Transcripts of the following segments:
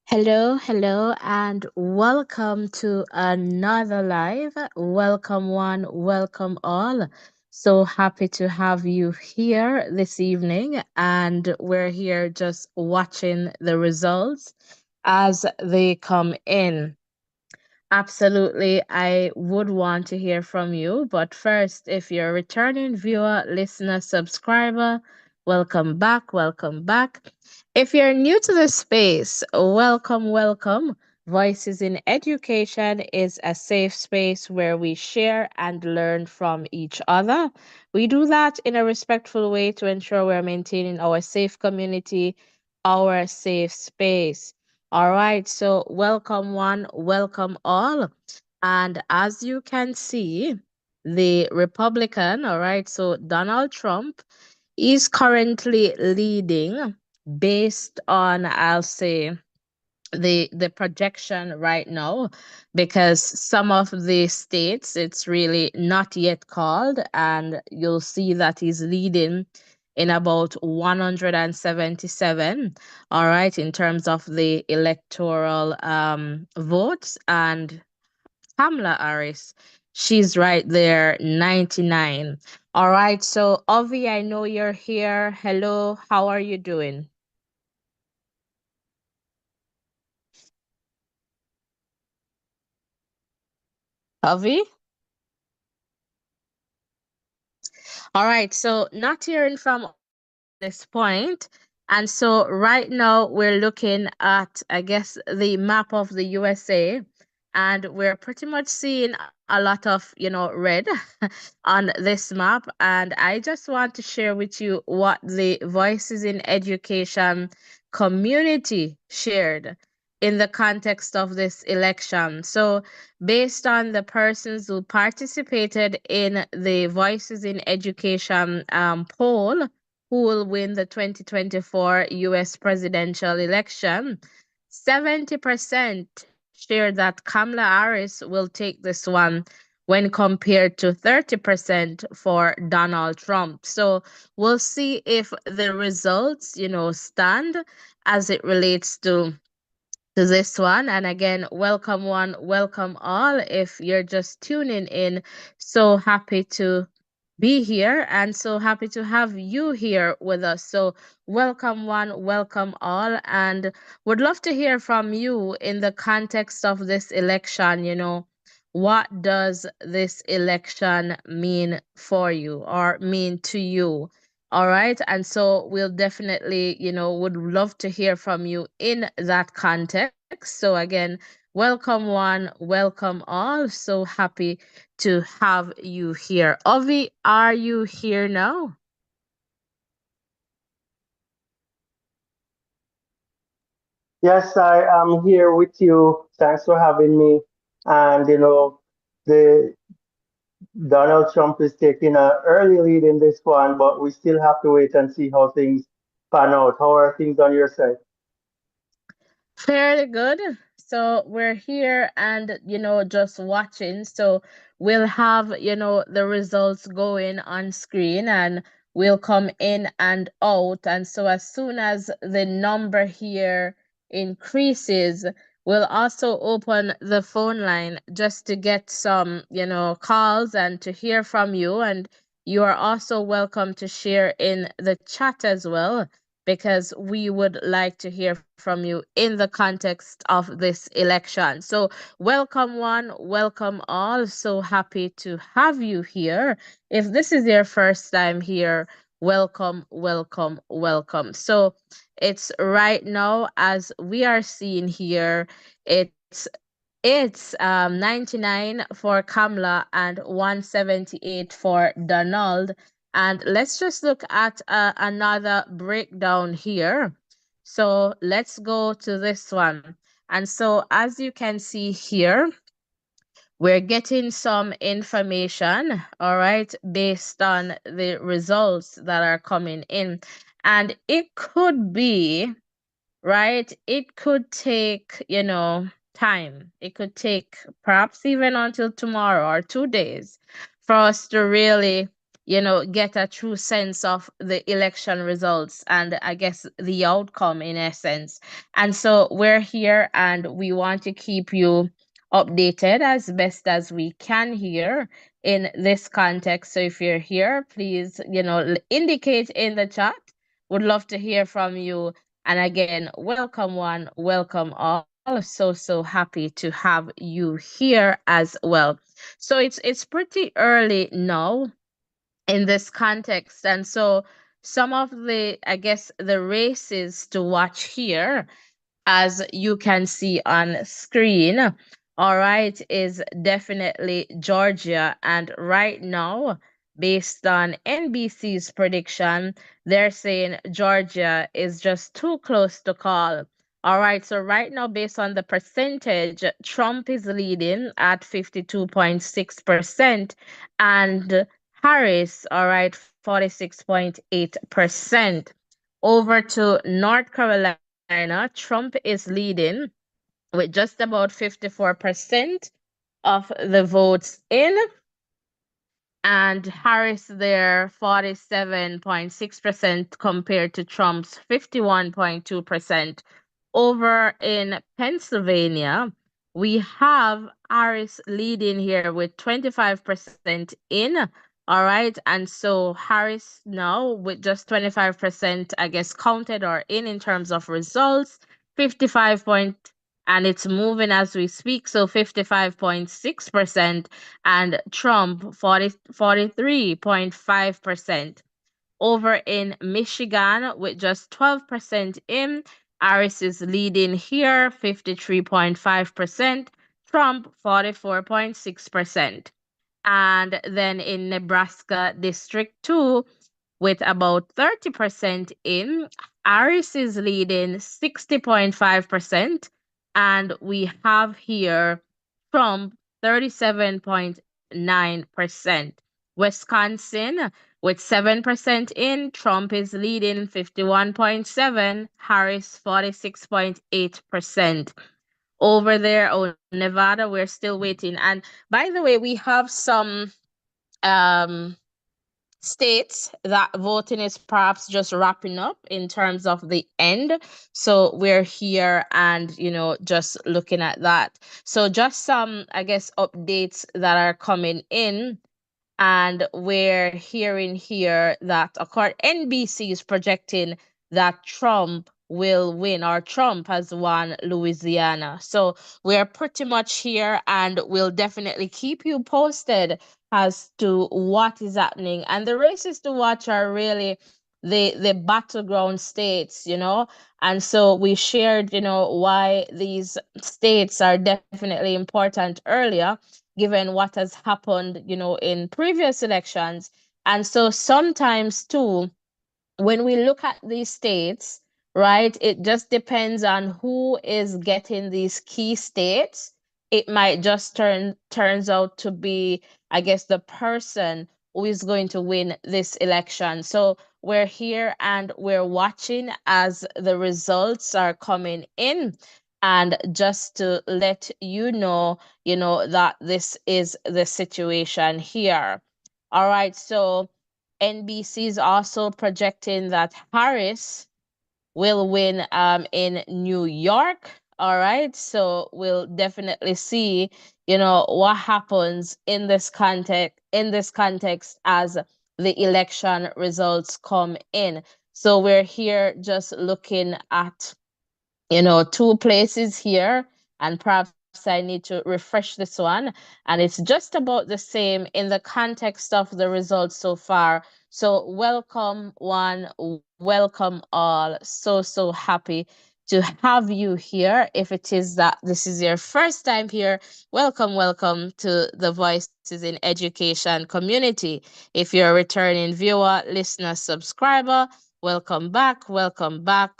Hello, and welcome to another live. Welcome, one, welcome all. So happy to have you here this evening, and we're here just watching the results as they come in. Absolutely. I would want to hear from you. But first, if you're a returning viewer, listener, subscriber, welcome back. Welcome back. If you're new to the space, welcome. Voices in Education is a safe space where we share and learn from each other. We do that in a respectful way to ensure we're maintaining our safe community, our safe space. All right, so welcome one, welcome all. And as you can see, the Republican, all right, so Donald Trump is currently leading based on, I'll say, the projection right now, because some of the states it's really not yet called, and you'll see that he's leading in about 177, all right, in terms of the electoral votes. And Kamala Harris, she's right there, 99. All right, so Ovi, I know you're here. Hello, how are you doing? Ovi? All right, so not hearing from this point. And so right now we're looking at, I guess, the map of the USA, and we're pretty much seeing a lot of, red on this map. And I just want to share with you what the Voices in Education community shared in the context of this election. So, based on the persons who participated in the Voices in Education poll, who will win the 2024 US presidential election, 70% share that Kamala Harris will take this one when compared to 30% for Donald Trump. So we'll see if the results, stand as it relates to this one. And again, welcome one, welcome all. If you're just tuning in, so happy to be here and so happy to have you here with us. So, welcome one, welcome all, and would love to hear from you in the context of this election. What does this election mean for you or mean to you? All right. And so we'll definitely, would love to hear from you in that context. So again, welcome one, welcome all. So happy to have you here. Ovi, are you here now? Yes, I am here with you. Thanks for having me. And the Donald Trump is taking an early lead in this one, but we still have to wait and see how things pan out. How are things on your side? Fairly good. So we're here and, just watching. So we'll have, the results going on screen, and we'll come in and out. And so as soon as the number here increases, we'll also open the phone line just to get some, calls and to hear from you. And you are also welcome to share in the chat as well, because we would like to hear from you in the context of this election. So, welcome one, welcome all. So happy to have you here. If this is your first time here, welcome. So, it's right now, as we are seeing here, it's 99 for Kamala and 178 for Donald. And let's just look at another breakdown here. So let's go to this one. And so as you can see here, we're getting some information, all right, based on the results that are coming in. And it could be, right? It could take, time. It could take perhaps even until tomorrow or 2 days for us to really, get a true sense of the election results and I guess the outcome in essence. And so we're here and we want to keep you updated as best as we can here in this context. So if you're here, please, indicate in the chat. Would love to hear from you. And again, welcome one, welcome all. So happy to have you here as well. So it's pretty early now in this context. And so some of the, I guess, the races to watch here, as you can see on screen, all right, is definitely Georgia. And right now, based on NBC's prediction, they're saying Georgia is just too close to call. All right, so right now, based on the percentage, Trump is leading at 52.6%, and Harris, all right, 46.8%. Over to North Carolina, Trump is leading with just about 54% of the votes in, and Harris there 47.6% compared to Trump's 51.2%. Over in Pennsylvania, we have Harris leading here with 25% in. All right. And so Harris now with just 25%, I guess, counted or in terms of results, 55 point, and it's moving as we speak. So 55.6%, and Trump 43.5%. Over in Michigan with just 12% in, Harris is leading here, 53.5%, Trump 44.6%. And then in Nebraska District 2, with about 30% in, Harris is leading 60.5%, and we have here Trump 37.9%. Wisconsin with 7% in, Trump is leading 51.7, Harris 46.8%. Over there, oh, Nevada, we're still waiting. And by the way, we have some um states that voting is perhaps just wrapping up in terms of the end. So we're here and, just looking at that. So just some, I guess, updates that are coming in. And we're hearing here that according NBC is projecting that Trump will win, or Trump has won Louisiana. So we're pretty much here and we'll definitely keep you posted as to what is happening. And the races to watch are really the battleground states, and so we shared, why these states are definitely important earlier, given what has happened, in previous elections. And so sometimes too, when we look at these states, right, it just depends on who is getting these key states. It might just turns out to be, I guess, the person who is going to win this election. So we're here and we're watching as the results are coming in. And just to let that this is the situation here. All right, so NBC is also projecting that Harris will win in New York. All right, so we'll definitely see, what happens in this context as the election results come in. So we're here just looking at, two places here, and perhaps I need to refresh this one. And it's just about the same in the context of the results so far. So welcome one, welcome all. So happy to have you here. If it is that this is your first time here, welcome to the Voices in Education community. If you're a returning viewer, listener, subscriber, welcome back.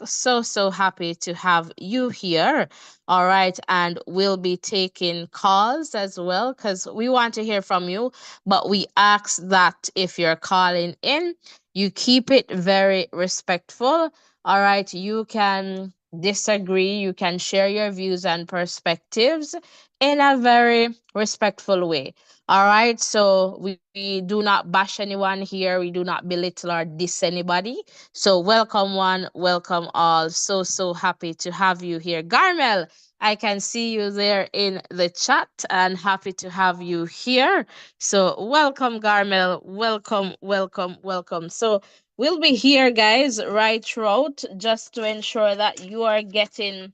So happy to have you here. All right, and we'll be taking calls as well because we want to hear from you. But we ask that if you're calling in, you keep it very respectful. All right, you can disagree. You can share your views and perspectives in a very respectful way. All right. So we do not bash anyone here. We do not belittle or diss anybody. So welcome one, welcome all. So happy to have you here. Garmel, I can see you there in the chat and happy to have you here. So welcome, Garmel. Welcome, welcome, welcome. So we'll be here, guys, right throughout just to ensure that you are getting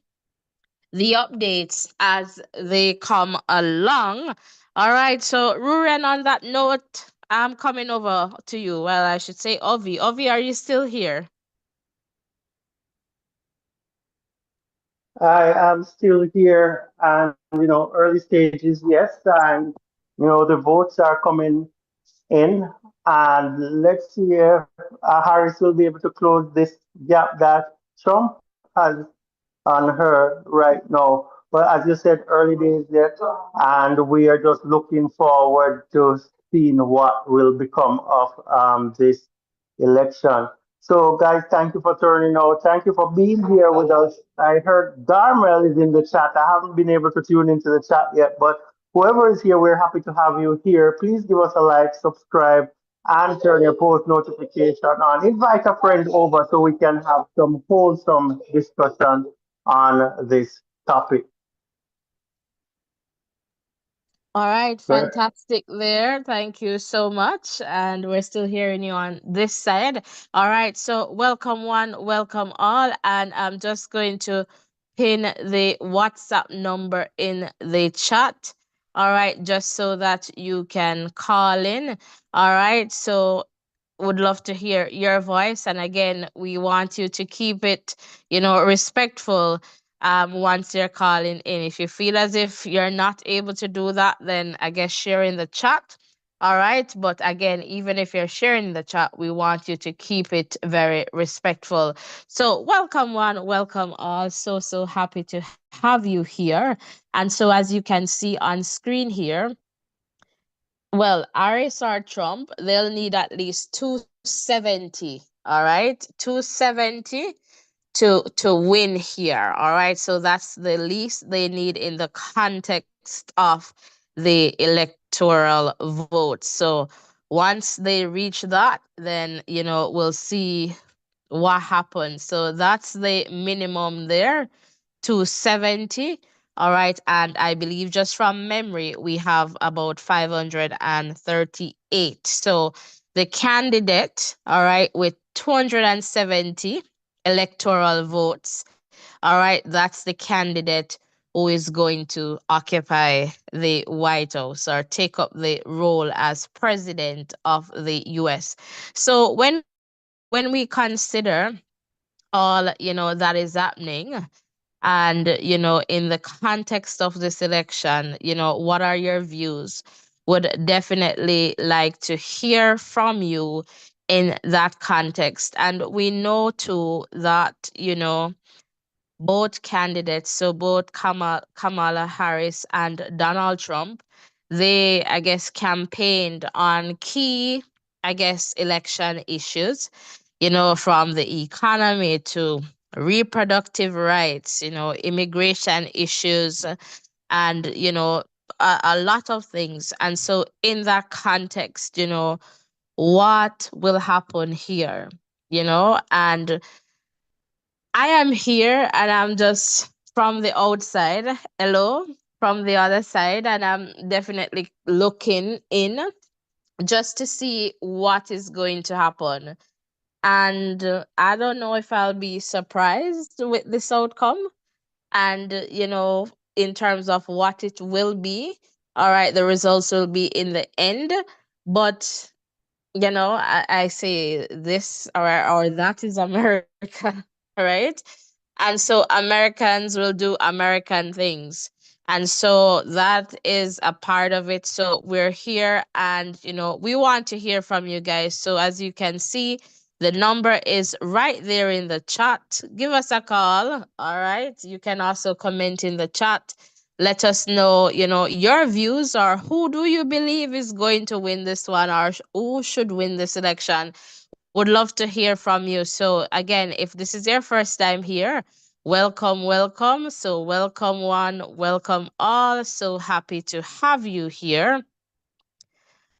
the updates as they come along. All right, so Ruren, on that note, I'm coming over to you. Well, I should say Ovi. Ovi, are you still here? I am still here, and early stages, yes, and the votes are coming in, and let's see if Harris will be able to close this gap that Trump has on her right now. But as you said, early days yet, and we are just looking forward to seeing what will become of this election. So, guys, thank you for turning out. Thank you for being here with us. I heard Darmel is in the chat. I haven't been able to tune into the chat yet, but whoever is here, we're happy to have you here. Please give us a like, subscribe, and turn your post notification on. Invite a friend over so we can have some wholesome discussion on this topic. All right, Right. fantastic there. Thank you so much. And we're still hearing you on this side. All right, so welcome one, welcome all. And I'm just going to pin the WhatsApp number in the chat. All right, just so that you can call in. All right, so would love to hear your voice. And again, we want you to keep it, respectful once you're calling in. If you feel as if you're not able to do that, then I guess share in the chat. All right. But again, even if you're sharing the chat, we want you to keep it very respectful. So welcome one, welcome all. So happy to have you here. And so as you can see on screen here, well, Harris or Trump, they'll need at least 270. All right. 270 to win here. All right, so that's the least they need in the context of the electoral vote. So once they reach that, then we'll see what happens. So that's the minimum there, 270. All right, and I believe just from memory we have about 538. So the candidate, all right, with 270 electoral votes, all right, that's the candidate who is going to occupy the White House or take up the role as president of the US. So when we consider all that is happening, and in the context of this election, what are your views? Would definitely like to hear from you in that context. And we know too that both candidates, so both Kamala Harris and Donald Trump, they, I guess, campaigned on key, I guess, election issues, from the economy to reproductive rights, immigration issues, and, a lot of things. And so, in that context, what will happen here? And I am here and I'm just from the outside, hello, from the other side, and I'm definitely looking in just to see what is going to happen. And I don't know if I'll be surprised with this outcome. And, in terms of what it will be, all right, the results will be in the end. But I say this or that is America, right? And so Americans will do American things. And so that is a part of it. So we're here and, we want to hear from you guys. So as you can see, the number is right there in the chat. Give us a call. All right. You can also comment in the chat. Let us know, your views, or who do you believe is going to win this one, or who should win this election. Would love to hear from you. So again, if this is your first time here, Welcome, welcome. So, welcome one, welcome all. So happy to have you here.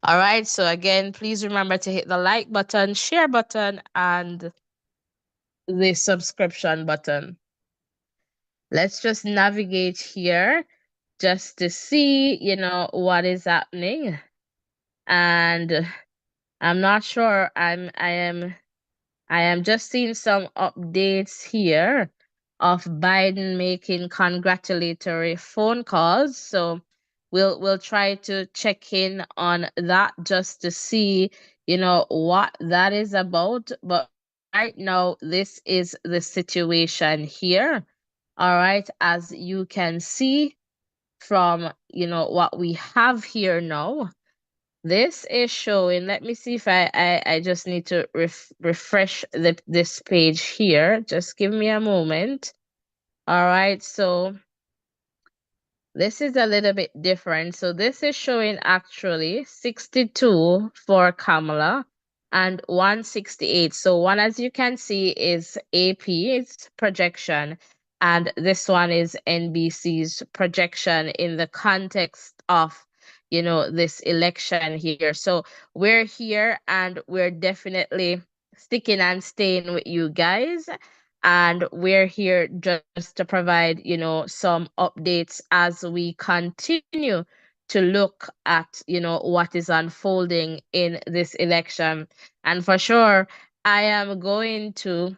All right. So, again, please remember to hit the like button, share button, and the subscription button. Let's just navigate here just to see, what is happening. And I'm not sure. I am just seeing some updates here of Biden making congratulatory phone calls. So we'll try to check in on that just to see, what that is about. But right now, this is the situation here. All right, as you can see from, what we have here now. This is showing. Let me see if I just need to refresh this page here. Just give me a moment. All right. So this is a little bit different. So this is showing actually 62 for Kamala and 168. So one, as you can see, is AP's projection, and this one is NBC's projection in the context of, this election here. So we're here and we're definitely sticking and staying with you guys, and we're here just to provide, some updates as we continue to look at, what is unfolding in this election. And for sure, I am going to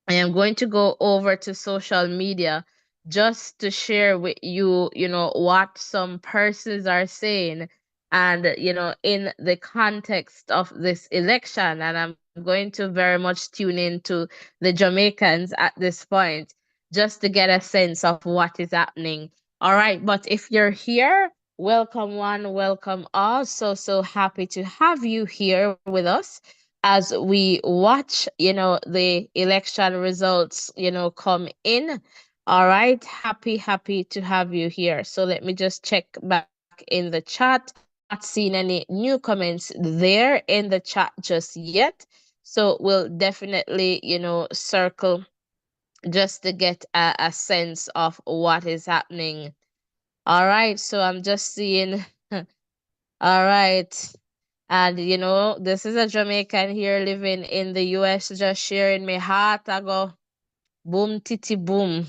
I am going to go over to social media just to share with you, what some persons are saying, and, in the context of this election. And I'm going to very much tune into the Jamaicans at this point just to get a sense of what is happening. All right. But if you're here, welcome one, welcome all. So happy to have you here with us as we watch, the election results, come in. All right. Happy to have you here. So let me just check back in the chat. Not seeing any new comments there in the chat just yet. So we'll definitely, circle just to get a sense of what is happening. All right. So I'm just seeing. All right. And this is a Jamaican here living in the US, just sharing my heart. I go boom titty boom.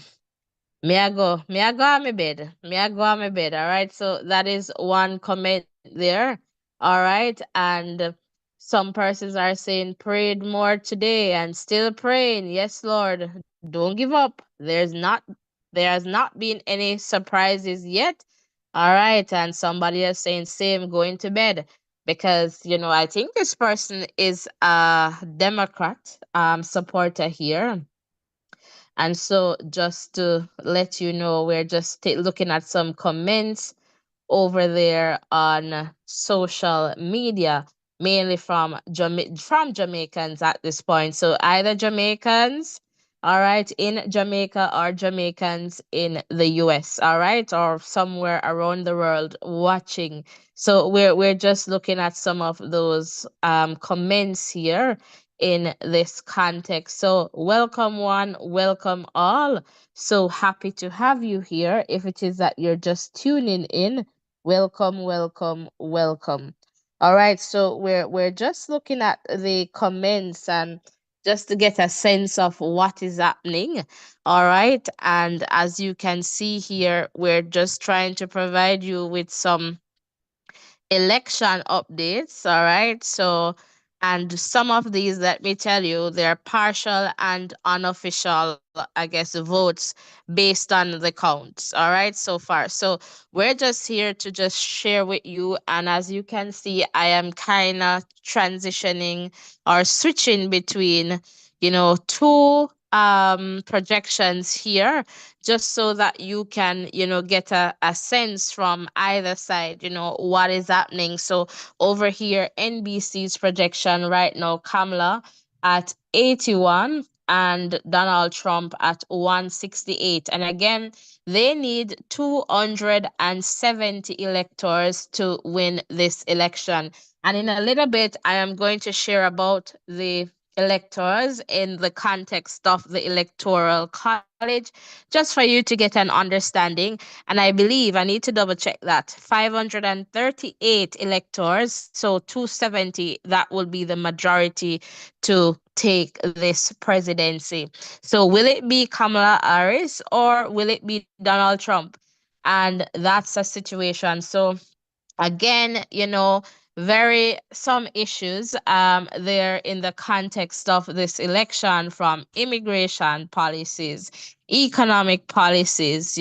Me I go on my bed. Me I go on my bed. All right. So that is one comment there. All right. And some persons are saying prayed more today and still praying. Yes, Lord. Don't give up. There has not been any surprises yet. All right. And somebody is saying same, going to bed. Because, I think this person is a Democrat supporter here. And so, just to let you know, we're just looking at some comments over there on social media, mainly from Jamaicans at this point. So either Jamaicans, all right, in Jamaica, or Jamaicans in the US, all right, or somewhere around the world watching. So we're just looking at some of those comments here in this context. So welcome one, welcome all. So happy to have you here. If it is that you're just tuning in, welcome, welcome, welcome. All right, so we're just looking at the comments and just to get a sense of what is happening. All right, and as you can see here, we're just trying to provide you with some election updates. All right. So, and some of these, let me tell you, they're partial and unofficial, I guess, votes based on the counts. All right. So far. So, we're just here to just share with you. And as you can see, I am kind of transitioning or switching between, two projections here, just so that you can, get a sense from either side, what is happening. So over here, NBC's projection right now, Kamala at 81 and Donald Trump at 168. And again, they need 270 electors to win this election. And in a little bit, I am going to share about the electors in the context of the electoral college, just for you to get an understanding. And I believe I need to double check that 538 electors, so 270, that will be the majority to take this presidency. So will it be Kamala Harris or will it be Donald Trump? And that's a situation. So again, very some issues there in the context of this election, from immigration policies, economic policies,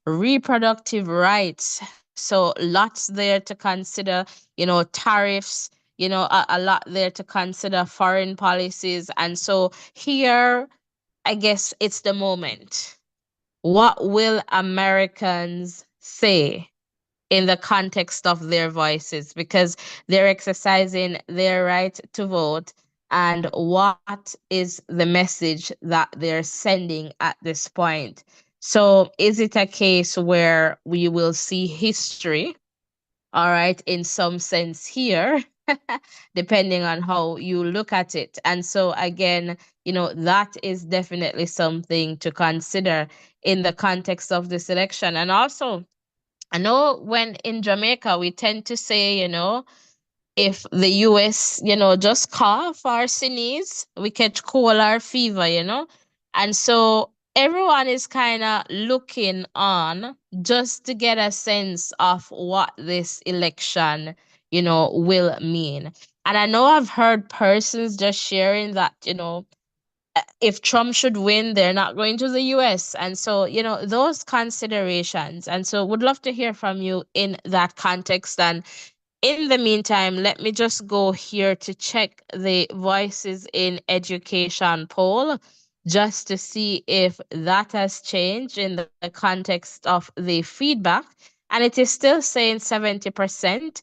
reproductive rights. So lots there to consider, tariffs, a lot there to consider, foreign policies. And so here, I guess it's the moment. What will Americans say in the context of their voices, because they're exercising their right to vote? And what is the message that they're sending at this point? So is it a case where we will see history, all right, in some sense here, depending on how you look at it? And so again, that is definitely something to consider in the context of this election. And also, I know when in Jamaica we tend to say, if the US, just cough or sneeze, we catch cold or fever, And so everyone is kind of looking on just to get a sense of what this election, will mean. And I know I've heard persons just sharing that, if Trump should win, they're not going to the US. And so, those considerations. And so, would love to hear from you in that context. And in the meantime, let me just go here to check the Voices in Education poll just to see if that has changed in the context of the feedback. And it is still saying 70%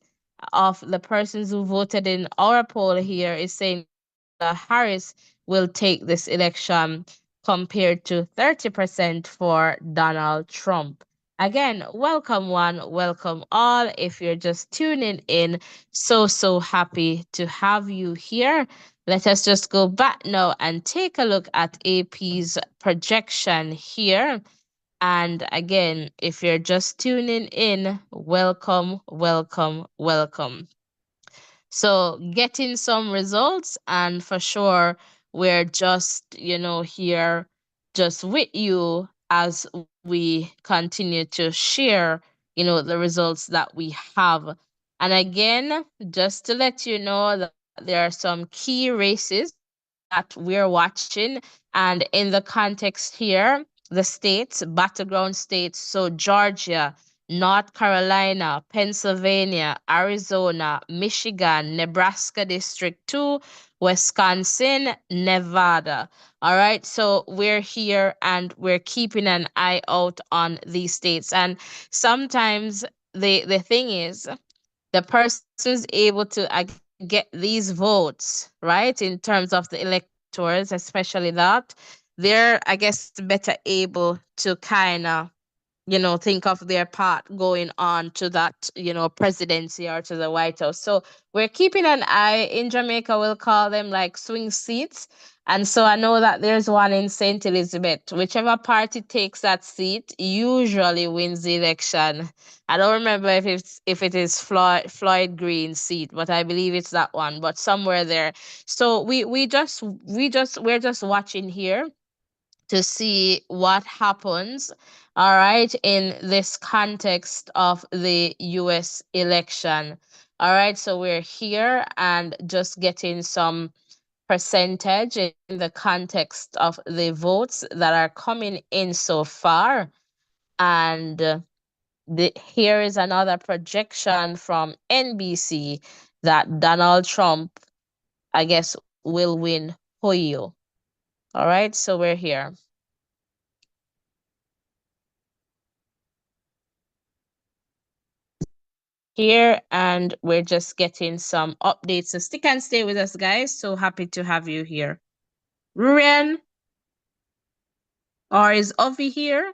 of the persons who voted in our poll here is saying that Kamala Harris will take this election, compared to 30% for Donald Trump. Again, welcome one, welcome all. If you're just tuning in, so happy to have you here. Let us just go back now and take a look at AP's projection here. And again, if you're just tuning in, welcome, welcome, welcome. So getting some results, and for sure we're just, here just with you as we continue to share, the results that we have. And again, just to let you know that there are some key races that we're watching. And in the context here, the states, battleground states, so Georgia, North Carolina, Pennsylvania, Arizona, Michigan, Nebraska District 2, Wisconsin, Nevada. All right, so we're here and we're keeping an eye out on these states. And sometimes the thing is, the person's able to, I guess, get these votes, right, in terms of the electors, especially that, they're, I guess, better able to kind of, think of their part going on to that, presidency or to the White House. So we're keeping an eye. In Jamaica, we'll call them like swing seats. And so I know that there's one in St. Elizabeth. Whichever party takes that seat usually wins the election. I don't remember if it is Floyd Green's seat, but I believe it's that one, but somewhere there. So we're just watching here to see what happens, all right, in this context of the US election. All right, so we're here and just getting some percentage in the context of the votes that are coming in so far. And here is another projection from NBC that Donald Trump, I guess, will win Ohio. All right, so we're here. Here and we're just getting some updates. So stick and stay with us, guys. So happy to have you here. Rurian, or is Ovi here?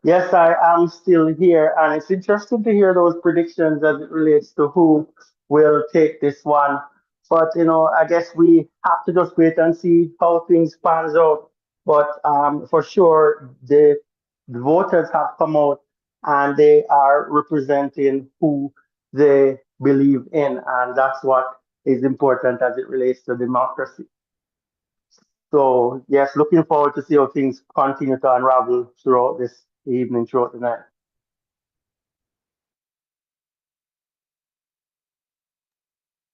Yes, I am still here, and it's interesting to hear those predictions as it relates to who will take this one. But I guess we have to just wait and see how things pans out. But for sure, the voters have come out and they are representing who they believe in, and that's what is important as it relates to democracy. So yes, looking forward to see how things continue to unravel throughout this evening, throughout the night.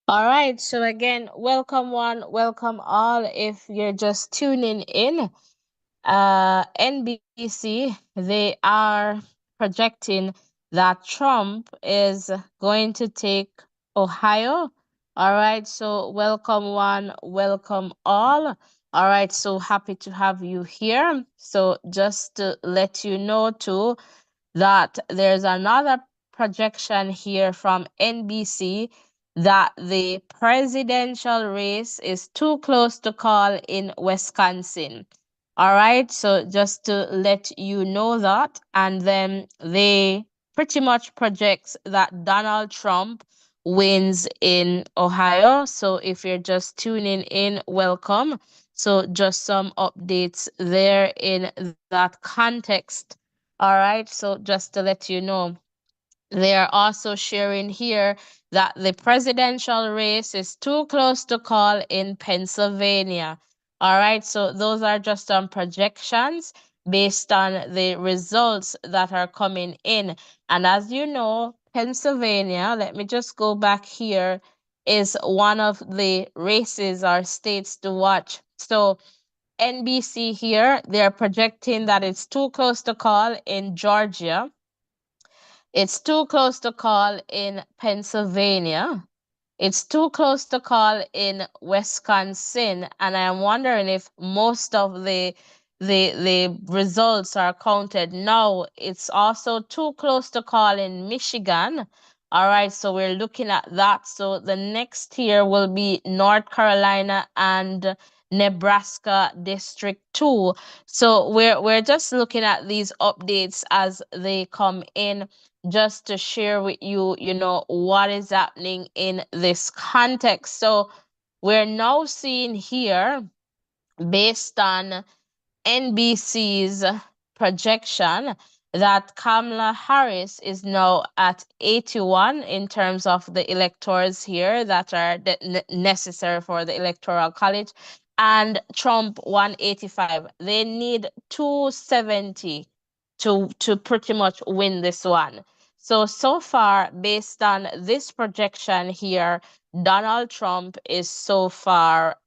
All right, so again, welcome one, welcome all. If you're just tuning in, NBC, they are projecting that Trump is going to take Ohio. All right, so welcome one, welcome all. All right, so happy to have you here. So just to let you know too, that there's another projection here from NBC that the presidential race is too close to call in Wisconsin. All right, so just to let you know that, and then they pretty much projects that Donald Trump wins in Ohio. So if you're just tuning in, welcome. So just some updates there in that context. All right, so just to let you know, they are also sharing here that the presidential race is too close to call in Pennsylvania. All right, so those are just some projections based on the results that are coming in. And as you know, Pennsylvania, let me just go back here, is one of the races or states to watch. So NBC here, they're projecting that it's too close to call in Georgia. It's too close to call in Pennsylvania. It's too close to call in Wisconsin, and I'm wondering if most of the results are counted. No, it's also too close to call in Michigan. All right, so we're looking at that. So the next here will be North Carolina and Nebraska District 2. So we're just looking at these updates as they come in, just to share with you, what is happening in this context. So we're now seeing here, based on NBC's projection, that Kamala Harris is now at 81 in terms of the electors here that are necessary for the electoral college, and Trump 185. They need 270 to pretty much win this one. So far, based on this projection here, Donald Trump is so far,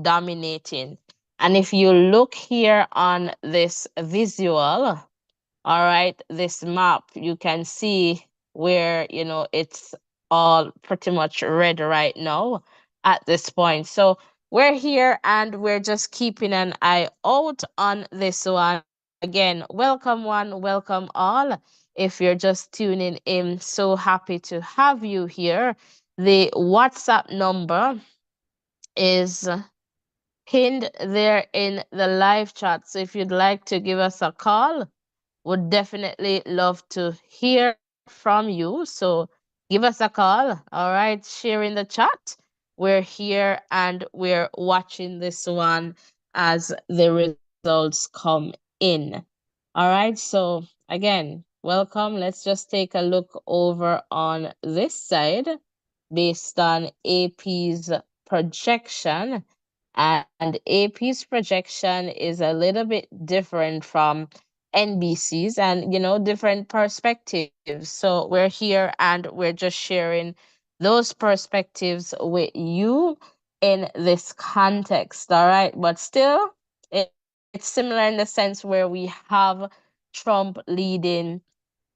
dominating. And if you look here on this visual, all right, this map, you can see where, it's all pretty much red right now at this point. So we're here and we're just keeping an eye out on this one. Again, welcome one, welcome all. If you're just tuning in, so happy to have you here. The WhatsApp number is pinned there in the live chat. So if you'd like to give us a call, would definitely love to hear from you. So give us a call. All right, share in the chat. We're here and we're watching this one as the results come in. All right, so again, welcome. Let's just take a look over on this side based on AP's projection. And AP's projection is a little bit different from NBC's, and different perspectives. So we're here and we're just sharing those perspectives with you in this context. All right, but still, it's similar in the sense where we have Trump leading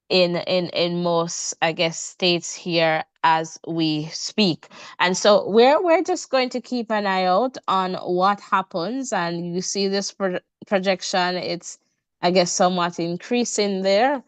in most, I guess, states here as we speak. And so we're just going to keep an eye out on what happens. And you see this projection, it's, I guess, somewhat increasing there,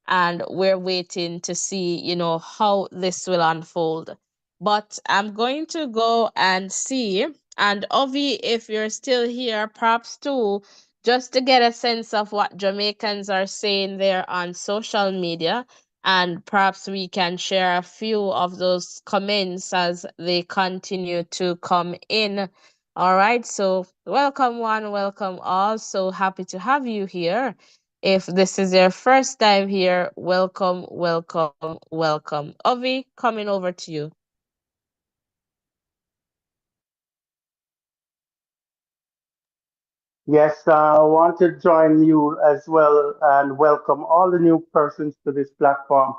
and we're waiting to see, how this will unfold. But I'm going to go and see. And Ovi, if you're still here, perhaps too, just to get a sense of what Jamaicans are saying there on social media. And perhaps we can share a few of those comments as they continue to come in. All right, so welcome one, welcome all. So happy to have you here. If this is your first time here, welcome, welcome, welcome. Ovi, coming over to you. Yes, I want to join you as well and welcome all the new persons to this platform.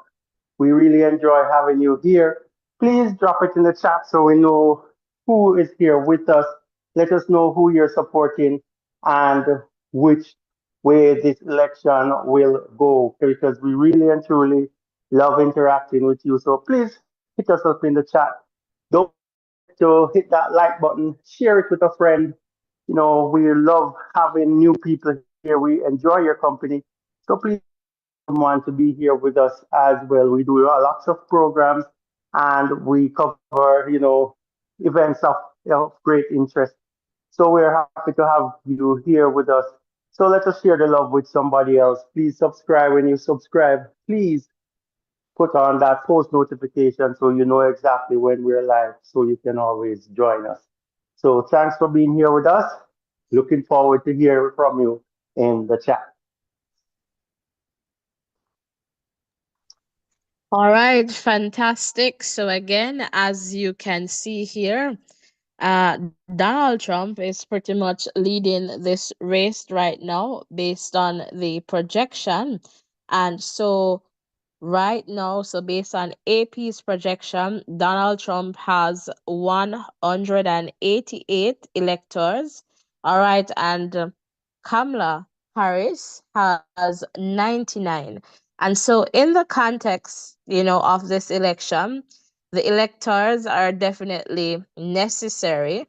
We really enjoy having you here. Please drop it in the chat so we know who is here with us. Let us know who you're supporting and which way this election will go because we really and truly love interacting with you. So please hit us up in the chat. Don't forget to hit that like button, share it with a friend. You know, we love having new people here. We enjoy your company. So please invite someone to be here with us as well. We do lots of programs and we cover, events of great interest. So we're happy to have you here with us. So let us share the love with somebody else. Please subscribe when you subscribe. Please put on that post notification so you know exactly when we're live so you can always join us. So thanks for being here with us. Looking forward to hearing from you in the chat. All right, fantastic. So again, as you can see here, Donald Trump is pretty much leading this race right now based on the projection. And so right now, so based on AP's projection, Donald Trump has 188 electors. All right, and Kamala Harris has 99. And so in the context, of this election, the electors are definitely necessary,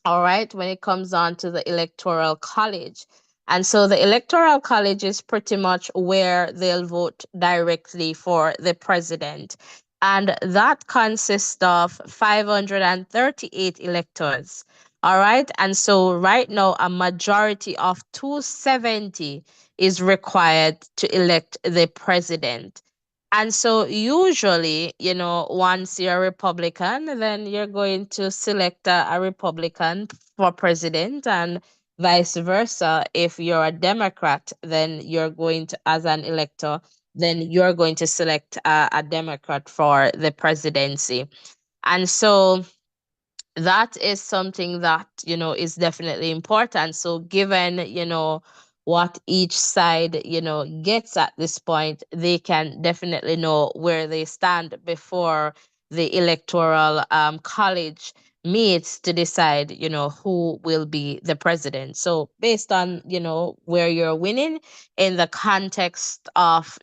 all right, when it comes on to the electoral college. And so the electoral college is pretty much where they'll vote directly for the president. And that consists of 538 electors. All right. And so right now, a majority of 270 is required to elect the president. And so usually, once you're a Republican, then you're going to select a Republican for president, and vice versa. If you're a Democrat, then you're going to, as an elector, then you're going to select a Democrat for the presidency. And so that is something that is definitely important. So given what each side gets at this point, they can definitely know where they stand before the electoral college meets to decide who will be the president. So based on where you're winning in the context of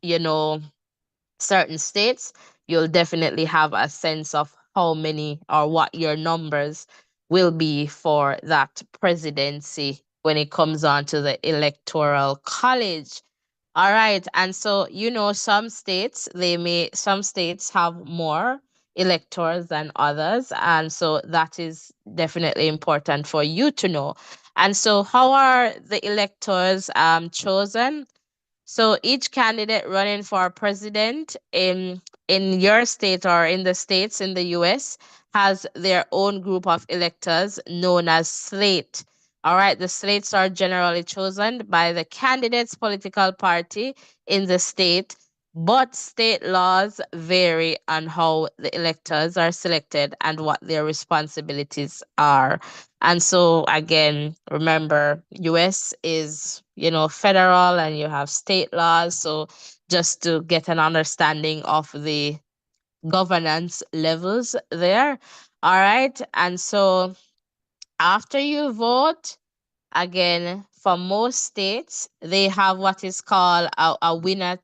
certain states, you'll definitely have a sense of how many or what your numbers will be for that presidency when it comes on to the electoral college. All right. And so, some states have more electors than others. And so that is definitely important for you to know. And so, how are the electors chosen? So each candidate running for president in your state or in the states in the US has their own group of electors known as slate. All right, the slates are generally chosen by the candidate's political party in the state, but state laws vary on how the electors are selected and what their responsibilities are. And so again, remember, US is, federal and you have state laws. So just to get an understanding of the governance levels there. All right. And so after you vote, again, for most states, they have what is called a winner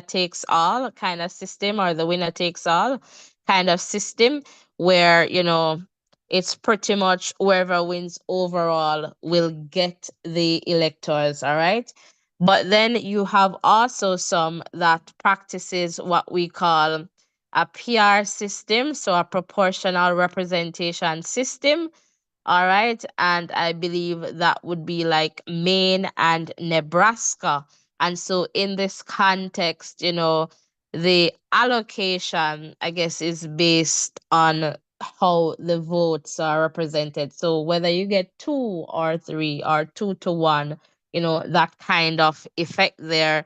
takes all kind of system, or the winner takes all kind of system, where it's pretty much whoever wins overall will get the electors. All right. But then you have also some that practices what we call a PR system, so a proportional representation system, All right. And I believe that would be like Maine and Nebraska. And so, in this context, the allocation, I guess, is based on how the votes are represented. So, whether you get two or three or 2 to 1, that kind of effect there.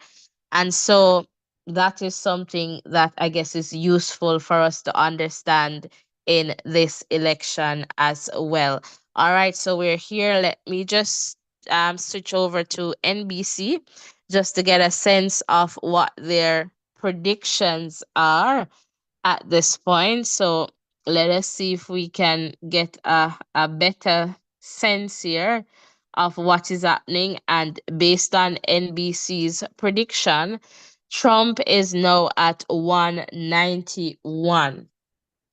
And so that is something that I guess is useful for us to understand in this election as well. All right, so we're here. Let me just switch over to NBC just to get a sense of what their predictions are at this point. So let us see if we can get a better sense here of what is happening. And based on NBC's prediction, Trump is now at 191.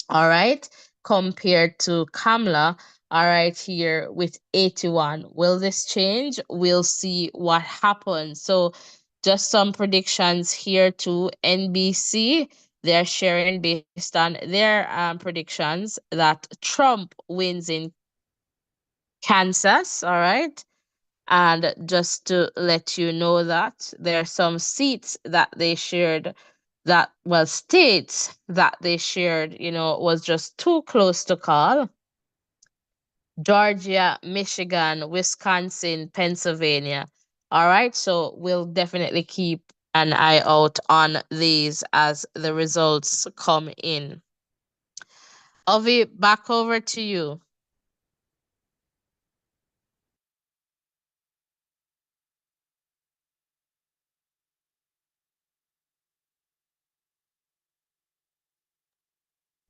All right, compared to Kamala, all right, here with 81. Will this change? We'll see what happens. So, just some predictions here to NBC. They're sharing based on their predictions that Trump wins in Kansas, all right? And just to let you know that there are some seats that they shared that, well, states that they shared, was just too close to call. Georgia, Michigan, Wisconsin, Pennsylvania. All right, so we'll definitely keep an eye out on these as the results come in. Ovi, back over to you.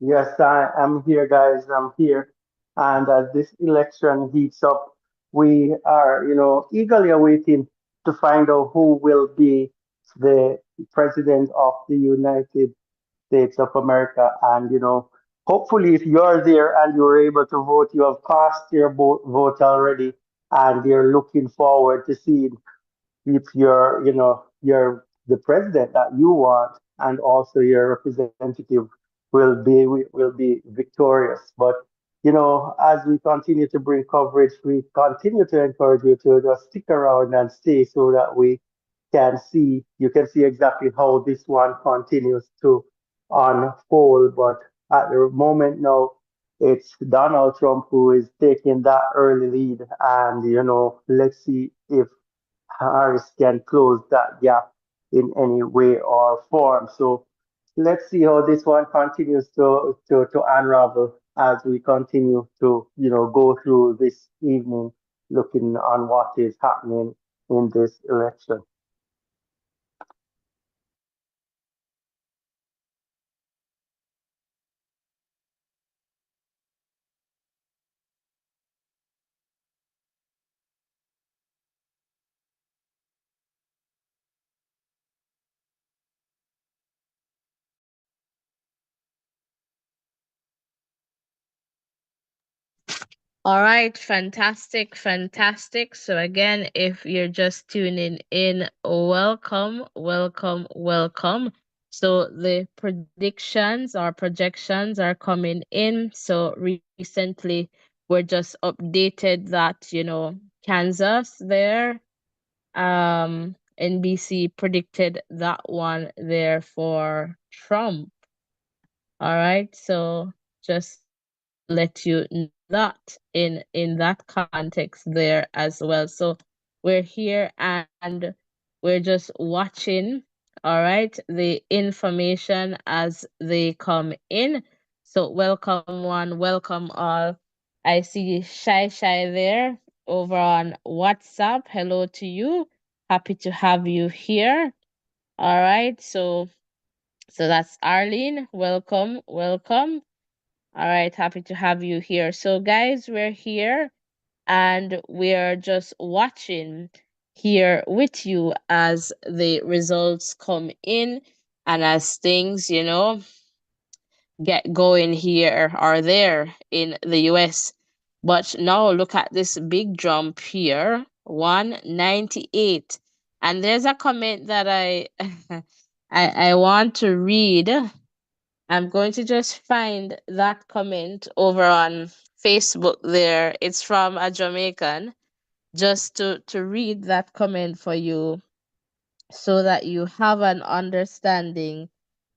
Yes, I am here, guys. I'm here. And as this election heats up, we are, eagerly awaiting to find out who will be the president of the United States of America. And, hopefully, if you're there and you're able to vote, you have cast your vote already, and you're looking forward to seeing if you're the president that you want, and also your representative will be victorious. But as we continue to bring coverage, we continue to encourage you to just stick around and stay so that you can see exactly how this one continues to unfold. But at the moment now, it's Donald Trump who is taking that early lead, and let's see if Harris can close that gap in any way or form. So let's see how this one continues to unravel as we continue to go through this evening, looking on what is happening in this election. All right, fantastic, fantastic. So, again, if you're just tuning in, welcome, welcome, welcome. So, the predictions or projections are coming in. So, recently, we're just updated that, Kansas there, NBC predicted that one there for Trump. All right, so just to let you know that in that context there as well. So we're here and we're just watching, all right, the information as they come in. So welcome one, welcome all. I see Shy there over on WhatsApp. Hello to you. Happy to have you here. All right, so that's Arlene. Welcome, welcome. All right, happy to have you here. So, guys, we're here and we're just watching here with you as the results come in and as things, get going here or there in the US. But now look at this big jump here, 198. And there's a comment that I I want to read I'm going to just find that comment over on Facebook there. It's from a Jamaican, just to read that comment for you so that you have an understanding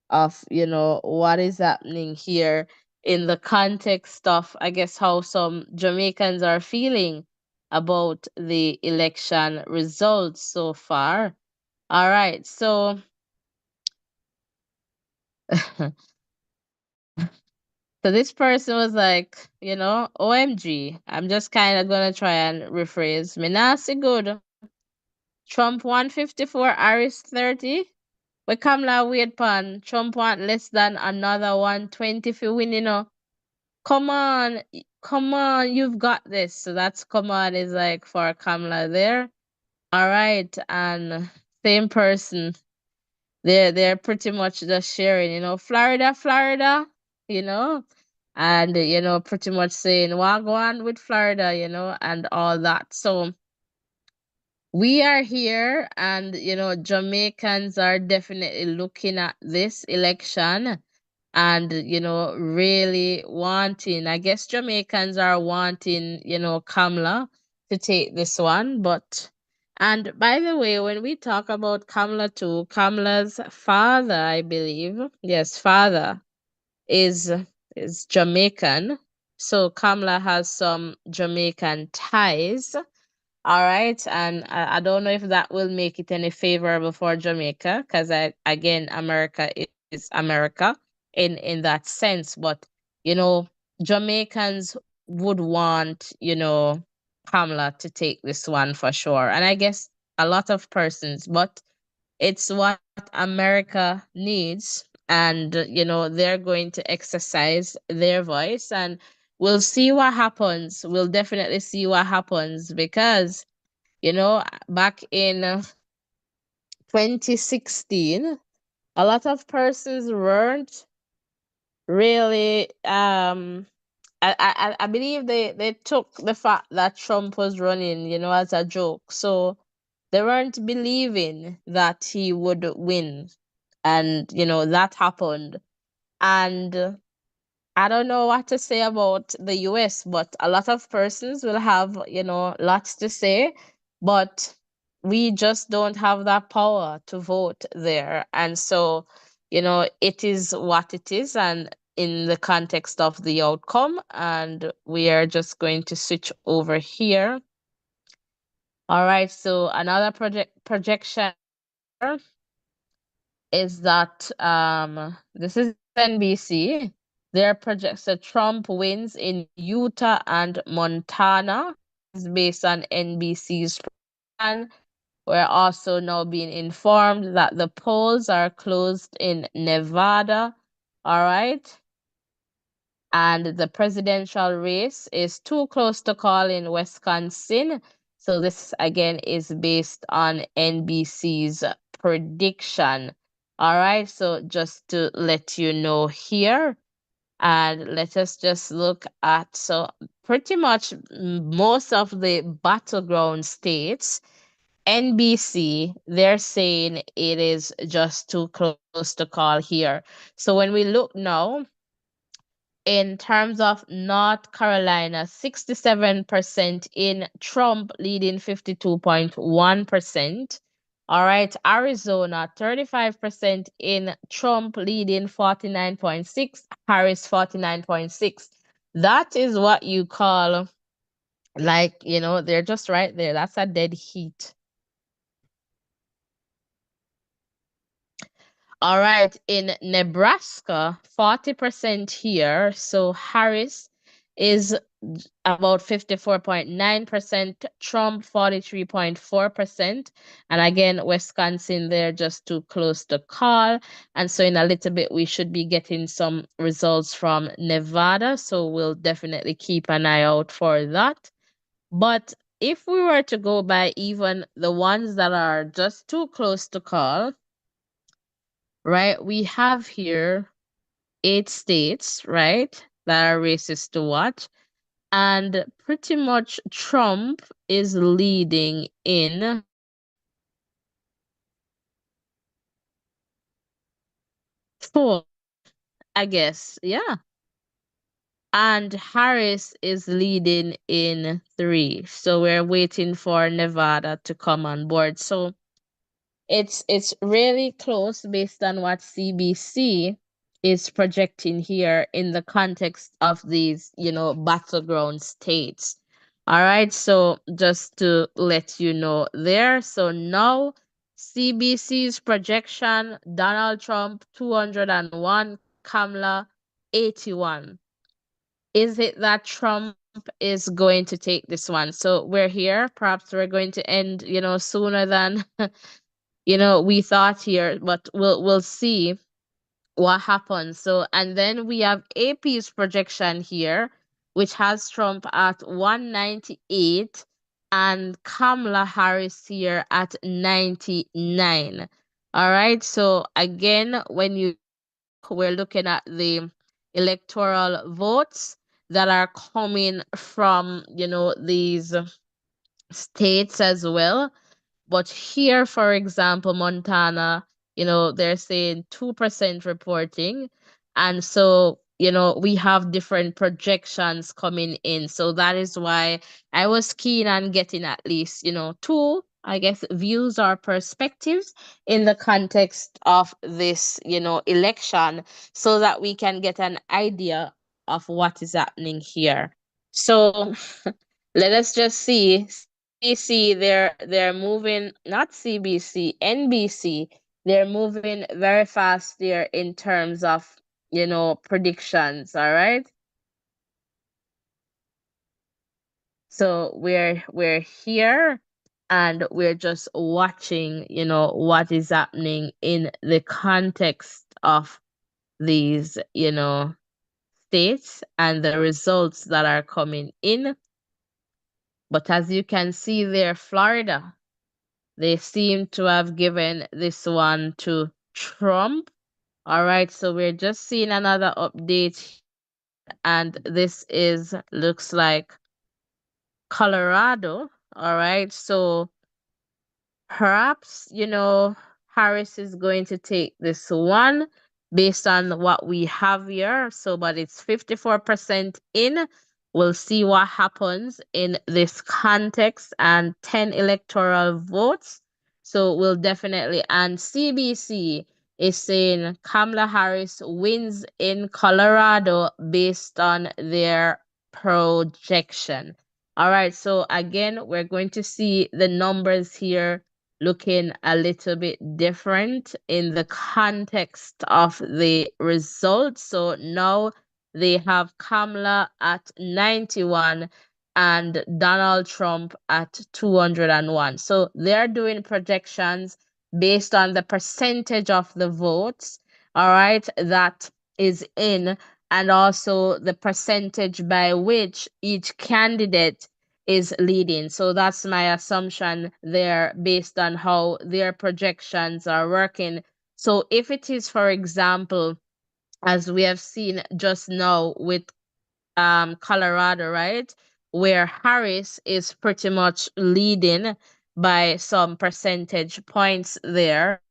of, what is happening here in the context of, I guess, how some Jamaicans are feeling about the election results so far. All right, so so this person was like, OMG, I'm just kind of gonna try and rephrase. Me nah see good. Trump 154, Harris 30. We Kamala wait pan. Trump want less than another 120 for winning. Come on, come on, you've got this. So that's come on is like for Kamala there. All right, and same person. They're pretty much just sharing, Florida, Florida, you know, and pretty much saying what go on with Florida, and all that. So we are here, and Jamaicans are definitely looking at this election and really wanting, I guess Jamaicans are wanting, Kamala to take this one. But and by the way, when we talk about Kamala too, Kamala's father, I believe, yes, father is is Jamaican. So Kamala has some Jamaican ties. All right, and I don't know if that will make it any favorable for Jamaica, because again, America is America in that sense. But Jamaicans would want Kamala to take this one for sure, and I guess a lot of persons. But it's what America needs, and they're going to exercise their voice, and we'll see what happens. We'll definitely see what happens because back in 2016, a lot of persons weren't really I believe they took the fact that Trump was running, as a joke. So they weren't believing that he would win. And that happened. And I don't know what to say about the US, but a lot of persons will have, lots to say, but we just don't have that power to vote there. And so, it is what it is, and in the context of the outcome, and we are just going to switch over here. All right, so another projection here is that this is NBC. Their projects that Trump wins in Utah and Montana. This is based on NBC's plan. We're also now being informed that the polls are closed in Nevada. All right. And the presidential race is too close to call in Wisconsin. So this again is based on NBC's prediction. All right, so just to let you know here, and let us just look at, so pretty much most of the battleground states, NBC, they're saying it is just too close to call here. So when we look now, in terms of North Carolina, 67% in Trump, leading 52.1%. All right, Arizona, 35% in Trump, leading 49.6, Harris 49.6. That is what you call, like, they're just right there. That's a dead heat. All right, in Nebraska, 40% here. So Harris is about 54.9%, Trump 43.4%. And again, Wisconsin, they're just too close to call. And so in a little bit, we should be getting some results from Nevada. So we'll definitely keep an eye out for that. But if we were to go by even the ones that are just too close to call, right? We have here 8 states, right, that are racist to watch. And pretty much Trump is leading in four. I guess. Yeah. And Harris is leading in three. So we're waiting for Nevada to come on board. So it's really close based on what CBC is projecting here in the context of these, battleground states. All right, so just to let you know there. So now CBC's projection, Donald Trump 201, Kamala 81. Is it that Trump is going to take this one? So we're here. Perhaps we're going to end, sooner than we thought here, but we'll see what happens. So, and then we have AP's projection here, which has Trump at 198 and Kamala Harris here at 99. All right. So again, when you look, we're looking at the electoral votes that are coming from, these states as well. But here, for example, Montana, they're saying 2% reporting. And so, we have different projections coming in. So that is why I was keen on getting at least, two, I guess, views or perspectives in the context of this, election so that we can get an idea of what is happening here. So let us just see. CBC, they're moving, not CBC, NBC. They're moving very fast there in terms of, predictions, all right? So we're here and we're just watching, what is happening in the context of these, states and the results that are coming in. But as you can see there, Florida, they seem to have given this one to Trump. All right, so we're just seeing another update here, and this is looks like Colorado. All right, so perhaps, Harris is going to take this one based on what we have here. So, but it's 54% in. We'll see what happens in this context and 10 electoral votes. So, we'll definitely, and CBC is saying Kamala Harris wins in Colorado based on their projection. All right, so again, we're going to see the numbers here looking a little bit different in the context of the results. So now they have Kamala at 91 and Donald Trump at 201. So they're doing projections based on the percentage of the votes, all right, that is in, and also the percentage by which each candidate is leading. So that's my assumption there based on how their projections are working. So if it is, for example, as we have seen just now with Colorado, right, where Harris is pretty much leading by some percentage points there,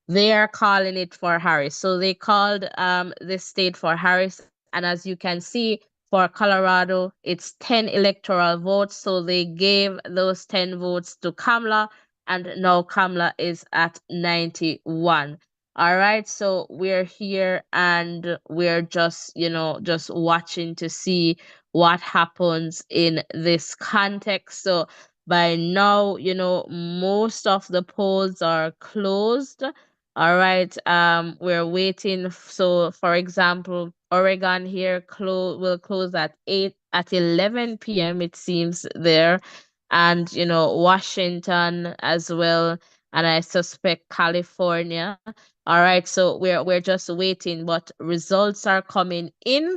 they are calling it for Harris. So they called the state for Harris, and as you can see, for Colorado, it's 10 electoral votes. So they gave those 10 votes to Kamala, and now Kamala is at 91. All right, so we're here and we're just, just watching to see what happens in this context. So by now, most of the polls are closed. All right, we're waiting. So, for example, Oregon here will close at 11 p.m. It seems there, and Washington as well, and I suspect California. All right, so we're just waiting, but results are coming in,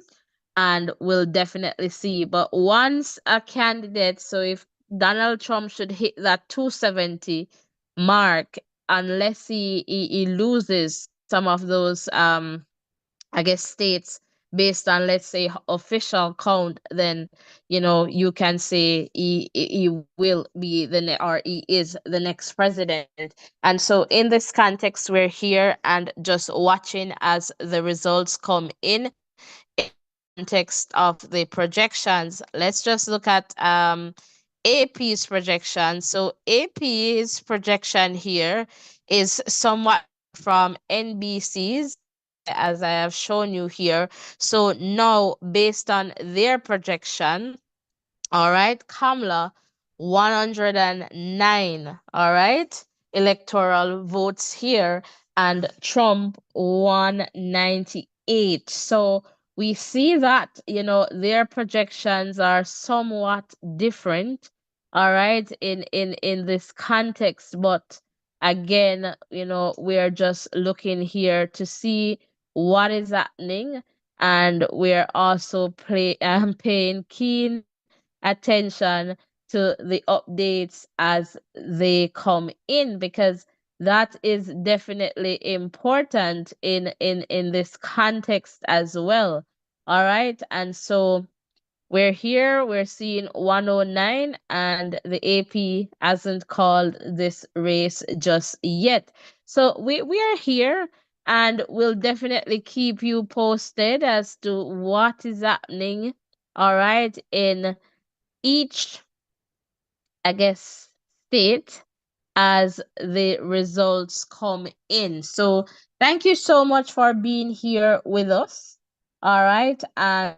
and we'll definitely see. But once a candidate, so if Donald Trump should hit that 270 mark, unless he loses some of those I guess states based on, let's say, official count, then you can say he will be or he is the next president. And so in this context, we're here and just watching as the results come in the context of the projections. Let's just look at AP's projection. So AP's projection here is somewhat from NBC's, as I have shown you here. So now, based on their projection, all right, Kamala, 109, all right, electoral votes here, and Trump, 198. So we see that, their projections are somewhat different, all right, in this context. But again, we're just looking here to see what is happening, and we're also paying keen attention to the updates as they come in, because that is definitely important in this context as well. All right, and so we're here, we're seeing 109, and the AP hasn't called this race just yet. So we are here, and we'll definitely keep you posted as to what is happening, all right, in each, I guess, state as the results come in. So thank you so much for being here with us. All right. And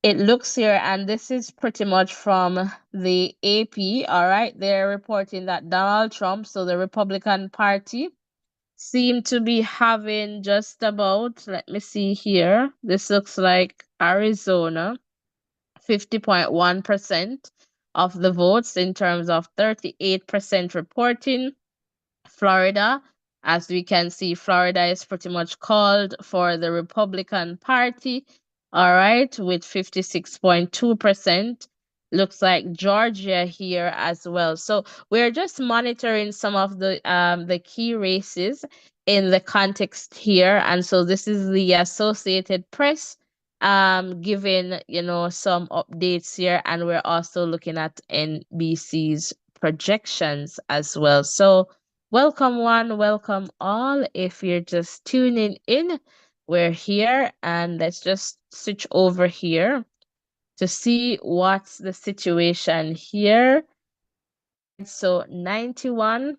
it looks here, and this is pretty much from the AP. All right. They're reporting that Donald Trump, so the Republican Party, seem to be having just about, let me see here. This looks like Arizona, 50.1% of the votes in terms of 38% reporting. Florida, as we can see, Florida is pretty much called for the Republican Party, all right, with 56.2%. Looks like Georgia here as well. So we're just monitoring some of the key races in the context here. And so this is the Associated Press giving, some updates here, and we're also looking at NBC's projections as well. So welcome one, welcome all. If you're just tuning in, we're here, and let's just switch over here to see what's the situation here. All right, so 91,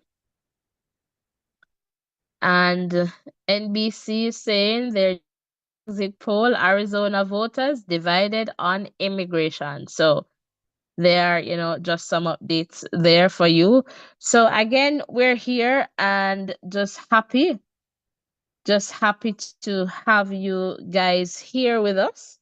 and NBC is saying their exit poll, Arizona voters divided on immigration. So there, just some updates there for you. So again, we're here and just happy to have you guys here with us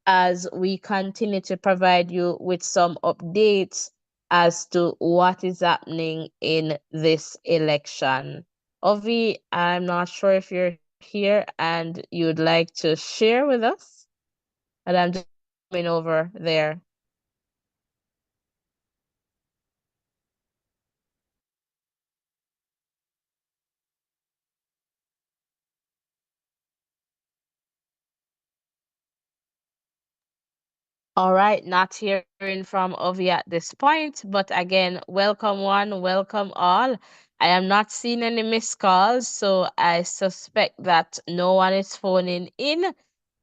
as we continue to provide you with some updates as to what is happening in this election. Ovi, I'm not sure if you're here and you'd like to share with us, but I'm just coming over there. All right, not hearing from Ovi at this point, but again, welcome one, welcome all. I am not seeing any missed calls, so I suspect that no one is phoning in.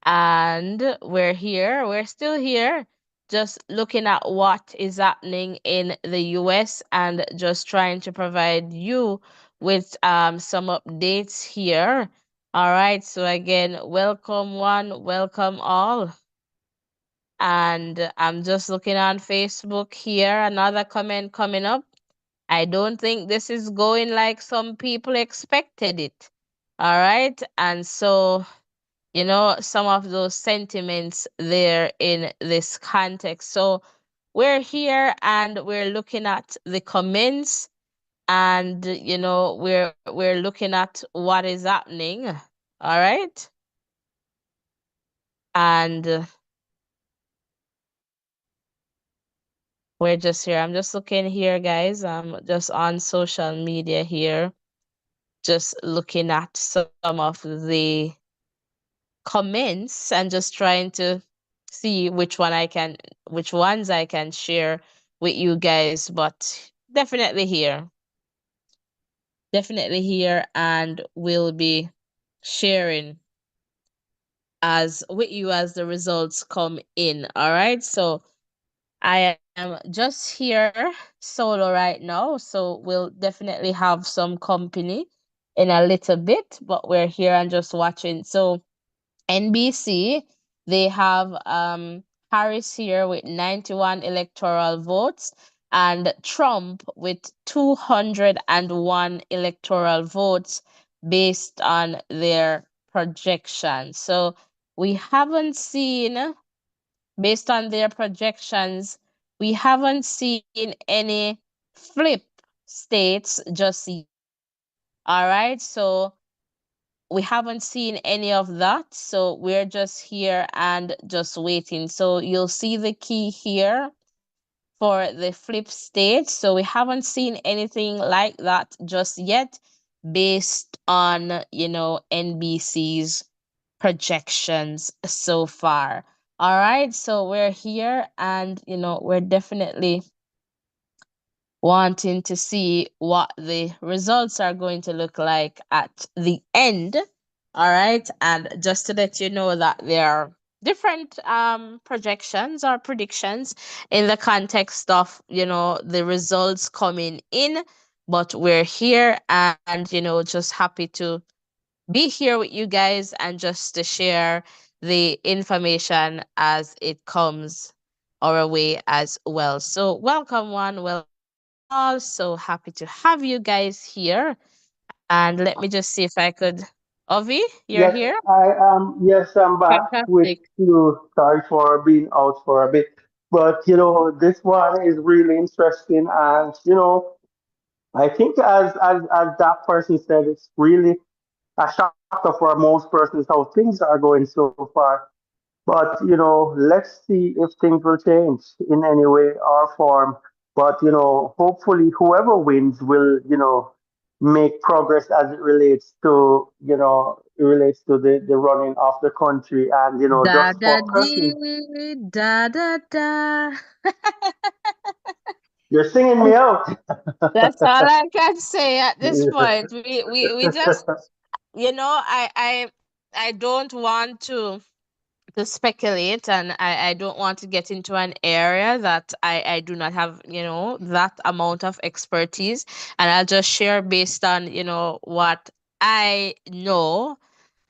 And we're still here, just looking at what is happening in the US and just trying to provide you with some updates here. All right, so again, welcome one, welcome all. And I'm just looking on Facebook here, another comment coming up. I don't think this is going like some people expected it. All right. And so, some of those sentiments there in this context. So we're here and we're looking at the comments, and we're looking at what is happening. All right. And we're just here. I'm just looking here, guys. I'm just on social media here, just looking at some of the comments and just trying to see which ones I can share with you guys. But definitely here, and we'll be sharing as with you as the results come in. All right. So I am just here solo right now. So we'll definitely have some company in a little bit, but we're here and just watching. So NBC, they have Harris here with 91 electoral votes and Trump with 201 electoral votes based on their projections. So we haven't seen, based on their projections, we haven't seen any flip states just yet. All right. So we haven't seen any of that. So we're just here and just waiting. So you'll see the key here for the flip state. So we haven't seen anything like that just yet based on, NBC's projections so far. All right. So we're here and, we're definitely wanting to see what the results are going to look like at the end. All right. And just to let you know that there are different projections or predictions in the context of, the results coming in. But we're here and, just happy to be here with you guys and just to share the information as it comes our way as well. So, welcome one, welcome all. So happy to have you guys here. And let me just see if I could. Ovi, you're Yes, here? I am. Yes, I'm back with Fantastic. you. Sorry for being out for a bit, but this one is really interesting, and I think as that person said, it's really a shocker for most persons how things are going so far. But let's see if things will change in any way or form. But hopefully, whoever wins will make progress as it relates to the running of the country, and Da just da for persons. dee, da da da. You're singing me out. That's all I can say at this point. We just, I don't want to speculate, and I don't want to get into an area that I do not have, that amount of expertise. And I'll just share based on, what I know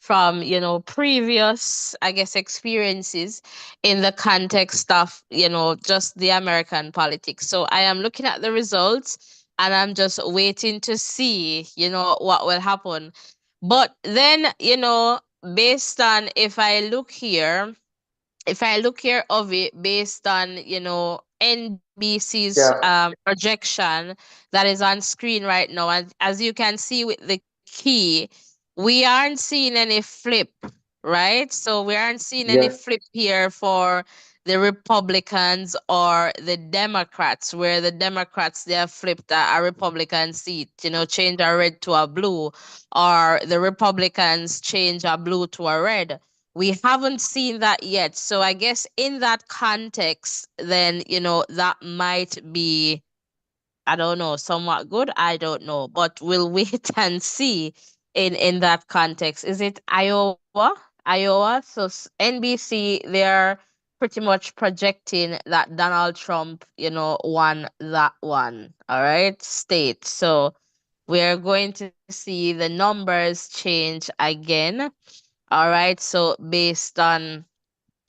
from, previous, I guess, experiences in the context of, just the American politics. So I am looking at the results and I'm just waiting to see, what will happen. But then, based on if I look here of it based on, NBC's Yeah, projection that is on screen right now, and as you can see with the key, we aren't seeing any flip, right? So we aren't seeing any yeah, flip here for the Republicans or the Democrats, where the Democrats they have flipped a Republican seat, change a red to a blue, or the Republicans change a blue to a red. We haven't seen that yet. So I guess in that context, then, that might be, I don't know, somewhat good. I don't know, but we'll wait and see in that context. Is it Iowa? Iowa. So NBC, they're pretty much projecting that Donald Trump, won that one. All right, state. So we're going to see the numbers change again. All right, so based on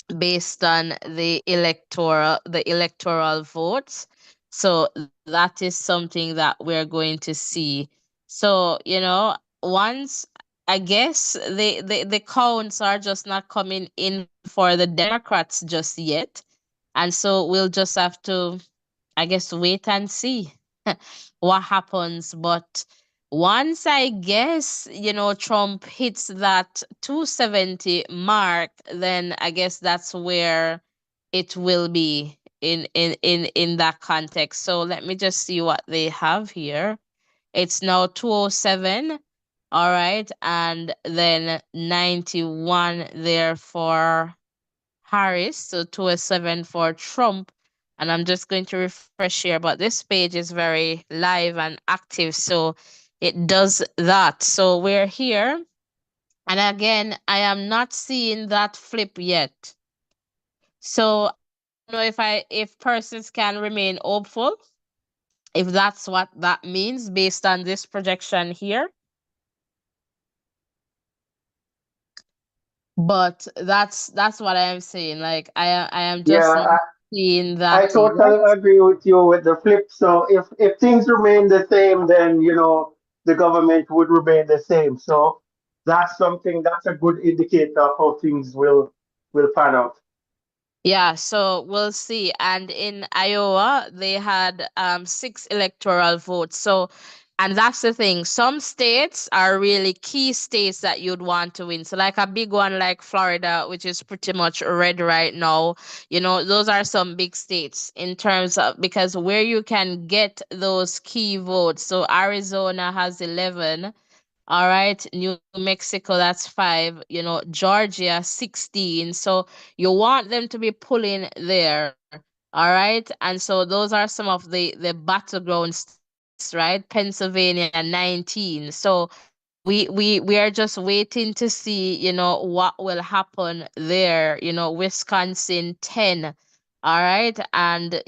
the electoral votes. So that is something that we're going to see. So, once, I guess, the counts are just not coming in for the Democrats just yet. And so we'll just have to, I guess, wait and see what happens. But once, I guess, Trump hits that 270 mark, then I guess that's where it will be in that context. So let me just see what they have here. It's now 207. All right. And then 91 there for Harris. So 207 for Trump. And I'm just going to refresh here, but this page is very live and active. So it does that. So we're here. And again, I am not seeing that flip yet. So I don't know if persons can remain hopeful, if that's what that means based on this projection here. But that's what I am saying. Like I am just Yeah, not seeing I that yet. totally agree with you with the flip. So if things remain the same, then the government would remain the same. So that's a good indicator of how things will pan out. Yeah, so we'll see. And in Iowa, they had 6 electoral votes. So, and that's the thing. Some states are really key states that you'd want to win. So, like a big one like Florida, which is pretty much red right now, those are some big states in terms of because where you can get those key votes. So, Arizona has 11. All right, New Mexico, that's 5, Georgia, 16. So you want them to be pulling there. All right. And so those are some of the battleground states, right? Pennsylvania, 19. So we are just waiting to see, what will happen there. Wisconsin, 10. All right. And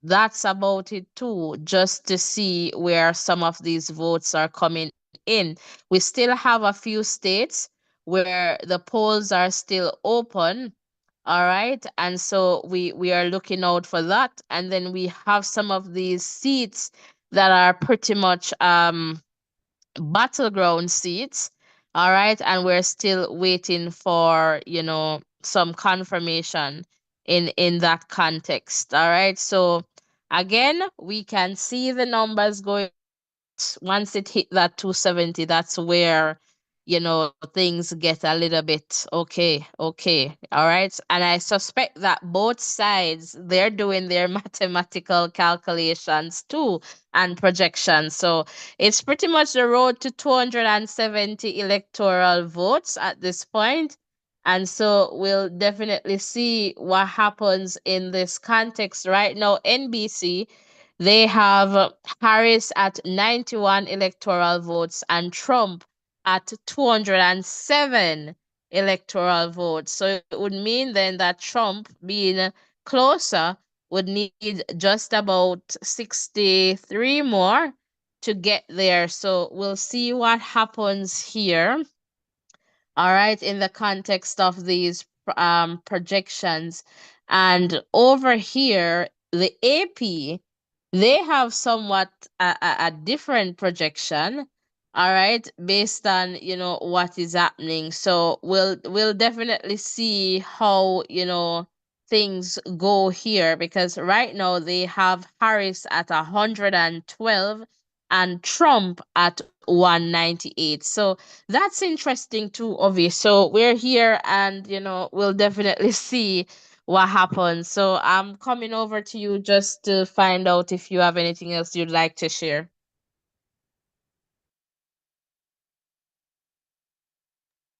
that's about it too, just to see where some of these votes are coming in. We still have a few states where the polls are still open. All right. And so we are looking out for that. And then we have some of these seats that are pretty much battleground seats. All right. And we're still waiting for, some confirmation in that context. All right. So again, we can see the numbers going up. Once it hit that 270, that's where things get a little bit okay. All right. And I suspect that both sides, they're doing their mathematical calculations too and projections. So it's pretty much the road to 270 electoral votes at this point. And so we'll definitely see what happens in this context. Right now, NBC, they have Harris at 91 electoral votes and Trump at 207 electoral votes. So it would mean then that Trump, being closer, would need just about 63 more to get there. So we'll see what happens here. All right, in the context of these projections. And over here, the AP, they have somewhat a different projection, all right, based on what is happening. So we'll definitely see how things go here, because right now they have Harris at 112 and Trump at 198. So that's interesting too, Ovi. So we're here and we'll definitely see what happens. So I'm coming over to you just to find out if you have anything else you'd like to share.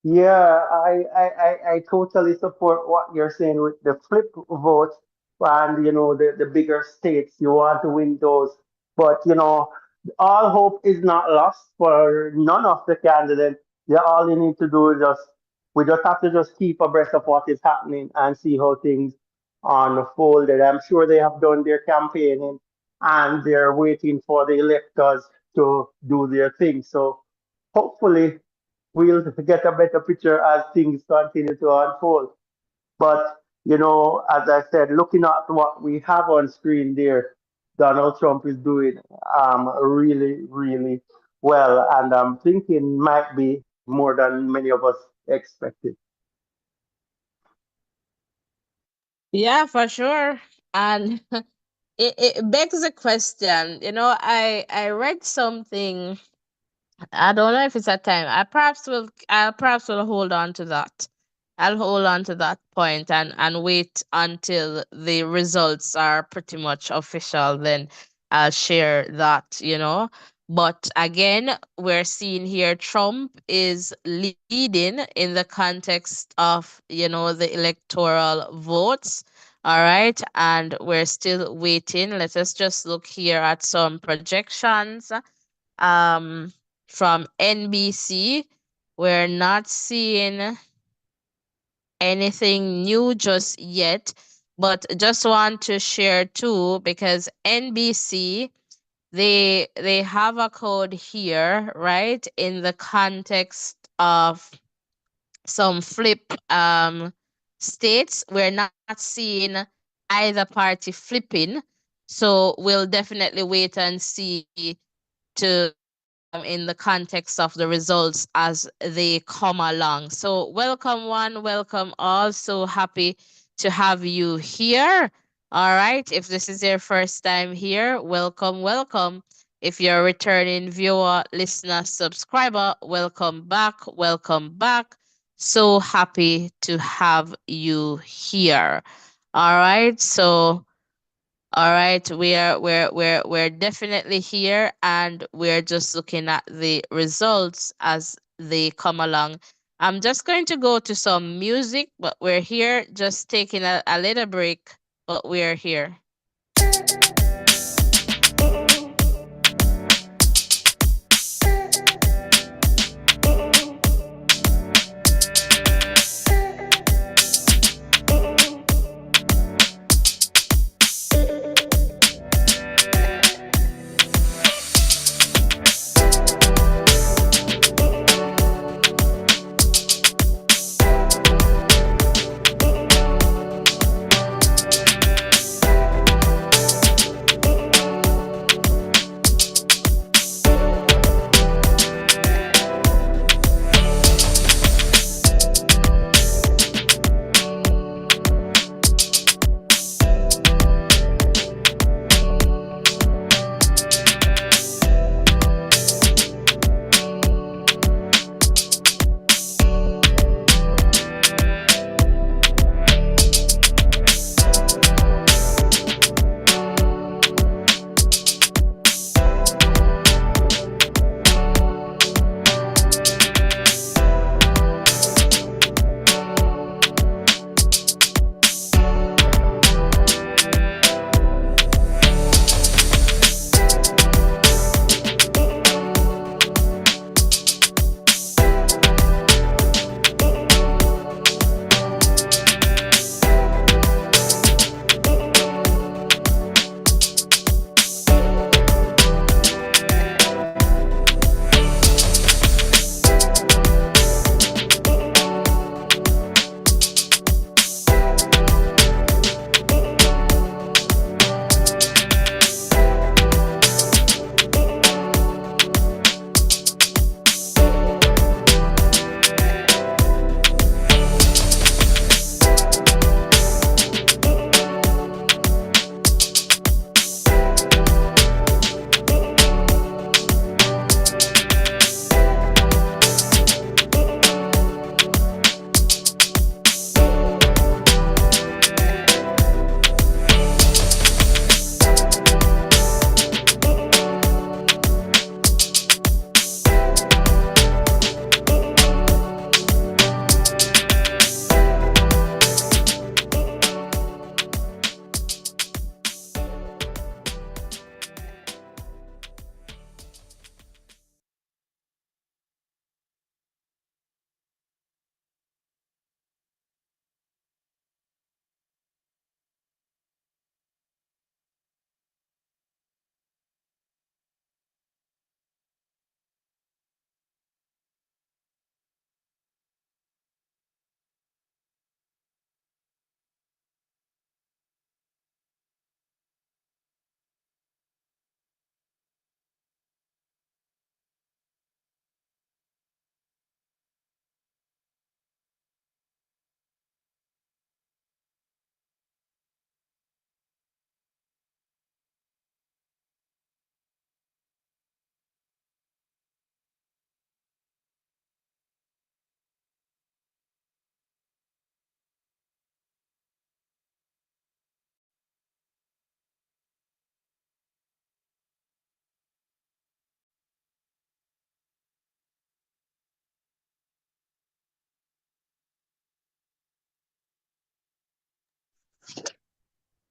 Yeah, I totally support what you're saying with the flip vote and the bigger states. You want to win those. But all hope is not lost for none of the candidates. All you need to do is we just have to just keep abreast of what is happening and see how things unfolded. I'm sure they have done their campaigning and they're waiting for the electors to do their thing. So hopefully we'll get a better picture as things continue to unfold. But, as I said, looking at what we have on screen there, Donald Trump is doing really, really well. And I'm thinking might be more than many of us expected. Yeah, for sure. And it begs a question. I read something. I don't know if it's a time. I perhaps will hold on to that. I'll hold on to that point and wait until the results are pretty much official. Then I'll share that. But again, we're seeing here Trump is leading in the context of, the electoral votes. All right. And we're still waiting. Let us just look here at some projections um, from NBC. We're not seeing anything new just yet, but just want to share too because NBC, they have a code here, right? In the context of some flip states, we're not seeing either party flipping. So we'll definitely wait and see to in the context of the results as they come along. So welcome one, welcome all. So happy to have you here. All right. If this is your first time here, welcome, welcome. If you're a returning viewer, listener, subscriber, welcome back, welcome back. So happy to have you here. All right. So all right, we're definitely here and we're just looking at the results as they come along. I'm just going to go to some music, but we're here just taking a little break, but we're here.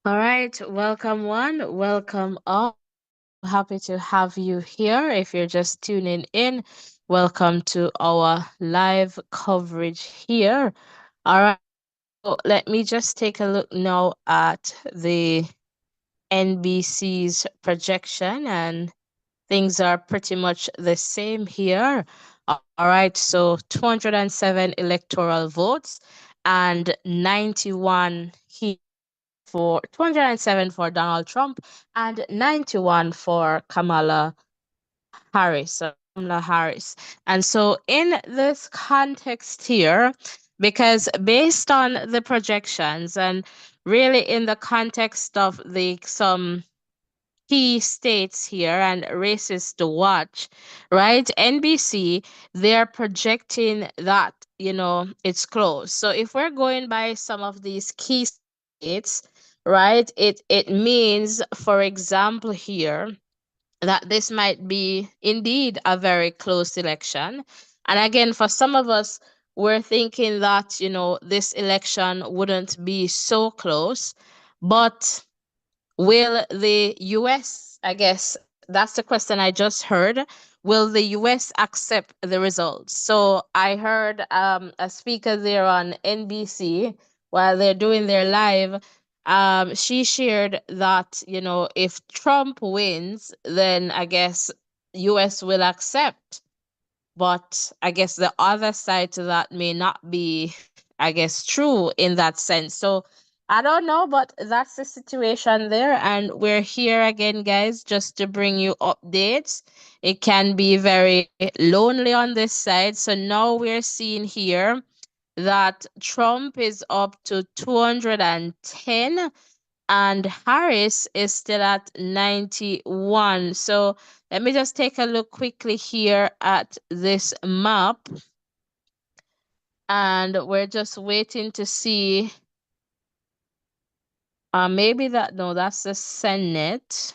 All right, welcome one, welcome all. So happy to have you here. If you're just tuning in, welcome to our live coverage here. All right, so let me just take a look now at the NBC's projection, and things are pretty much the same here. All right, so 207 electoral votes and 91 here for 207 for Donald Trump and 91 for Kamala Harris. And so in this context here, because based on the projections and really in the context of the some key states here and races to watch, right? NBC, they're projecting that, it's close. So if we're going by some of these key states, right, it means, for example, here, that this might be indeed a very close election. And again, for some of us, we're thinking that, this election wouldn't be so close, but will the US, I guess that's the question I just heard, will the US accept the results? So I heard a speaker there on NBC while they're doing their live. She shared that, if Trump wins, then I guess US will accept, but I guess the other side to that may not be, I guess, true in that sense. So I don't know, but that's the situation there. And we're here again, guys, just to bring you updates. It can be very lonely on this side. So now we're seeing here that Trump is up to 210 and Harris is still at 91. So let me just take a look quickly here at this map. And we're just waiting to see. Maybe that, no, that's the Senate.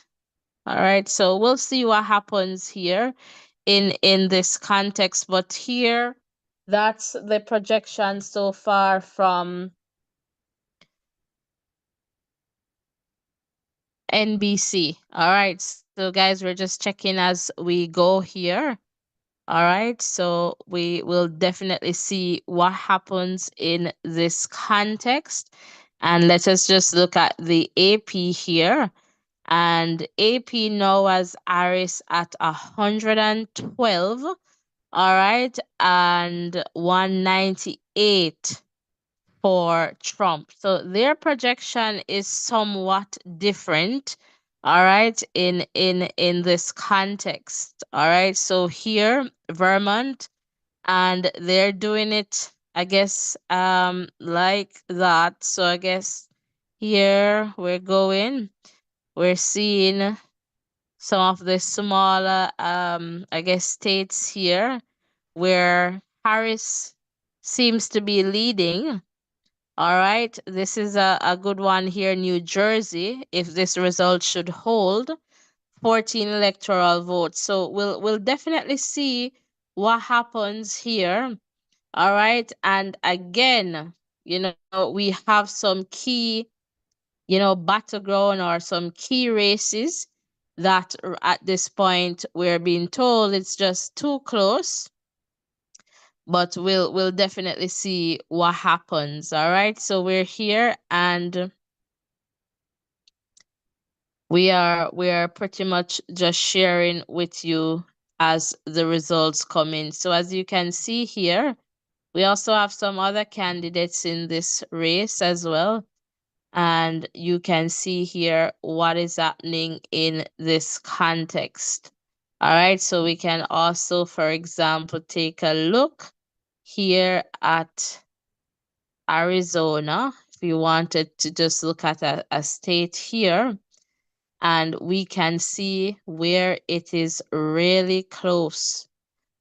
All right, so we'll see what happens here in this context. But here, that's the projection so far from NBC. All right, so guys, we're just checking as we go here. All right, so we will definitely see what happens in this context. And let us just look at the AP here. And AP now has Aris at 112. All right, and 198 for Trump. So their projection is somewhat different, all right, in this context. All right. So here, Vermont, and they're doing it, I guess, like that. So I guess here we're seeing some of the smaller I guess states here where Harris seems to be leading. All right, this is a good one here, New Jersey. If this result should hold, 14 electoral votes. So we'll definitely see what happens here. All right, and again, we have some key, battleground or some key races that at this point we're being told it's just too close, but we'll definitely see what happens. All right, so we're here and we are pretty much just sharing with you as the results come in. So as you can see here, we also have some other candidates in this race as well, and you can see here what is happening in this context. All right, so we can also, for example, take a look here at Arizona, if you wanted to just look at a state here, and we can see where it is really close.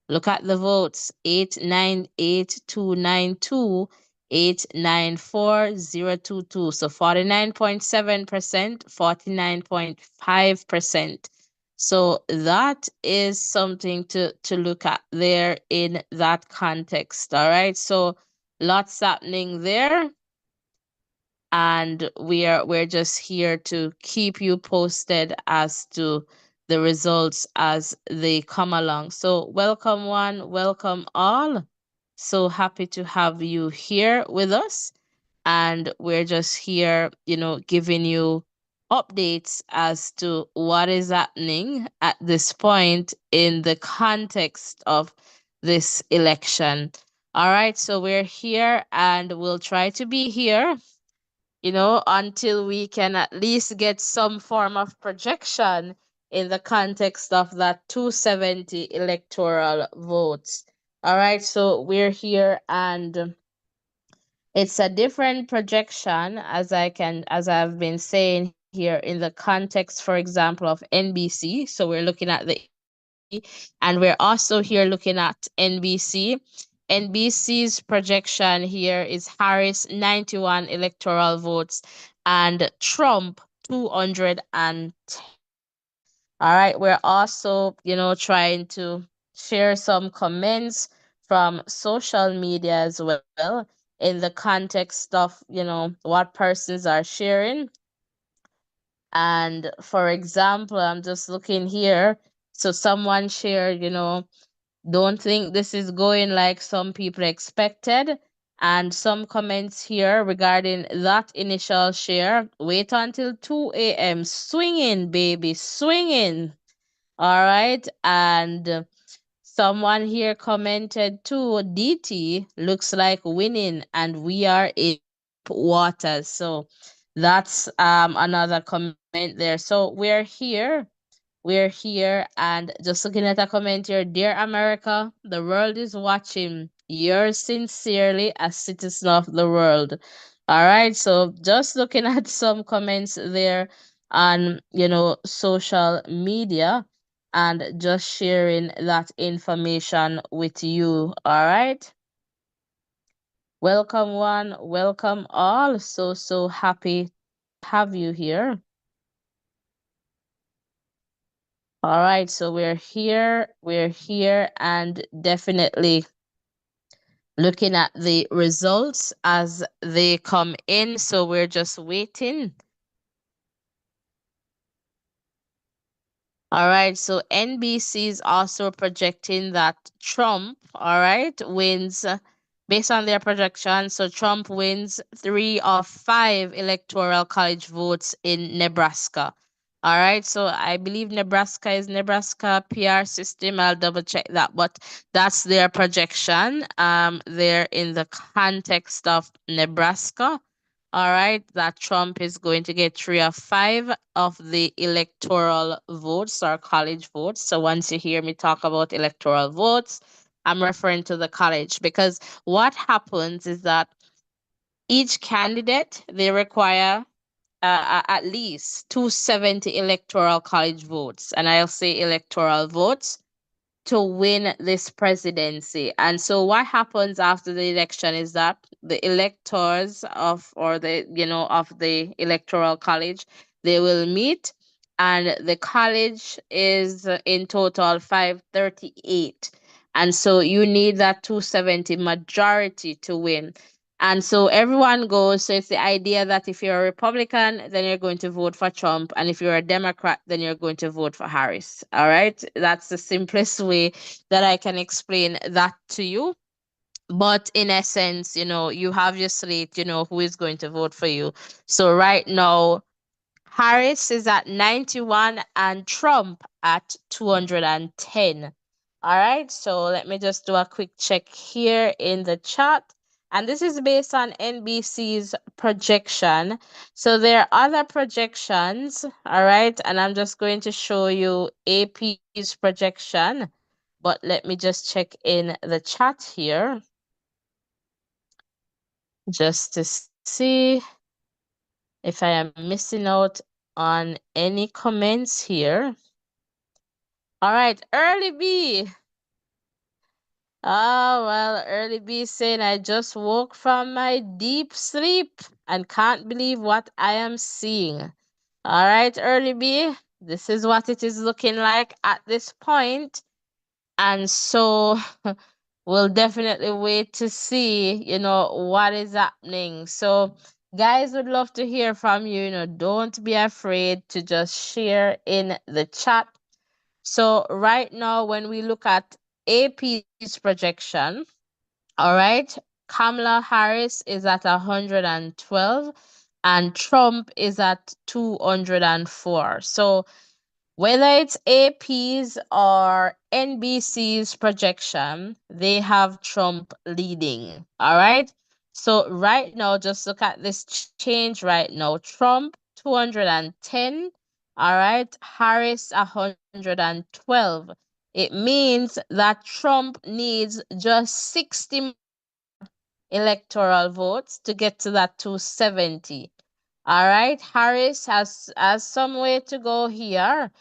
Look at the votes: 898,292, 894,022. So 49.7%, 49.5%. So that is something to look at there in that context. All right. So lots happening there. and we're just here to keep you posted as to the results as they come along. So welcome one, welcome all. So happy to have you here with us, and we're just here, giving you updates as to what is happening at this point in the context of this election. All right, so we're here and we'll try to be here, until we can at least get some form of projection in the context of that 270 electoral votes. All right, so we're here, and it's a different projection, as I've been saying here, in the context, for example, of NBC. So we're looking at the ABC, and we're also here looking at NBC. NBC's projection here is Harris 91 electoral votes and Trump 210. All right, we're also, trying to share some comments from social media as well in the context of, what persons are sharing. And for example, I'm just looking here. So someone shared, don't think this is going like some people expected. And some comments here regarding that initial share. Wait until 2 a.m. Swinging, baby, swinging. All right. And someone here commented too, DT looks like winning and we are in deep waters. So that's another comment there. So we're here and just looking at a comment here. Dear America, the world is watching. Yours sincerely, a citizen of the world. All right, so just looking at some comments there on, social media, and just sharing that information with you. All right. Welcome one, welcome all. So happy to have you here. All right, so we're here, and definitely looking at the results as they come in. So we're just waiting. All right, so NBC is also projecting that Trump, all right, wins based on their projection. So Trump wins 3 of 5 electoral college votes in Nebraska. All right, so I believe Nebraska is Nebraska PR system. I'll double check that, but that's their projection. They're in the context of Nebraska. All right, that Trump is going to get 3 of 5 of the electoral votes or college votes. So once you hear me talk about electoral votes, I'm referring to the college, because what happens is that each candidate, they require at least 270 electoral college votes. And I'll say electoral votes to win this presidency. And so what happens after the election is that the electors of, or the, of the electoral college, they will meet, and the college is in total 538. And so you need that 270 majority to win. And so everyone goes. So it's the idea that if you're a Republican, then you're going to vote for Trump. And if you're a Democrat, then you're going to vote for Harris. All right. That's the simplest way that I can explain that to you. But in essence, you have your slate, who is going to vote for you. So right now, Harris is at 91 and Trump at 210. All right, so let me just do a quick check here in the chat. And this is based on NBC's projection. So there are other projections, all right, and I'm just going to show you AP's projection. But let me just check in the chat here just to see if I am missing out on any comments here. All right, Early B. Oh, well, Early B saying, I just woke from my deep sleep and can't believe what I am seeing. All right, Early B, this is what it is looking like at this point. And so we'll definitely wait to see, what is happening. So Guys, would love to hear from you. Don't be afraid to just share in the chat. So right now, when we look at AP's projection, all right, Kamala Harris is at 112 and Trump is at 204. So whether it's AP's or NBC's projection, they have Trump leading. All right. So right now, just look at this change right now. Trump 210. All right. Harris 112. It means that Trump needs just 60 electoral votes to get to that 270. All right. Harris has some way to go here,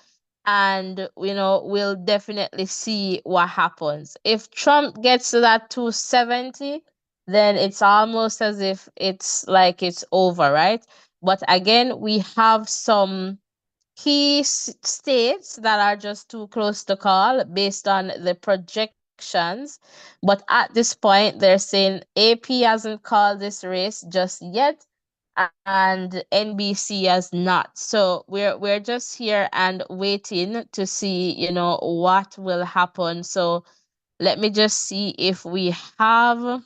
and we'll definitely see what happens. If Trump gets to that 270, then it's almost as if it's like it's over, right? But again, we have some key states that are just too close to call based on the projections. But at this point, they're saying AP hasn't called this race just yet, and NBC has not. So we're just here and waiting to see, what will happen. So let me just see if we have.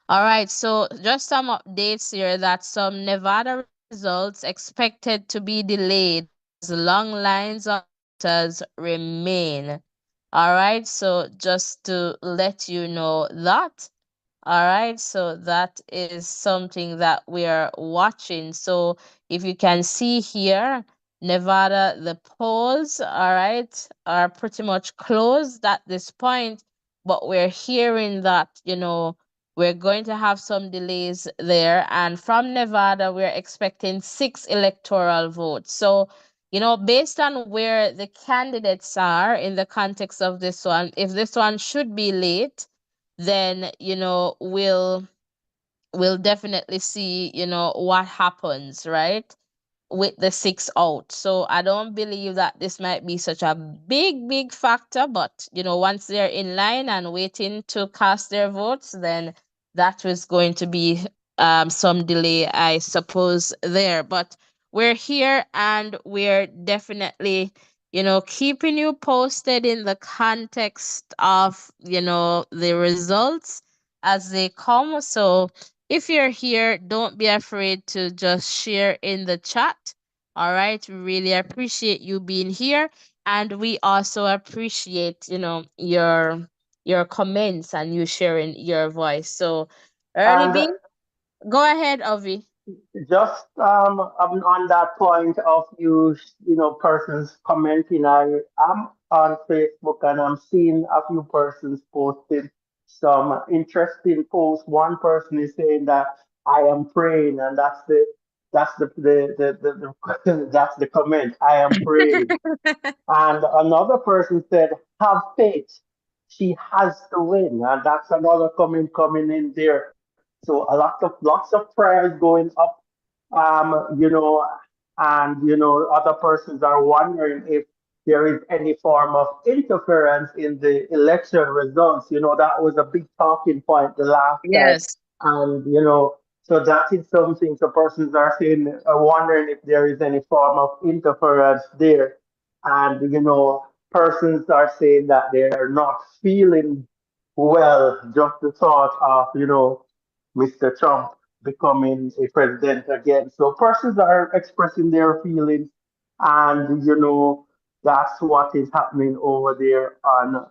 All right, so just some updates here that some Nevada results expected to be delayed as long lines of voters remain. All right, so just to let you know that. All right, so that is something that we are watching. So if you can see here, Nevada, the polls, all right, are pretty much closed at this point, but we're hearing that, we're going to have some delays there. And from Nevada, we're expecting 6 electoral votes. So, based on where the candidates are in the context of this one, if this one should be late, then we'll definitely see what happens, right, with the 6 out. So I don't believe that this might be such a big factor, but once they're in line and waiting to cast their votes, then that was going to be some delay, I suppose, there. But we're here and we're definitely keeping you posted in the context of the results as they come. So if you're here, don't be afraid to just share in the chat. All right. We really appreciate you being here. And we also appreciate, your comments and you sharing your voice. So early And B, go ahead, Ovi. just on that point of persons commenting, I am on Facebook and I'm seeing a few persons posted some interesting posts. One person is saying that I am praying, and that's the that's the comment. I am praying. And another person said, have faith. She has to win. And that's another comment coming in there. So lots of prayers going up, um, you know, and other persons are wondering if there is any form of interference in the election results. That was a big talking point the last time, Yes. and so that is something. So persons are saying, are wondering if there is any form of interference there, and persons are saying that they are not feeling well. Just the thought of Mr. Trump becoming a president again. So persons are expressing their feelings, and that's what is happening over there on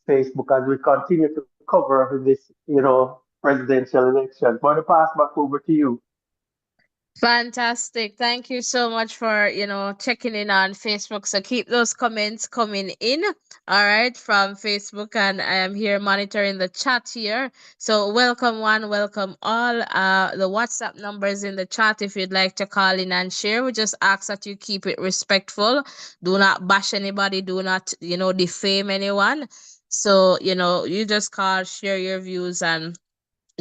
Facebook as we continue to cover this, presidential election. But to pass back over to you. Fantastic. Thank you so much for, checking in on Facebook. So keep those comments coming in. All right, from Facebook. And I am here monitoring the chat here. So welcome one, welcome all. The WhatsApp number is in the chat if you'd like to call in and share. We just ask that you keep it respectful. Do not bash anybody, do not, defame anyone. So, you just call, share your views, and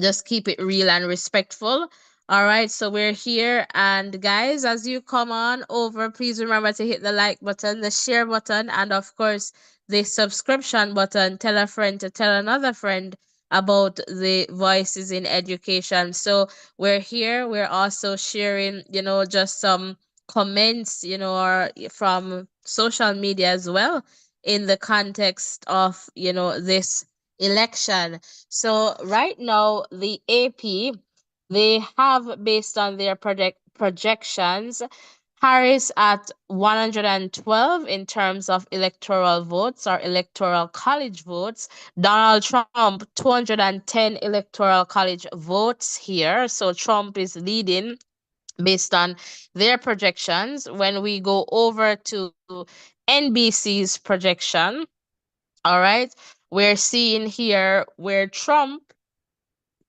just keep it real and respectful. All right, so we're here. And guys, as you come on over, please remember to hit the like button, the share button, and of course, the subscription button. Tell a friend to tell another friend about the voices in education. So we're here, we're also sharing, just some comments, or from social media as well in the context of, this election. So right now, the AP, they have, based on their projections, Harris at 112 in terms of electoral votes or electoral college votes. Donald Trump, 210 electoral college votes here. So Trump is leading based on their projections. When we go over to NBC's projection, all right, we're seeing here where Trump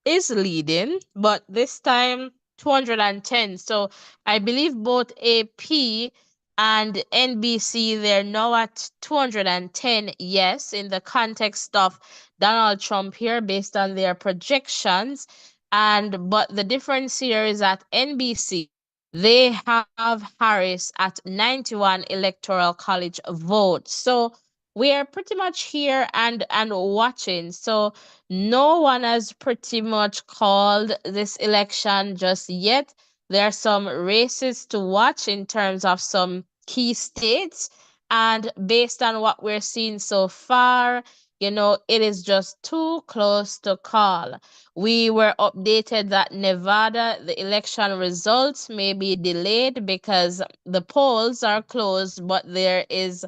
is leading, but this time 210. So I believe both AP and NBC, they're now at 210. Yes, in the context of Donald Trump here, based on their projections. And but the difference here is that NBC, they have Harris at 91 electoral college votes. So we are pretty much here and watching. So no one has pretty much called this election just yet. There are some races to watch in terms of some key states. And based on what we're seeing so far, it is just too close to call. We were updated that Nevada, the election results may be delayed because the polls are closed, but there is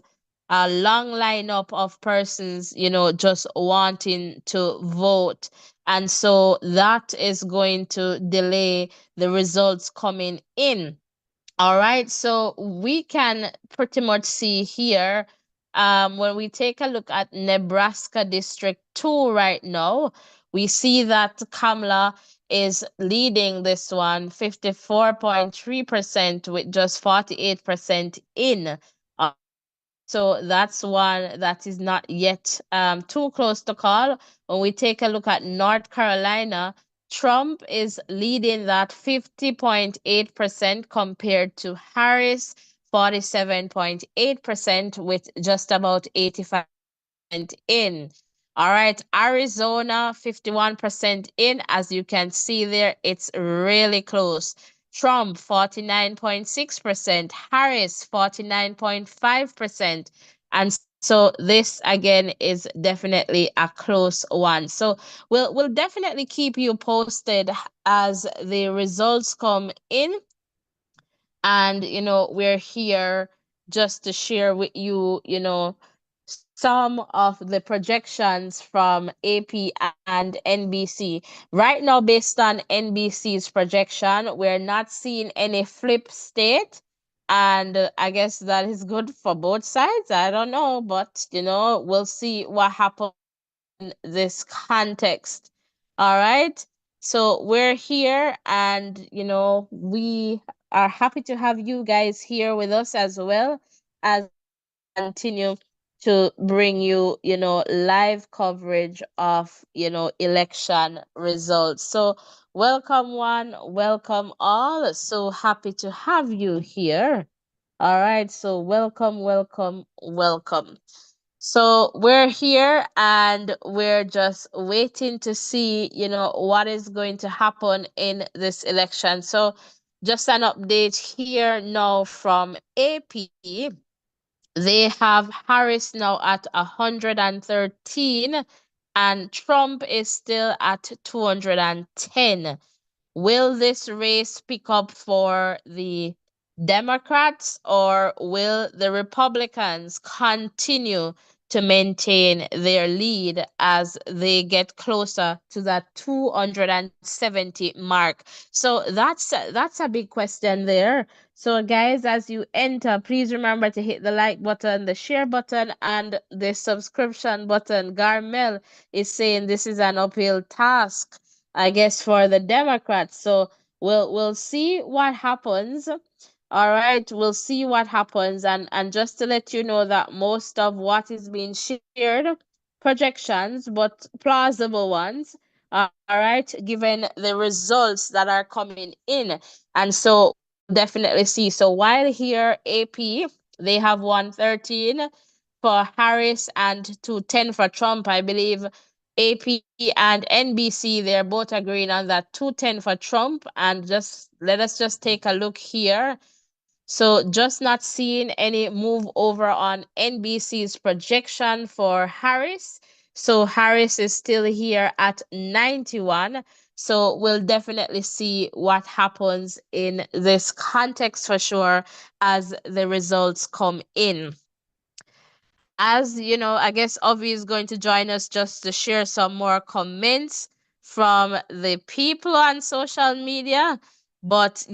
a long lineup of persons, just wanting to vote. And so that is going to delay the results coming in. All right, so we can pretty much see here when we take a look at Nebraska District 2 right now, we see that Kamala is leading this one 54.3% with just 48% in. All right, so that's one that is not yet too close to call. When we take a look at North Carolina, Trump is leading that 50.8% compared to Harris 47.8% with just about 85% in. All right, Arizona 51% in. As you can see there, it's really close. Trump 49.6%, Harris 49.5%. And so this again is definitely a close one. So we'll definitely keep you posted as the results come in. And we're here just to share with you, some of the projections from AP and NBC. Right now, based on NBC's projection, we're not seeing any flip state. And I guess that is good for both sides. I don't know, but we'll see what happens in this context. All right. So we're here, and we are happy to have you guys here with us as well as we continue to bring you, live coverage of, election results. So welcome one, welcome all. So happy to have you here. All right. So welcome, welcome, welcome. So we're here and we're just waiting to see, what is going to happen in this election. So just an update here now from AP. They have Harris now at 113 and Trump is still at 210. Will this race pick up for the Democrats, or will the Republicans continue to maintain their lead as they get closer to that 270 mark? So that's a big question there. So guys, as you enter, please remember to hit the like button, the share button, and the subscription button. Garmel is saying this is an uphill task, I guess, for the Democrats. So we'll see what happens. All right, we'll see what happens. And just to let you know that most of what is being shared, projections, but plausible ones. All right, given the results that are coming in. And so we'll definitely see. So while here AP, they have 113 for Harris and 210 for Trump, I believe AP and NBC, they're both agreeing on that 210 for Trump. And just let us just take a look here. So just not seeing any move over on NBC's projection for Harris. So Harris is still here at 91. So we'll definitely see what happens in this context for sure as the results come in. As you know, I guess Ovi is going to join us just to share some more comments from the people on social media. But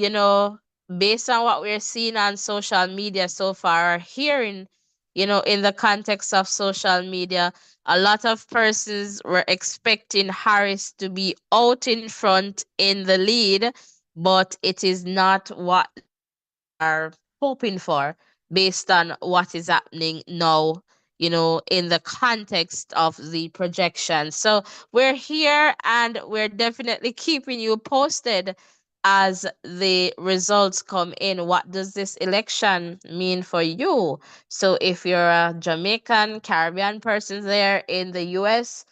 based on what we're seeing on social media so far, or hearing, in the context of social media, a lot of persons were expecting Harris to be out in front in the lead, but it is not what they are hoping for based on what is happening now, in the context of the projection. So we're here and we're definitely keeping you posted as the results come in. What does this election mean for you? So if you're a Jamaican, Caribbean person there in the US,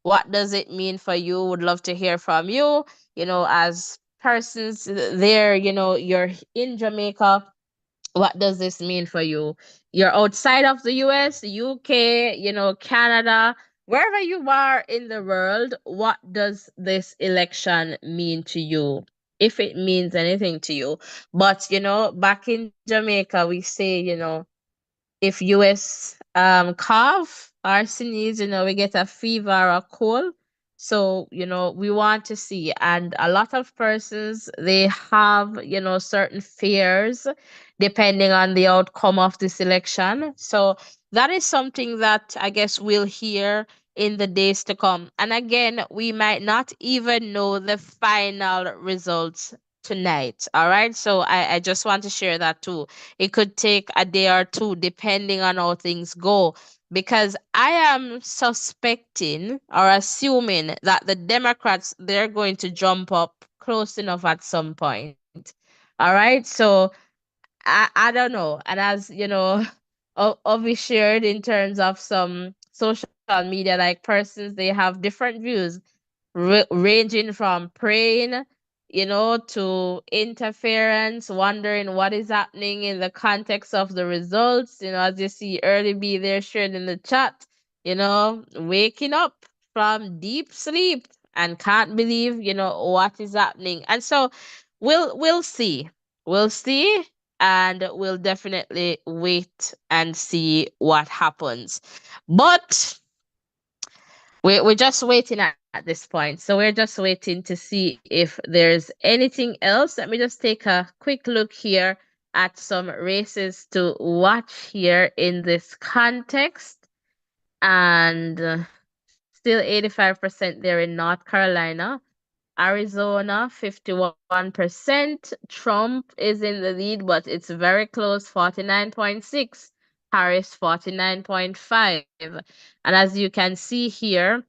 what does it mean for you? Would love to hear from you, as persons there, you're in Jamaica. What does this mean for you? You're outside of the US, UK, Canada, wherever you are in the world, what does this election mean to you? If it means anything to you. But, back in Jamaica, we say, if US cough or sneeze, we get a fever or a cold. So, we want to see. And a lot of persons, they have, certain fears depending on the outcome of this election. So that is something that I guess we'll hear in the days to come. And again, we might not even know the final results tonight. All right. So I just want to share that too. It could take a day or two depending on how things go. Because I am suspecting or assuming that the Democrats, they're going to jump up close enough at some point. All right. So I don't know. And as Ovi shared in terms of some social media, like persons, they have different views, ranging from praying, to interference, wondering what is happening in the context of the results. As you see, early B there shared in the chat, waking up from deep sleep and can't believe, what is happening. And so we'll see. We'll see, and we'll definitely wait and see what happens. But we're just waiting at this point. So we're just waiting to see if there's anything else. Let me just take a quick look here at some races to watch here in this context. And still 85% there in North Carolina. Arizona, 51%. Trump is in the lead, but it's very close, 49.6. Harris, 49.5. And as you can see here,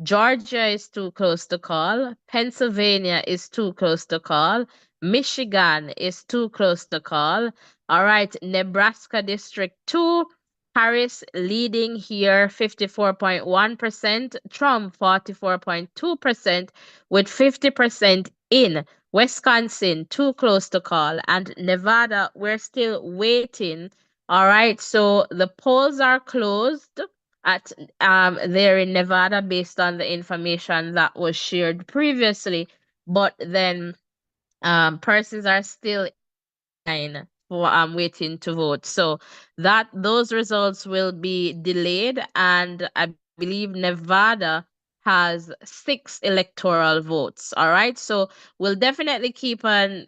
Georgia is too close to call. Pennsylvania is too close to call. Michigan is too close to call. All right, Nebraska District 2, Harris leading here 54.1%, Trump 44.2%, with 50% in. Wisconsin too close to call, and Nevada, we're still waiting. All right, so the polls are closed at there in Nevada based on the information that was shared previously, but then persons are still in line for waiting to vote. So that those results will be delayed, and I believe Nevada has 6 electoral votes. All right, so we'll definitely keep an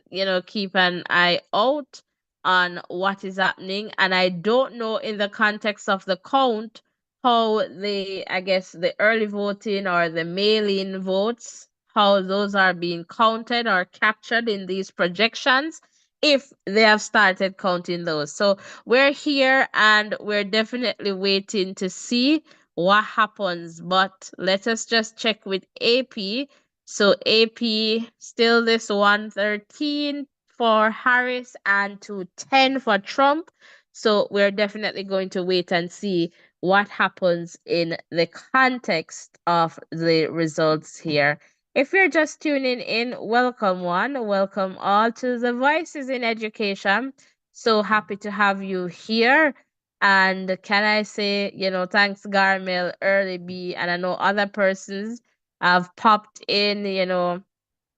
eye out on what is happening. And I don't know in the context of the count how I guess the early voting or the mail-in votes, how those are being counted or captured in these projections, if they have started counting those. So we're here and we're definitely waiting to see what happens. But let us just check with AP. So AP still this 113 for Harris and 210 for Trump. So we're definitely going to wait and see what happens in the context of the results here. If you're just tuning in, welcome one, welcome all to the Voices in Education. So happy to have you here. And can I say, thanks Garmel, Early B, and I know other persons have popped in,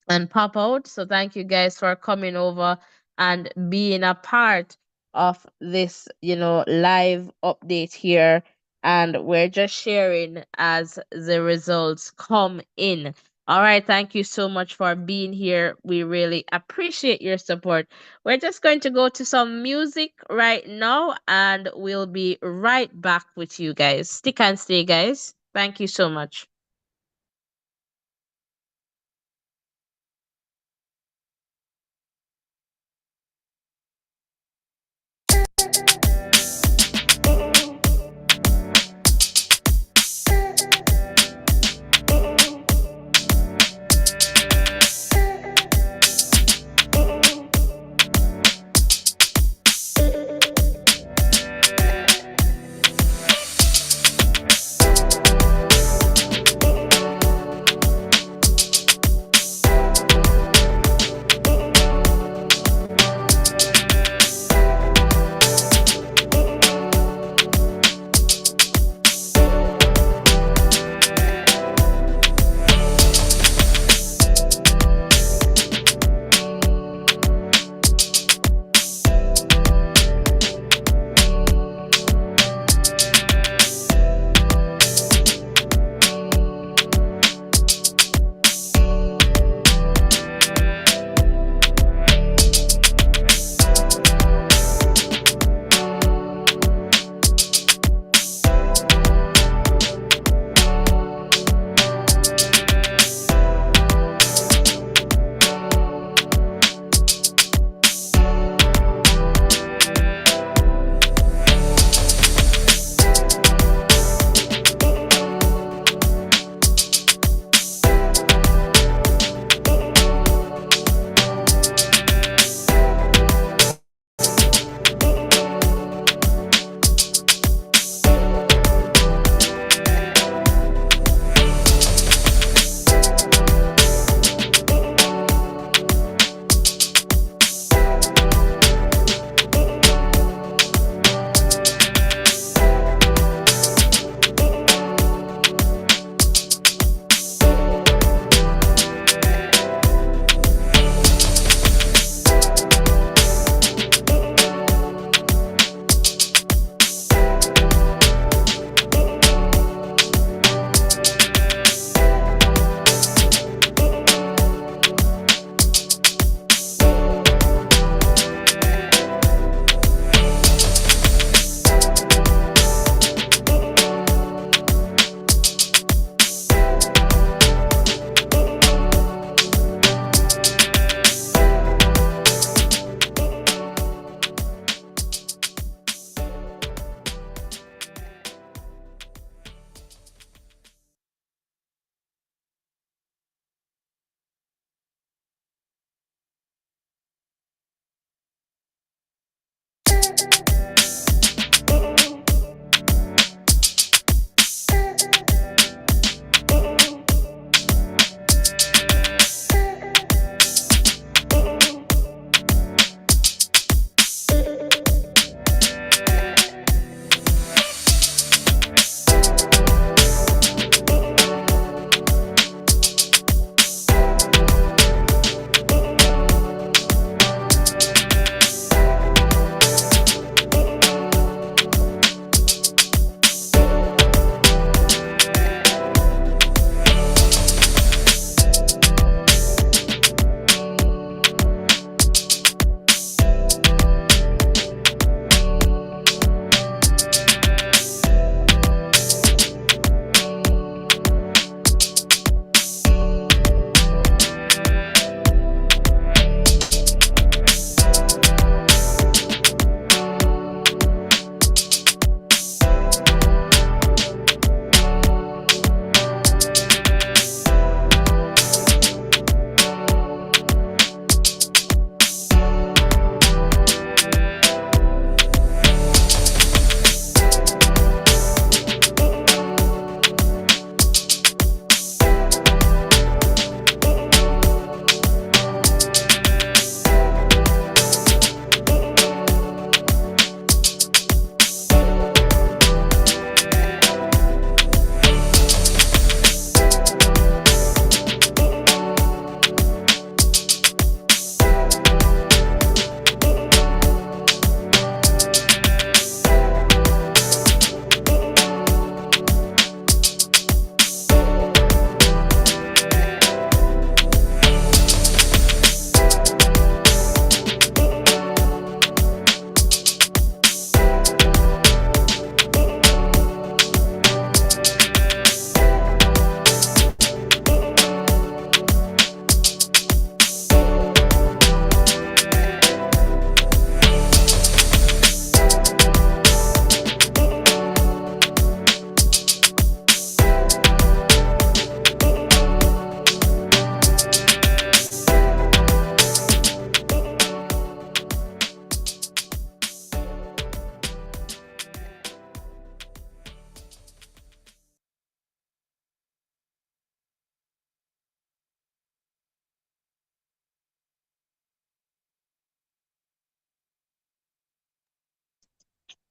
and pop out. So thank you guys for coming over and being a part of this, live update here. And we're just sharing as the results come in. All right, thank you so much for being here. We really appreciate your support. We're just going to go to some music right now and we'll be right back with you guys. Stick and stay, guys. Thank you so much.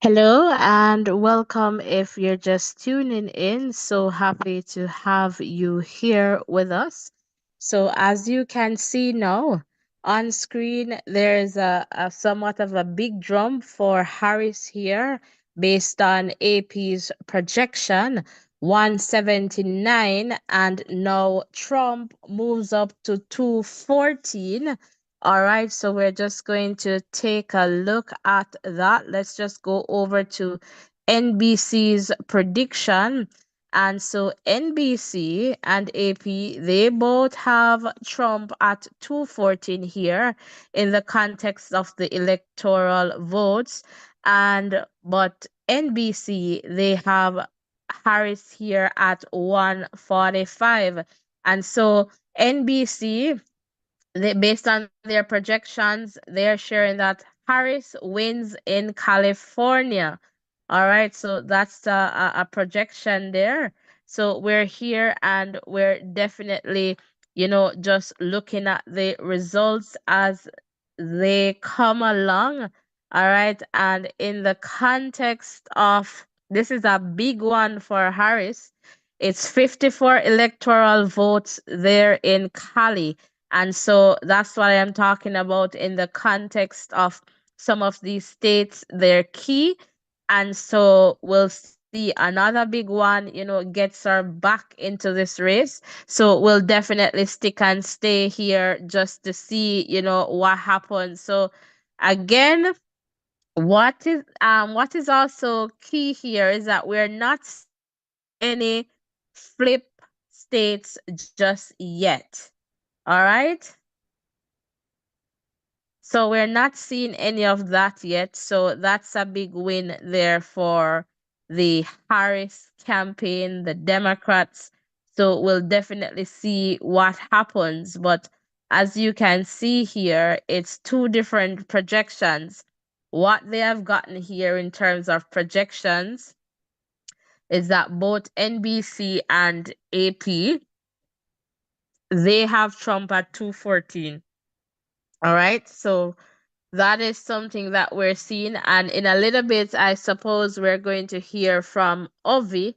Hello and welcome if you're just tuning in. So happy to have you here with us. So, as you can see now on screen, there's a somewhat of a big drum for Harris here based on AP's projection 179, and now Trump moves up to 214. All right, so we're just going to take a look at that. Let's just go over to NBC's prediction. And so NBC and AP, they both have Trump at 214 here in the context of the electoral votes. And but NBC, they have Harris here at 145. And so NBC, based on their projections, they're sharing that Harris wins in California. All right, so that's a projection there. So we're here and we're definitely, just looking at the results as they come along. All right, and in the context of this is a big one for Harris. It's 54 electoral votes there in Cali, and so that's what I am talking about in the context of some of these states, they're key. And so we'll see another big one, gets her back into this race. So we'll definitely stick and stay here just to see, what happens. So again, what is also key here is that we're not seeing any flip states just yet. All right. So we're not seeing any of that yet. So that's a big win there for the Harris campaign, the Democrats. So we'll definitely see what happens. But as you can see here, it's two different projections. What they have gotten here in terms of projections is that both NBC and AP, they have Trump at 214. All right. So that is something that we're seeing. And in a little bit, I suppose we're going to hear from Ovi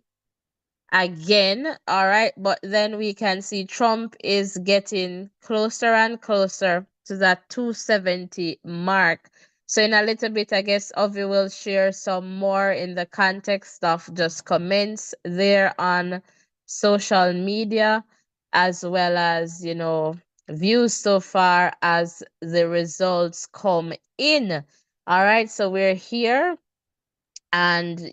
again. All right. But then we can see Trump is getting closer and closer to that 270 mark. So in a little bit, I guess Ovi will share some more in the context of just comments there on social media, as well as, views so far as the results come in. All right. So we're here and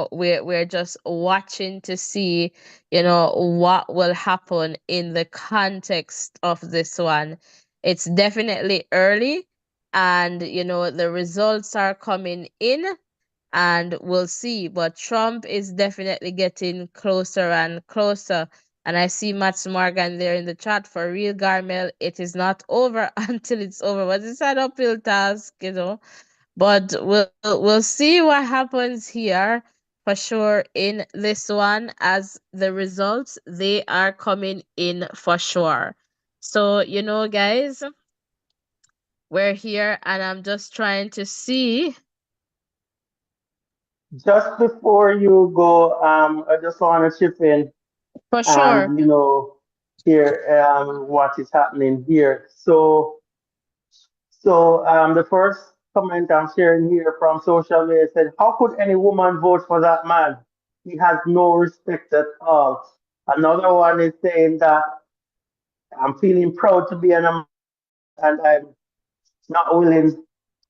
we're just watching to see what will happen in the context of this one. It's definitely early, and the results are coming in, and we'll see. But Trump is definitely getting closer and closer. And I see Matt Morgan there in the chat. For real, Garmel, it is not over until it's over, but it's an uphill task, but we'll see what happens here for sure in this one, as the results, they are coming in for sure. So, guys, we're here and I'm just trying to see Just before you go, I just want to chip in for sure. and hear what is happening here. So the first comment I'm sharing here from social media said, "How could any woman vote for that man? He has no respect at all." Another one is saying that I'm feeling proud to be an American and I'm not willing,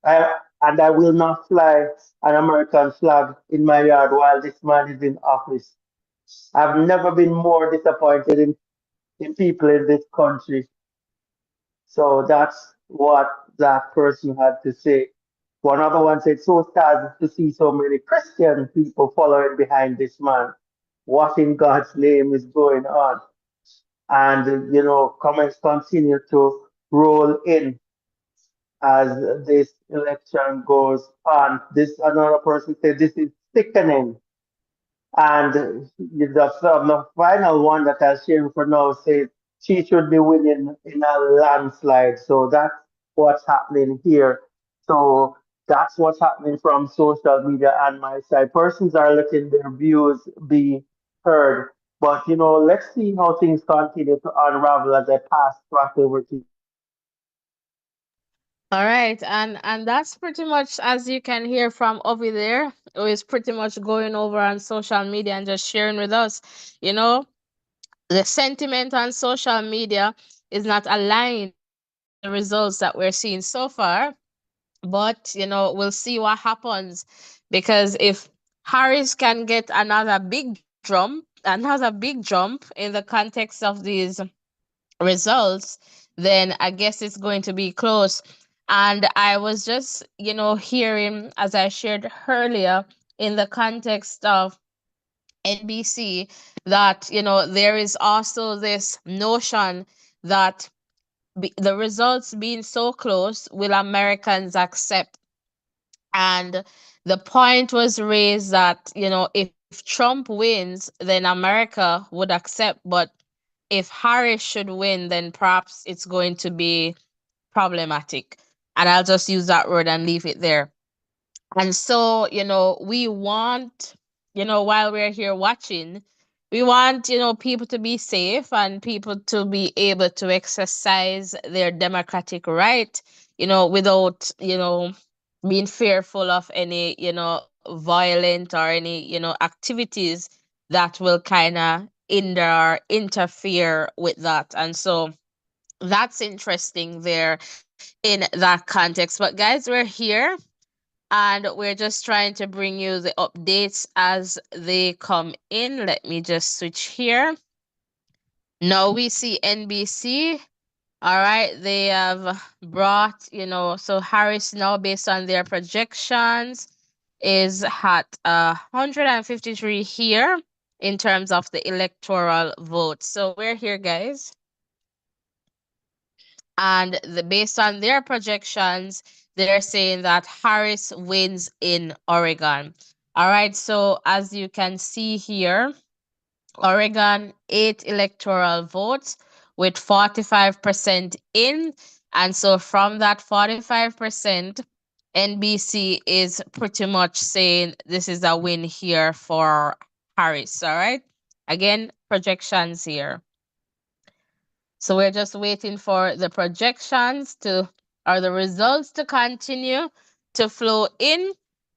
and I will not fly an American flag in my yard while this man is in office. I've never been more disappointed in people in this country. So that's what that person had to say. One other one said, so sad to see so many Christian people following behind this man. What in God's name is going on? And, comments continue to roll in as this election goes on. This another person said, this is sickening. And the final one that I'll share for now says she should be winning in a landslide. So that's what's happening here. So That's what's happening from social media and my side. Persons are letting their views be heard. But let's see how things continue to unravel as I pass back over to you. All right, and that's pretty much, as you can hear from over there, who is pretty much going over on social media and just sharing with us. You know, the sentiment on social media is not aligned with the results that we're seeing so far. But we'll see what happens, because if Harris can get another big jump in the context of these results, then I guess it's going to be close. And I was just, hearing, as I shared earlier, in the context of NBC, that, there is also this notion that the results being so close, will Americans accept? And the point was raised that, if Trump wins, then America would accept. But if Harris should win, then perhaps it's going to be problematic. And I'll just use that word and leave it there. And so, we want, while we're here watching, we want, people to be safe and people to be able to exercise their democratic right, without, being fearful of any, violent or any, activities that will kind of hinder or interfere with that. And so that's interesting there in that context. But guys, we're here and we're just trying to bring you the updates as they come in. Let me just switch here. Now we see NBC. All right, they have brought, so Harris now, based on their projections, is at 153 here in terms of the electoral vote. So we're here, guys. And based on their projections, they're saying that Harris wins in Oregon. All right, so as you can see here, Oregon, 8 electoral votes with 45% in. And so from that 45%, NBC is pretty much saying this is a win here for Harris. All right. Again, projections here. So we're just waiting for the projections or the results to continue to flow in.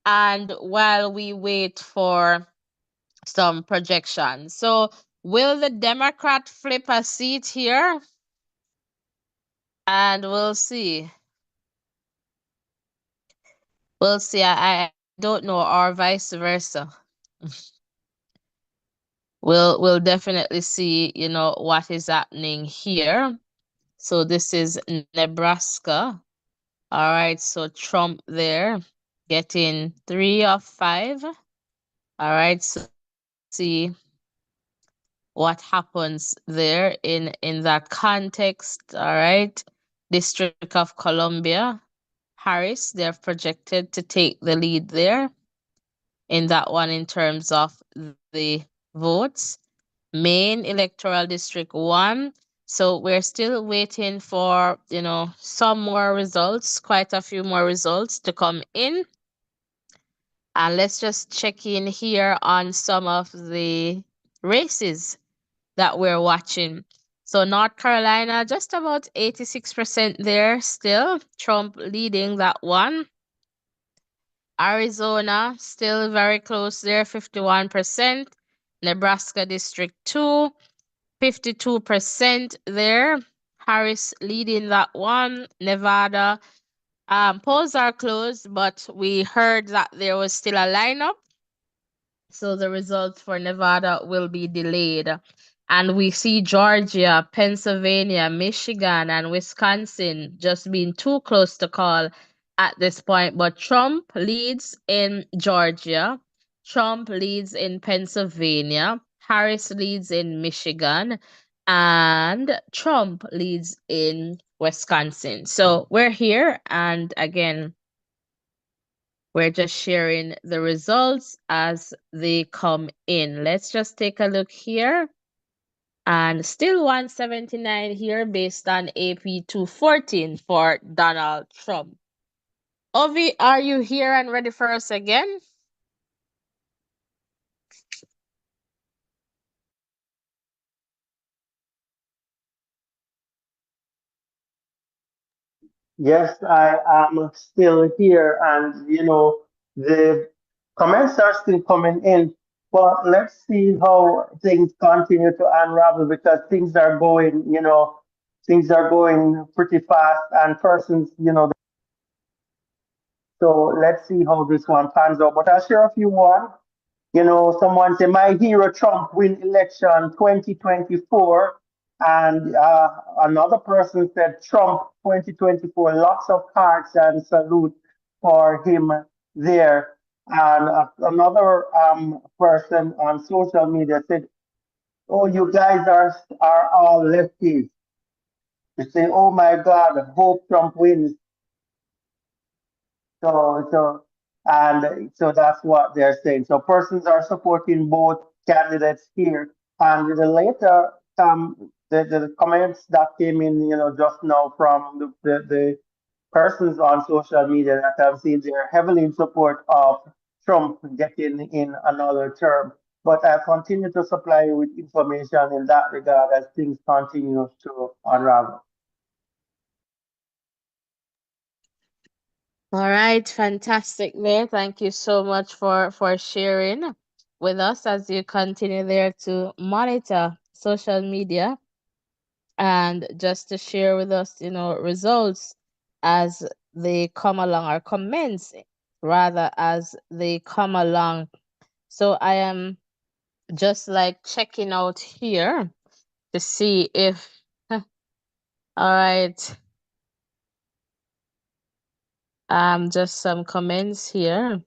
And while we wait for some projections. So will the Democrat flip a seat here? And we'll see. We'll see. I don't know, or vice versa. We'll definitely see, what is happening here. So this is Nebraska. All right, so Trump there getting 3 of 5. All right, so we'll see what happens there in that context. All right, District of Columbia, Harris, they're projected to take the lead there in that one in terms of the votes. Maine electoral district 1. So we're still waiting for, some more results, quite a few more results to come in. And let's just check in here on some of the races that we're watching. So North Carolina, just about 86% there still. Trump leading that one. Arizona, still very close there, 51%. Nebraska District 2, 52% there. Harris leading that one. Nevada, polls are closed, but we heard that there was still a lineup. So the results for Nevada will be delayed. And we see Georgia, Pennsylvania, Michigan, and Wisconsin just being too close to call at this point. But Trump leads in Georgia, Trump leads in Pennsylvania, Harris leads in Michigan, and Trump leads in Wisconsin. So we're here, and again, we're just sharing the results as they come in. Let's just take a look here. And still 179 here based on AP 214 for Donald Trump. Ovi, are you here and ready for us again? Yes, I am still here, and the comments are still coming in. But let's see how things continue to unravel because things are going pretty fast, and persons, so let's see how this one pans out. But I'll share a few one. Someone say, my hero Trump win election 2024. And another person said, Trump 2024, lots of hearts and salute for him there. And another person on social media said, oh, you guys are all lefties. They say, oh my God, hope Trump wins. So that's what they're saying. So persons are supporting both candidates here. And the later, the comments that came in, just now from the persons on social media that I've seen, they're heavily in support of Trump getting in another term. But I continue to supply you with information in that regard as things continue to unravel. All right, fantastic there. Thank you so much for sharing with us as you continue there to monitor social media and just to share with us, results as they come along or comments rather as they come along. So I am just like checking out here to see if all right, just some comments here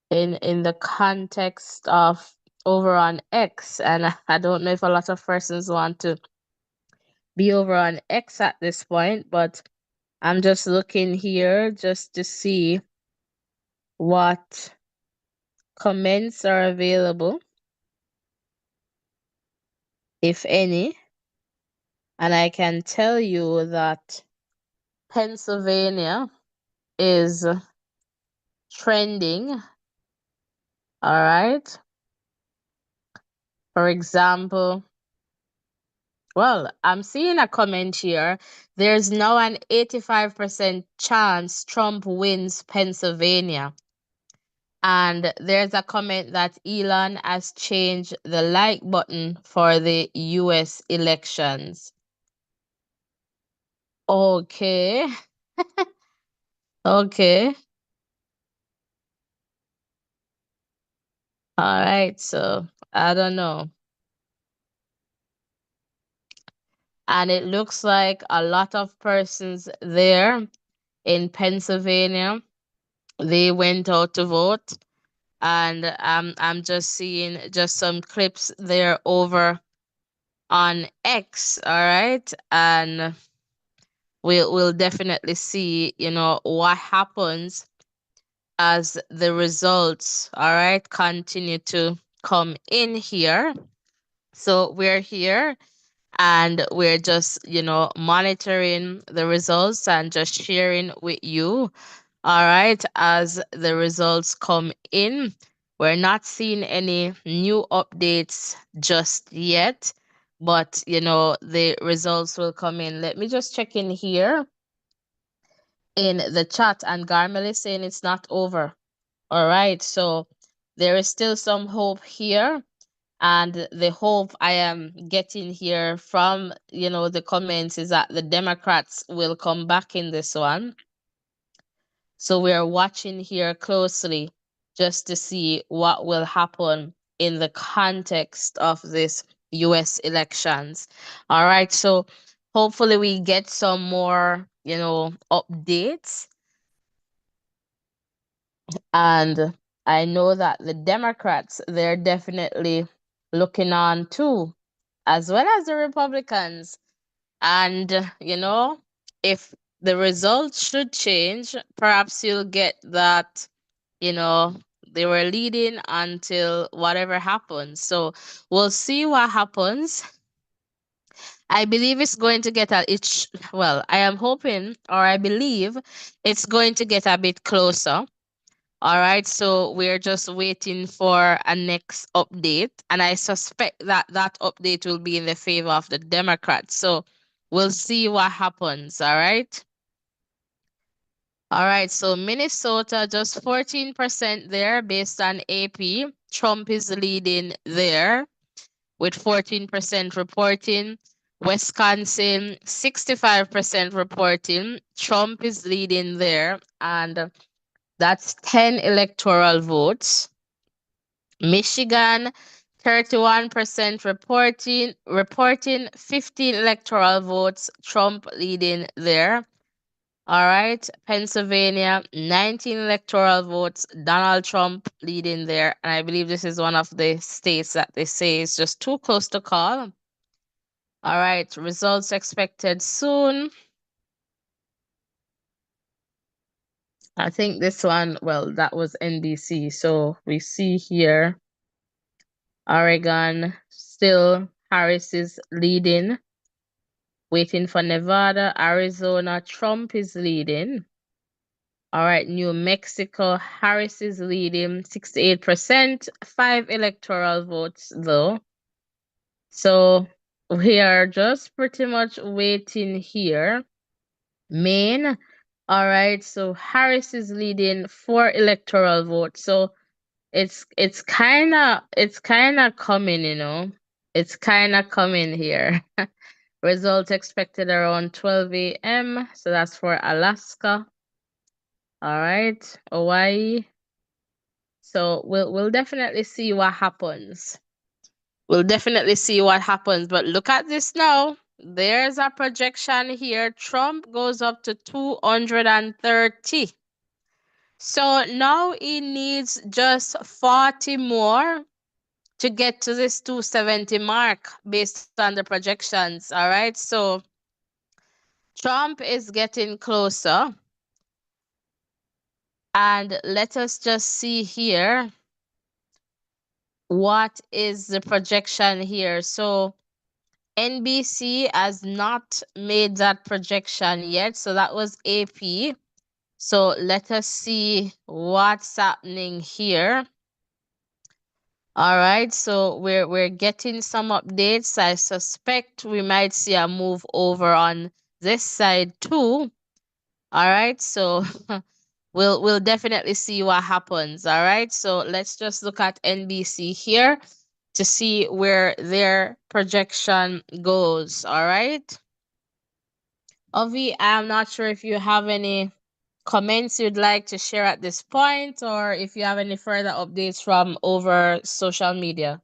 in the context of over on X, and I don't know if a lot of persons want to be over on X at this point, but I'm just looking here just to see what comments are available, if any, and I can tell you that Pennsylvania is trending. All right. For example, well, I'm seeing a comment here. There's now an 85% chance Trump wins Pennsylvania. And there's a comment that Elon has changed the like button for the US elections. Okay. Okay. All right. So I don't know. And it looks like a lot of persons there in Pennsylvania, they went out to vote. And I'm just seeing just some clips there over on X, all right? And we'll definitely see, what happens as the results, all right, continue to come in here. So we're here and we're just, monitoring the results and just sharing with you. All right, as the results come in, we're not seeing any new updates just yet, but the results will come in. Let me just check in here in the chat, and Garmel is saying it's not over. All right, so there is still some hope here, and the hope I am getting here from the comments is that the Democrats will come back in this one. So we are watching here closely just to see what will happen in the context of this US elections. All right, so hopefully we get some more, updates. And I know that the Democrats, they're definitely looking on too, as well as the Republicans. And, if the results should change, perhaps you'll get that, you know, they were leading until whatever happens. So we'll see what happens. I believe it's going to get well, I am hoping, or I believe it's going to get a bit closer. All right, so we're just waiting for a next update, and I suspect that that update will be in the favor of the Democrats. So we'll see what happens. All right. All right, so Minnesota just 14% there based on AP. Trump is leading there with 14% reporting. Wisconsin, 65% reporting. Trump is leading there, and that's 10 electoral votes. Michigan, 31% reporting 15 electoral votes. Trump leading there. All right. Pennsylvania, 19 electoral votes. Donald Trump leading there. And I believe this is one of the states that they say is just too close to call. All right. Results expected soon. I think this one, well, that was NBC. So we see here Oregon, still Harris is leading. Waiting for Nevada, Arizona, Trump is leading. All right, New Mexico, Harris is leading 68%, 5 electoral votes though. So we are just pretty much waiting here. Maine, all right, so Harris is leading 4 electoral votes. So it's kind of coming, It's kind of coming here. Results expected around 12 a.m. So that's for Alaska. All right, Hawaii. So we'll definitely see what happens. We'll definitely see what happens. But look at this now. There's a projection here. Trump goes up to 230. So now he needs just 40 more to get to this 270 mark based on the projections. All right. So Trump is getting closer. And let us just see here what is the projection here. So NBC has not made that projection yet. So that was AP. So let us see what's happening here. All right, so we're getting some updates. I suspect we might see a move over on this side too. All right, so we'll definitely see what happens. All right, so let's just look at NBC here to see where their projection goes. All right, Ovi, I'm not sure if you have any comments you'd like to share at this point, or if you have any further updates from over social media.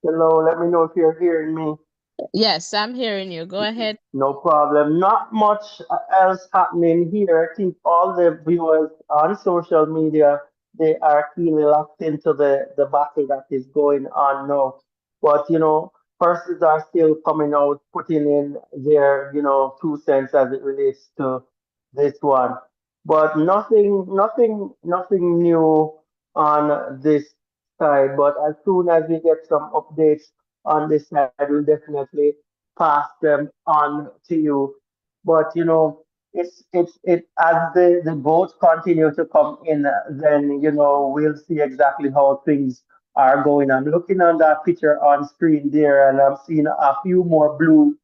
Hello, let me know if you're hearing me. Yes, I'm hearing you. Go ahead. No problem. Not much else happening here. I think all the viewers on social media, they are keenly locked into the battle that is going on now. But persons are still coming out, putting in their 2 cents as it relates to this one. But nothing new on this side. But as soon as we get some updates on this side, we'll definitely pass them on to you. But it as the votes continue to come in, then we'll see exactly how things are going. I'm looking on that picture on screen there, and I'm seeing a few more blue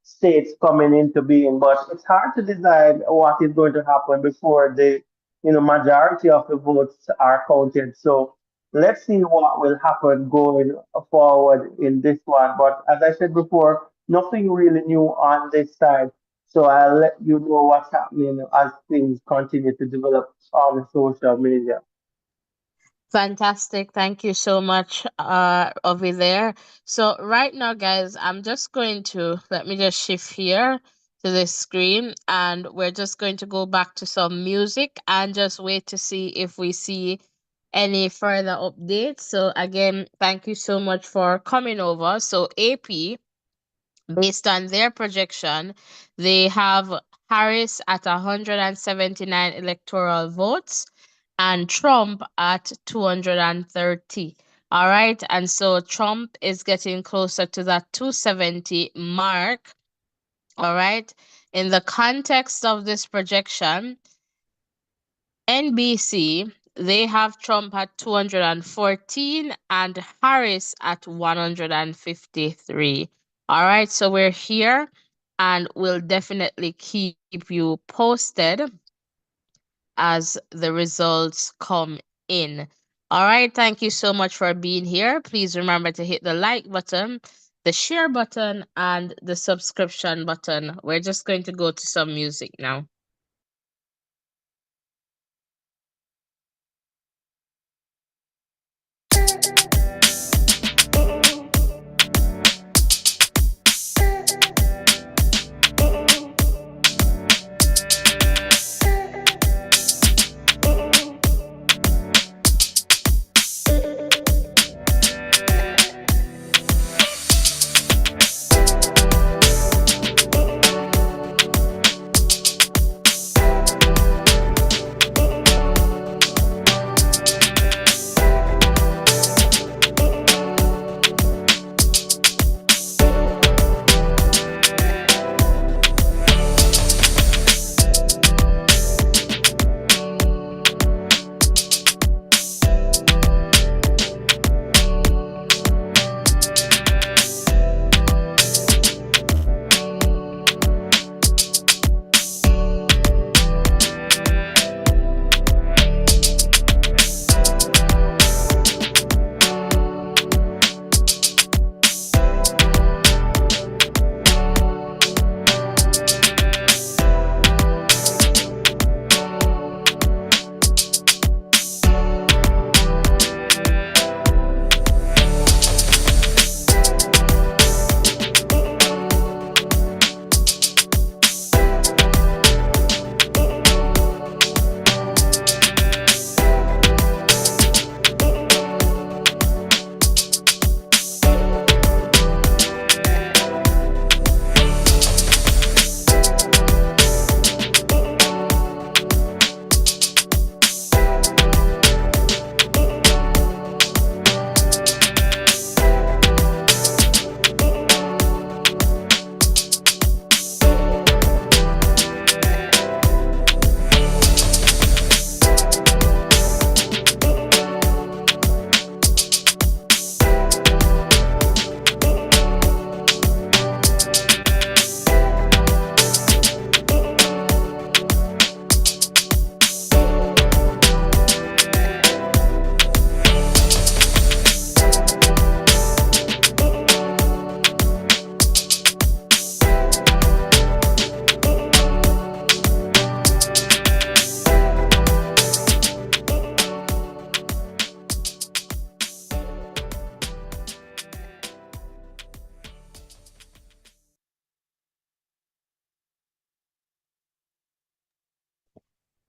states coming into being. But it's hard to decide what is going to happen before the majority of the votes are counted. So let's see what will happen going forward in this one. But as I said before, nothing really new on this side. So I'll let you know what's happening as things continue to develop on social media. Fantastic. Thank you so much over there. So right now, guys, I'm just going to let me just shift here to the screen, and we're just going to go back to some music and just wait to see if we see any further updates. So again, thank you so much for coming over. So AP, based on their projection, they have Harris at 179 electoral votes, and Trump at 230. All right. And so Trump is getting closer to that 270 mark. All right. In the context of this projection, NBC, they have Trump at 214 and Harris at 153. All right. So we're here and we'll definitely keep you posted as the results come in. All right, thank you so much for being here. Please remember to hit the like button, the share button, and the subscription button. We're just going to go to some music now.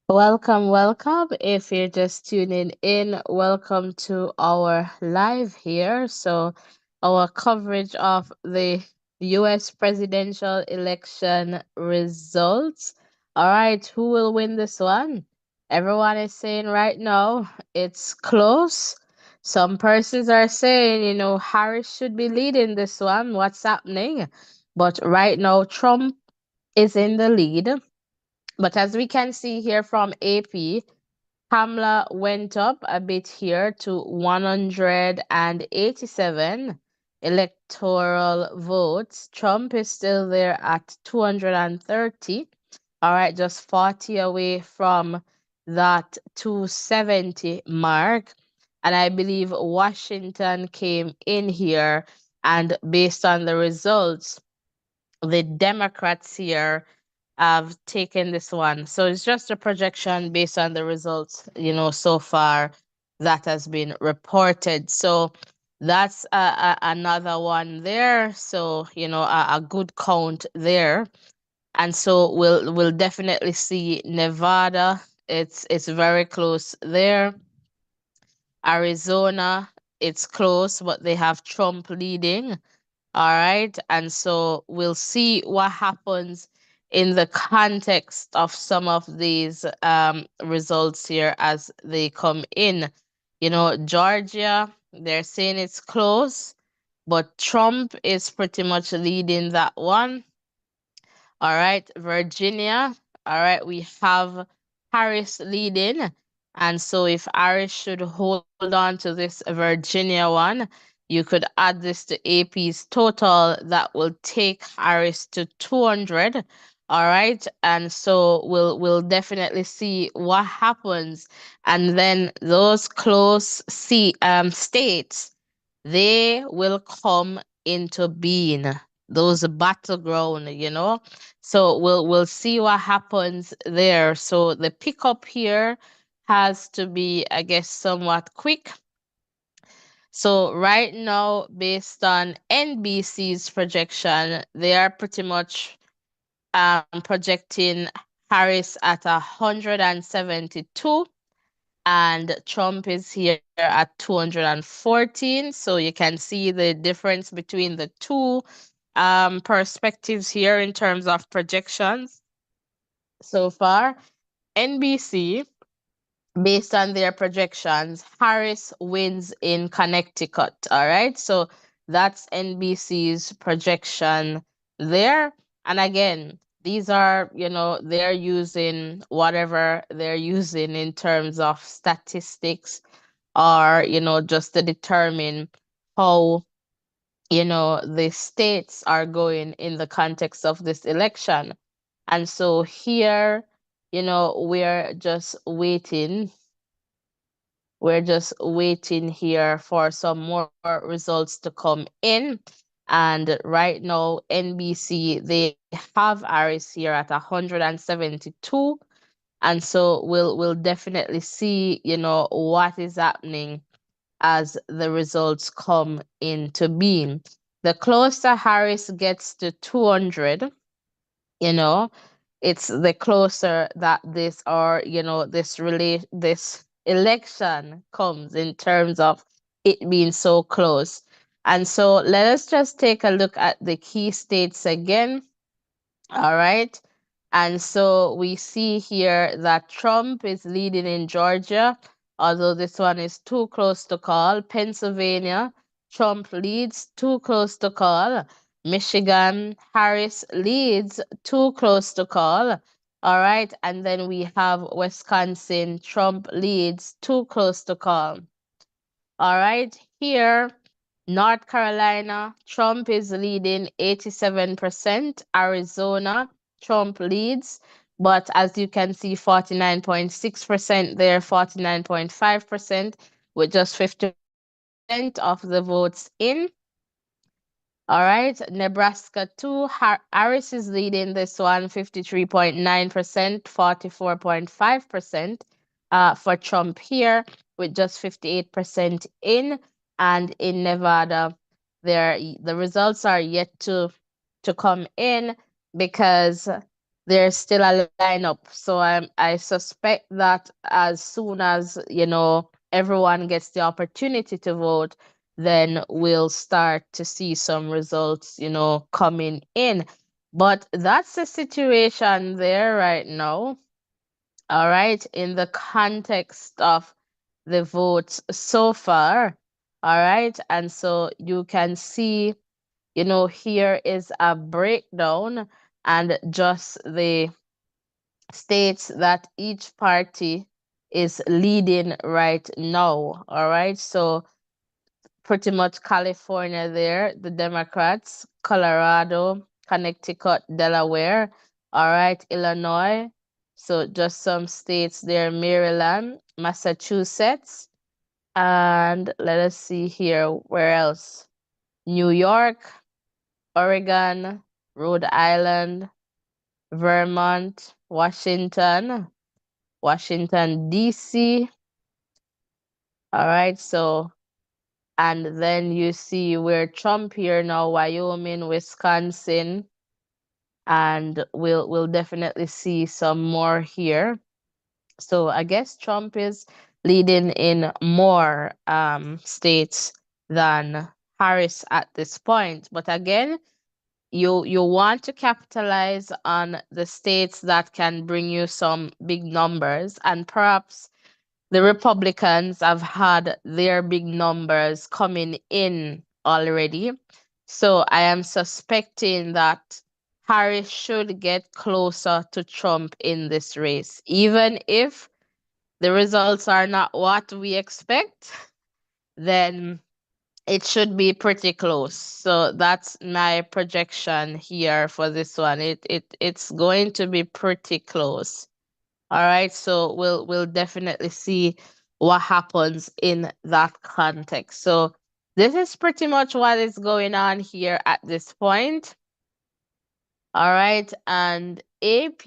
Welcome, welcome. If you're just tuning in, welcome to our live here. So, our coverage of the US presidential election results. All right, who will win this one? Everyone is saying right now it's close. Some persons are saying, Harris should be leading this one. What's happening? But right now, Trump is in the lead. But as we can see here from AP, Kamala went up a bit here to 187 electoral votes. Trump is still there at 230. All right, just 40 away from that 270 mark. And I believe Washington came in here, and based on the results, the Democrats here have taken this one. So it's just a projection based on the results, so far that has been reported. So that's another one there. So, a good count there. And so we'll definitely see Nevada. It's very close there. Arizona, it's close, but they have Trump leading. All right. And so we'll see what happens in the context of some of these results here as they come in. Georgia, they're saying it's close, but Trump is pretty much leading that one. All right, Virginia. All right, we have Harris leading. And so if Harris should hold on to this Virginia one, you could add this to AP's total. That will take Harris to 200. All right. And so we'll definitely see what happens. And then those close states, they will come into being. Those battleground. So we'll see what happens there. So the pickup here has to be, I guess, somewhat quick. So right now, based on NBC's projection, they are pretty much projecting Harris at 172, and Trump is here at 214. So you can see the difference between the two perspectives here in terms of projections so far. NBC, based on their projections, Harris wins in Connecticut. All right. So that's NBC's projection there. And again, these are, they're using whatever they're using in terms of statistics, or, just to determine how, the states are going in the context of this election. And so here, we're just waiting. We're just waiting here for some more results to come in. And right now, NBC, they have Harris here at 172. And so we'll definitely see, what is happening as the results come into being. The closer Harris gets to 200, you know it's the closer that this election comes, in terms of it being so close. And so let us just take a look at the key states again. All right. And so we see here that Trump is leading in Georgia, although this one is too close to call. Pennsylvania, Trump leads, too close to call. Michigan, Harris leads, too close to call. All right. And then we have Wisconsin, Trump leads, too close to call. All right. Here, North Carolina, Trump is leading 87%. Arizona, Trump leads, but as you can see, 49.6% there, 49.5%, with just 50% of the votes in. All right, Nebraska 2, Harris is leading this one, 53.9%, 44.5% for Trump here, with just 58% in. And in Nevada, the results are yet to come in, because there's still a lineup. So I suspect that as soon as, everyone gets the opportunity to vote, then we'll start to see some results, coming in. But that's the situation there right now. All right, in the context of the votes so far. All right, and so you can see, here is a breakdown, and just the states that each party is leading right now. All right, so pretty much California there, the Democrats, Colorado, Connecticut, Delaware, all right, Illinois. So just some states there, Maryland, Massachusetts, and let us see here, where else? New York, Oregon, Rhode Island, Vermont, Washington, D.C. All right, so, and then you see where Trump here now, Wyoming, Wisconsin, and we'll definitely see some more here. So I guess Trump is leading in more states than Harris at this point. But again, you want to capitalize on the states that can bring you some big numbers, and perhaps the Republicans have had their big numbers coming in already. So I am suspecting that Harris should get closer to Trump in this race, even if the results are not what we expect, then it should be pretty close. So that's my projection here for this one. It's going to be pretty close. All right, so we'll definitely see what happens in that context. So this is pretty much what is going on here at this point. All right, and AP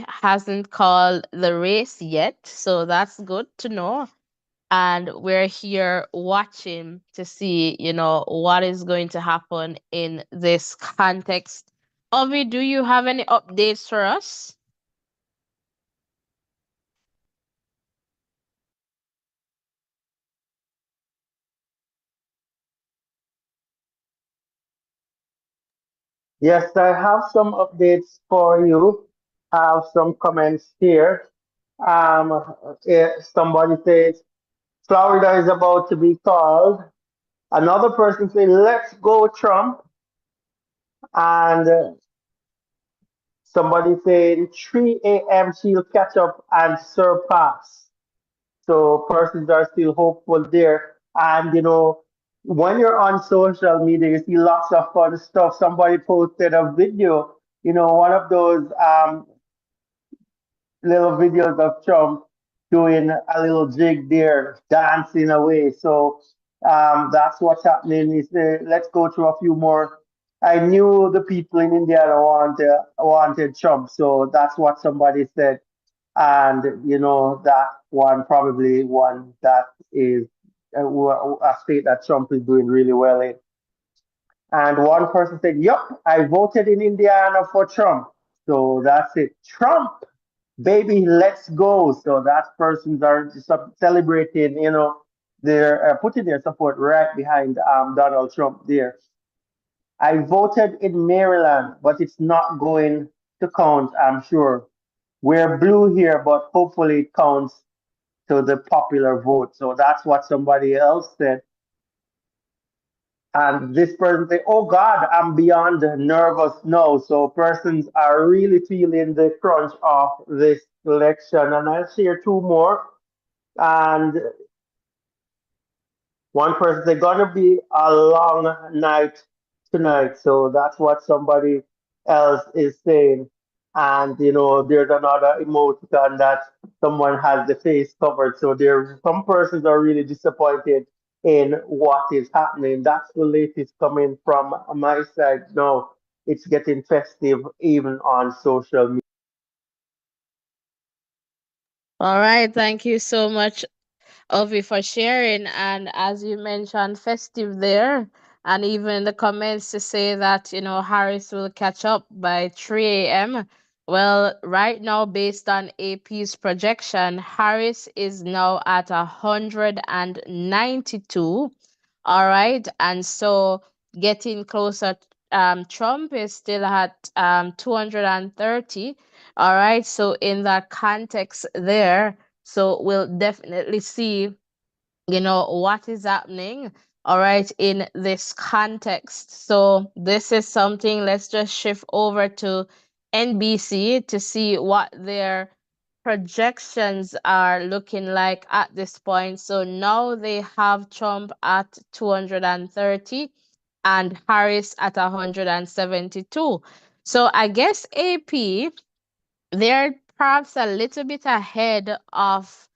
hasn't called the race yet, so that's good to know. And we're here watching to see, what is going to happen in this context. Ovi, do you have any updates for us? Yes, I have some updates for you. I have some comments here. Somebody says Florida is about to be called. Another person said, "Let's go, Trump." And somebody said, "3 a.m. she'll catch up and surpass." So persons are still hopeful there. And when you're on social media, you see lots of fun stuff. Somebody posted a video, one of those little videos of Trump doing a little jig there, dancing away. So that's what's happening. Let's go through a few more. I knew the people in Indiana wanted Trump, so that's what somebody said. And that one probably one that is a state that Trump is doing really well in. And one person said, "Yup, I voted in Indiana for Trump." So that's it. Trump, baby, let's go. So that persons are celebrating, they're putting their support right behind Donald Trump there. I voted in Maryland, but it's not going to count, I'm sure. We're blue here, but hopefully it counts to the popular vote. So that's what somebody else said. And this person say, "Oh God, I'm beyond nervous now." So persons are really feeling the crunch of this election. And I'll share two more. And one person say, "Gonna be a long night tonight." So that's what somebody else is saying. And there's another emoticon that someone has the face covered. So there, some persons are really disappointed in what is happening. That's the latest coming from my side. No, it's getting festive even on social media. All right, thank you so much, Ovi, for sharing. And as you mentioned, festive there. And even the comments to say that, Harris will catch up by 3 a.m. Well, right now, based on AP's projection, Harris is now at 192. All right. And so getting closer, Trump is still at 230. All right. So in that context there, so we'll definitely see, what is happening, all right, in this context. So this is something, let's just shift over to NBC to see what their projections are looking like at this point. So now they have Trump at 230 and Harris at 172. So I guess AP, they're perhaps a little bit ahead of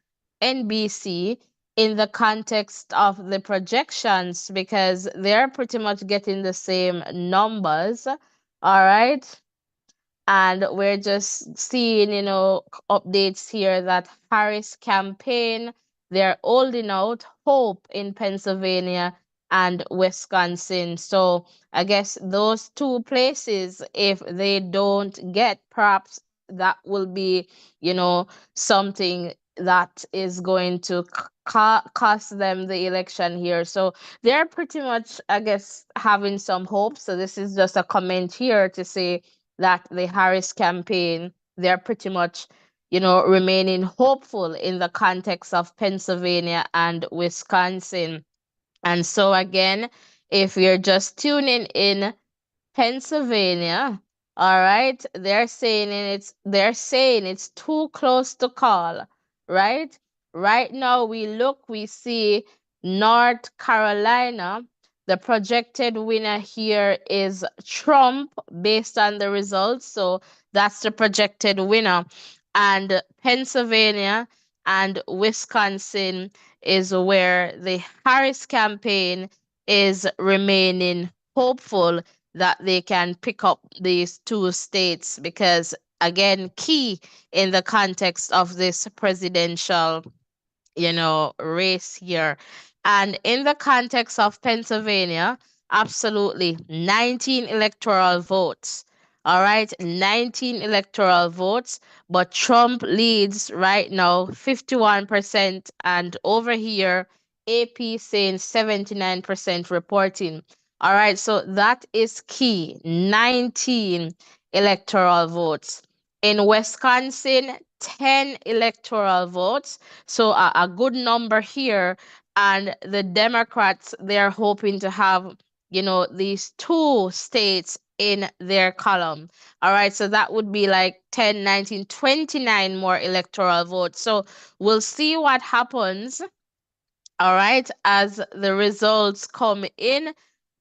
NBC in the context of the projections because they're pretty much getting the same numbers. All right. And we're just seeing, updates here that Harris campaign, they're holding out hope in Pennsylvania and Wisconsin. So I guess those two places, if they don't get, perhaps that will be, something that is going to cost them the election here. So they're pretty much, I guess, having some hope. So this is just a comment here to say that the Harris campaign, they're pretty much, remaining hopeful in the context of Pennsylvania and Wisconsin. And so again, if you're just tuning in, Pennsylvania. All right. They're saying it's too close to call, right? Right now we see North Carolina. The projected winner here is Trump based on the results. So that's the projected winner. And Pennsylvania and Wisconsin is where the Harris campaign is remaining hopeful that they can pick up these two states because, again, key in the context of this presidential race here. And in the context of Pennsylvania, absolutely 19 electoral votes. All right, 19 electoral votes, but Trump leads right now 51%, and over here, AP saying 79% reporting. All right, so that is key. 19 electoral votes. In Wisconsin, 10 electoral votes, so a good number here. And the Democrats, they're hoping to have, these two states in their column. All right. So that would be like 10, 19, 29 more electoral votes. So we'll see what happens, all right, as the results come in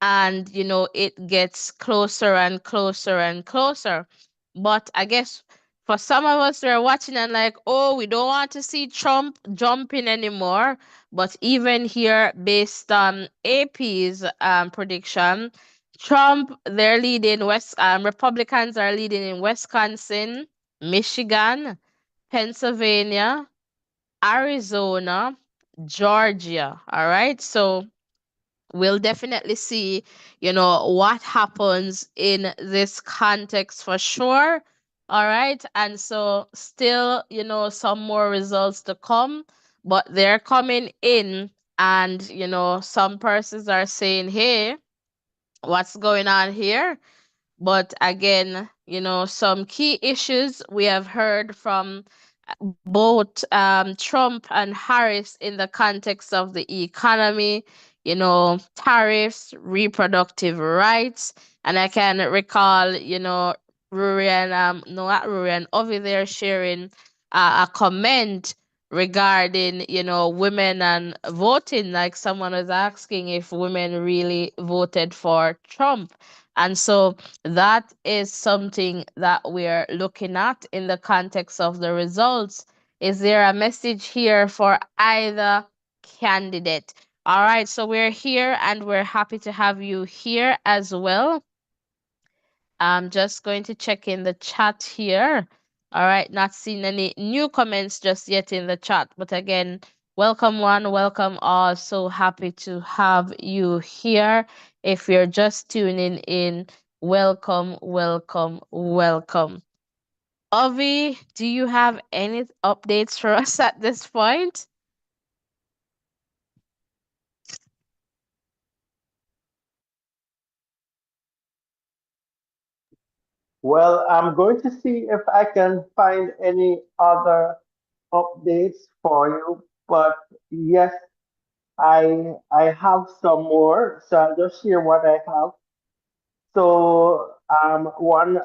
and it gets closer and closer and closer. But I guess for some of us we're watching and like, oh, we don't want to see Trump jumping anymore. But even here, based on AP's prediction, Trump, they're leading Republicans are leading in Wisconsin, Michigan, Pennsylvania, Arizona, Georgia. All right. So we'll definitely see, what happens in this context for sure. All right. And so still, some more results to come, but they're coming in. And, some persons are saying, hey, what's going on here? But again, some key issues we have heard from both Trump and Harris in the context of the economy, tariffs, reproductive rights. And I can recall, Rurian, no, not Rurian, over there sharing a comment regarding, women and voting. Like someone was asking if women really voted for Trump. And so that is something that we're looking at in the context of the results. Is there a message here for either candidate? All right, so we're here and we're happy to have you here as well. I'm just going to check in the chat here. All right, not seeing any new comments just yet in the chat. But again, welcome one, welcome all. So happy to have you here. If you're just tuning in, welcome, welcome, welcome. Avi, do you have any updates for us at this point? Well, I'm going to see if I can find any other updates for you. But yes, I have some more. So I'll just share what I have. So one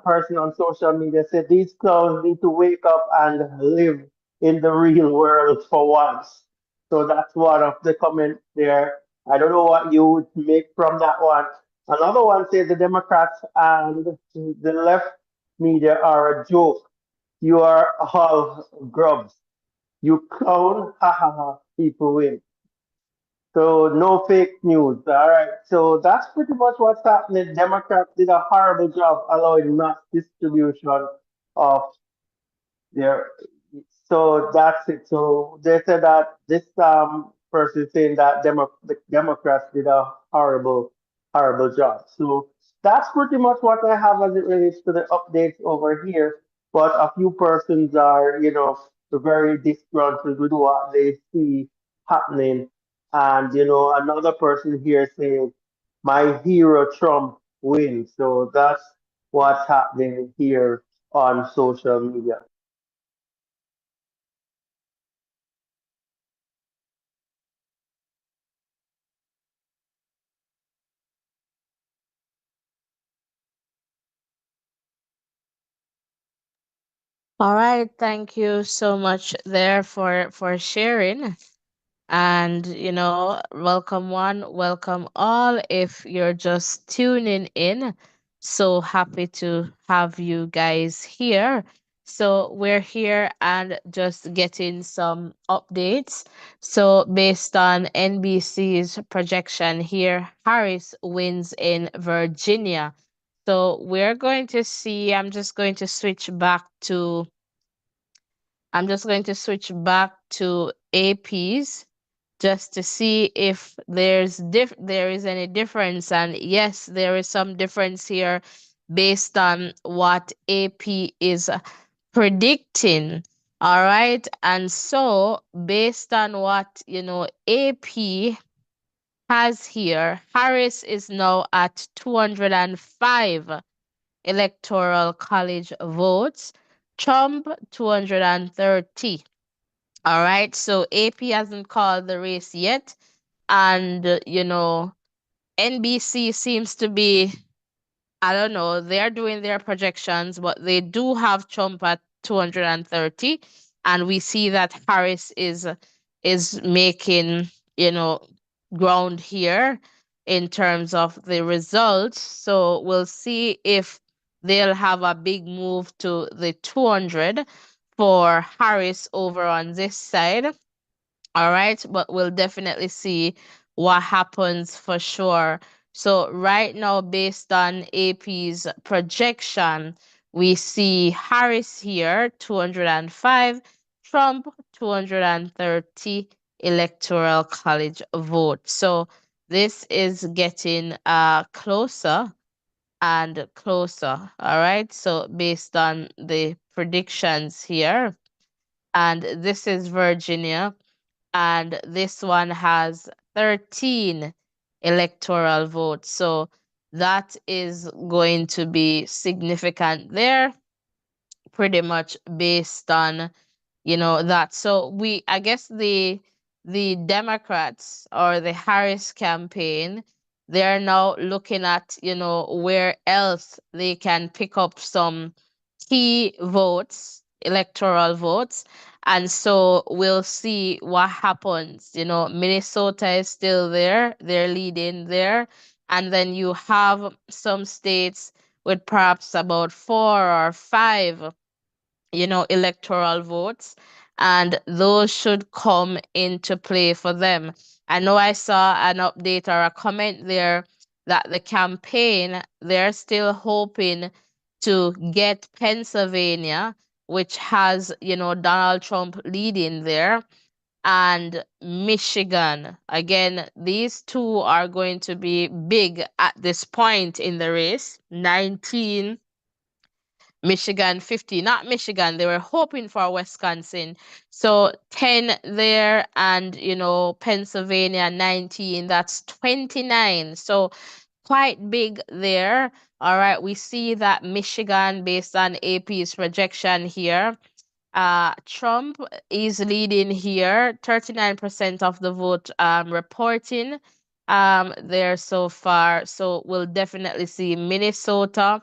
person on social media said these clowns need to wake up and live in the real world for once. So that's one of the comments there. I don't know what you would make from that one. Another one said the Democrats and the left media are a joke. You are all grubs. You clown, ha ha ha, people win. So no fake news. All right. So that's pretty much what's happening. Democrats did a horrible job allowing mass distribution of their. So that's it. So they said that this person is saying that the Democrats did a horrible job. So that's pretty much what I have as it relates to the updates over here. But a few persons are, very disgruntled with what they see happening. And, another person here saying, my hero Trump wins. So that's what's happening here on social media. All right, thank you so much there for sharing. And, welcome one, welcome all. If you're just tuning in, so happy to have you guys here. So, we're here and just getting some updates. So, based on NBC's projection here, Harris wins in Virginia. So, we're going to see, I'm just going to switch back to APs just to see if there is any difference. And yes, there is some difference here based on what AP is predicting. All right. And so based on what AP has here, Harris is now at 205 electoral college votes, Trump 230. All right, so AP hasn't called the race yet, and NBC seems to be, I don't know, they're doing their projections, but they do have Trump at 230, and we see that Harris is making, you know, ground here in terms of the results. So we'll see if they'll have a big move to the 200 for Harris over on this side. All right, but we'll definitely see what happens for sure. So right now, based on AP's projection, we see Harris here 205, Trump 230 electoral college vote. So this is getting closer and closer. All right. So based on the predictions here, and this is Virginia, and this one has 13 electoral votes. So that is going to be significant there, pretty much based on that. So I guess the Democrats or the Harris campaign, they're now looking at where else they can pick up some key votes, electoral votes. And so we'll see what happens. Minnesota is still there, they're leading there. And then you have some states with perhaps about four or five electoral votes, and those should come into play for them. I know I saw an update or a comment there that the campaign, they're still hoping to get Pennsylvania, which has, Donald Trump leading there, and Michigan. Again, these two are going to be big at this point in the race. 19 Michigan 50, not Michigan. They were hoping for Wisconsin. So 10 there, and Pennsylvania 19. That's 29. So quite big there. All right, we see that Michigan, based on AP's projection here, Trump is leading here, 39% of the vote reporting there so far. So we'll definitely see Minnesota,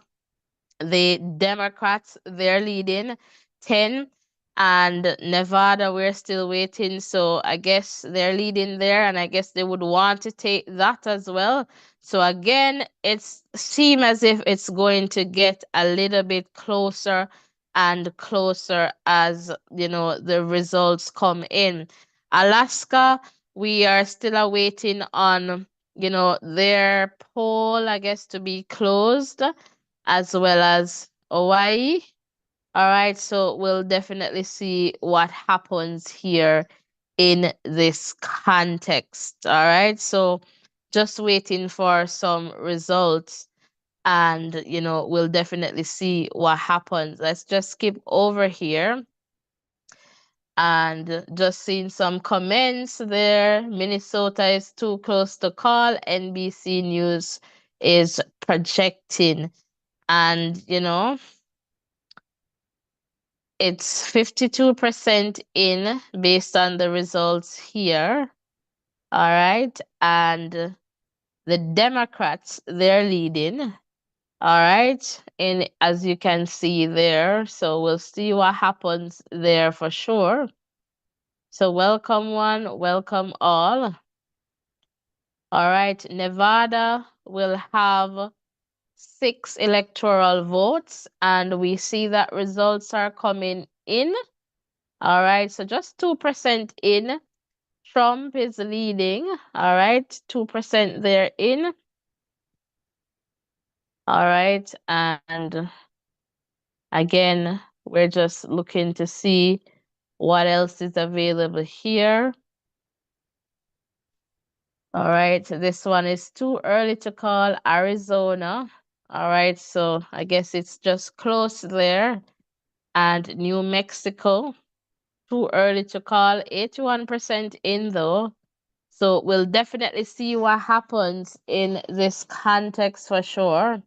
the Democrats, they're leading 10, and Nevada, we're still waiting. So I guess they're leading there, and I guess they would want to take that as well. So again, it's seem as if it's going to get a little bit closer and closer as the results come in. Alaska, we are still awaiting on their poll, I guess, to be closed, as well as Hawaii. All right, so we'll definitely see what happens here in this context. All right, so just waiting for some results, and we'll definitely see what happens. Let's just skip over here And just seeing some comments there. Minnesota is too close to call. NBC News is projecting. And, it's 52% in based on the results here. All right. And the Democrats, they're leading. All right. And as you can see there, so we'll see what happens there for sure. So welcome one, welcome all. All right. Nevada will have 6 electoral votes, and we see that results are coming in. All right. So just 2% in. Trump is leading. All right. 2% there in. All right. And again, we're just looking to see what else is available here. All right, this one is too early to call. Arizona. All right, so I guess it's just close there. And New Mexico, too early to call. 81% in though. So we'll definitely see what happens in this context for sure.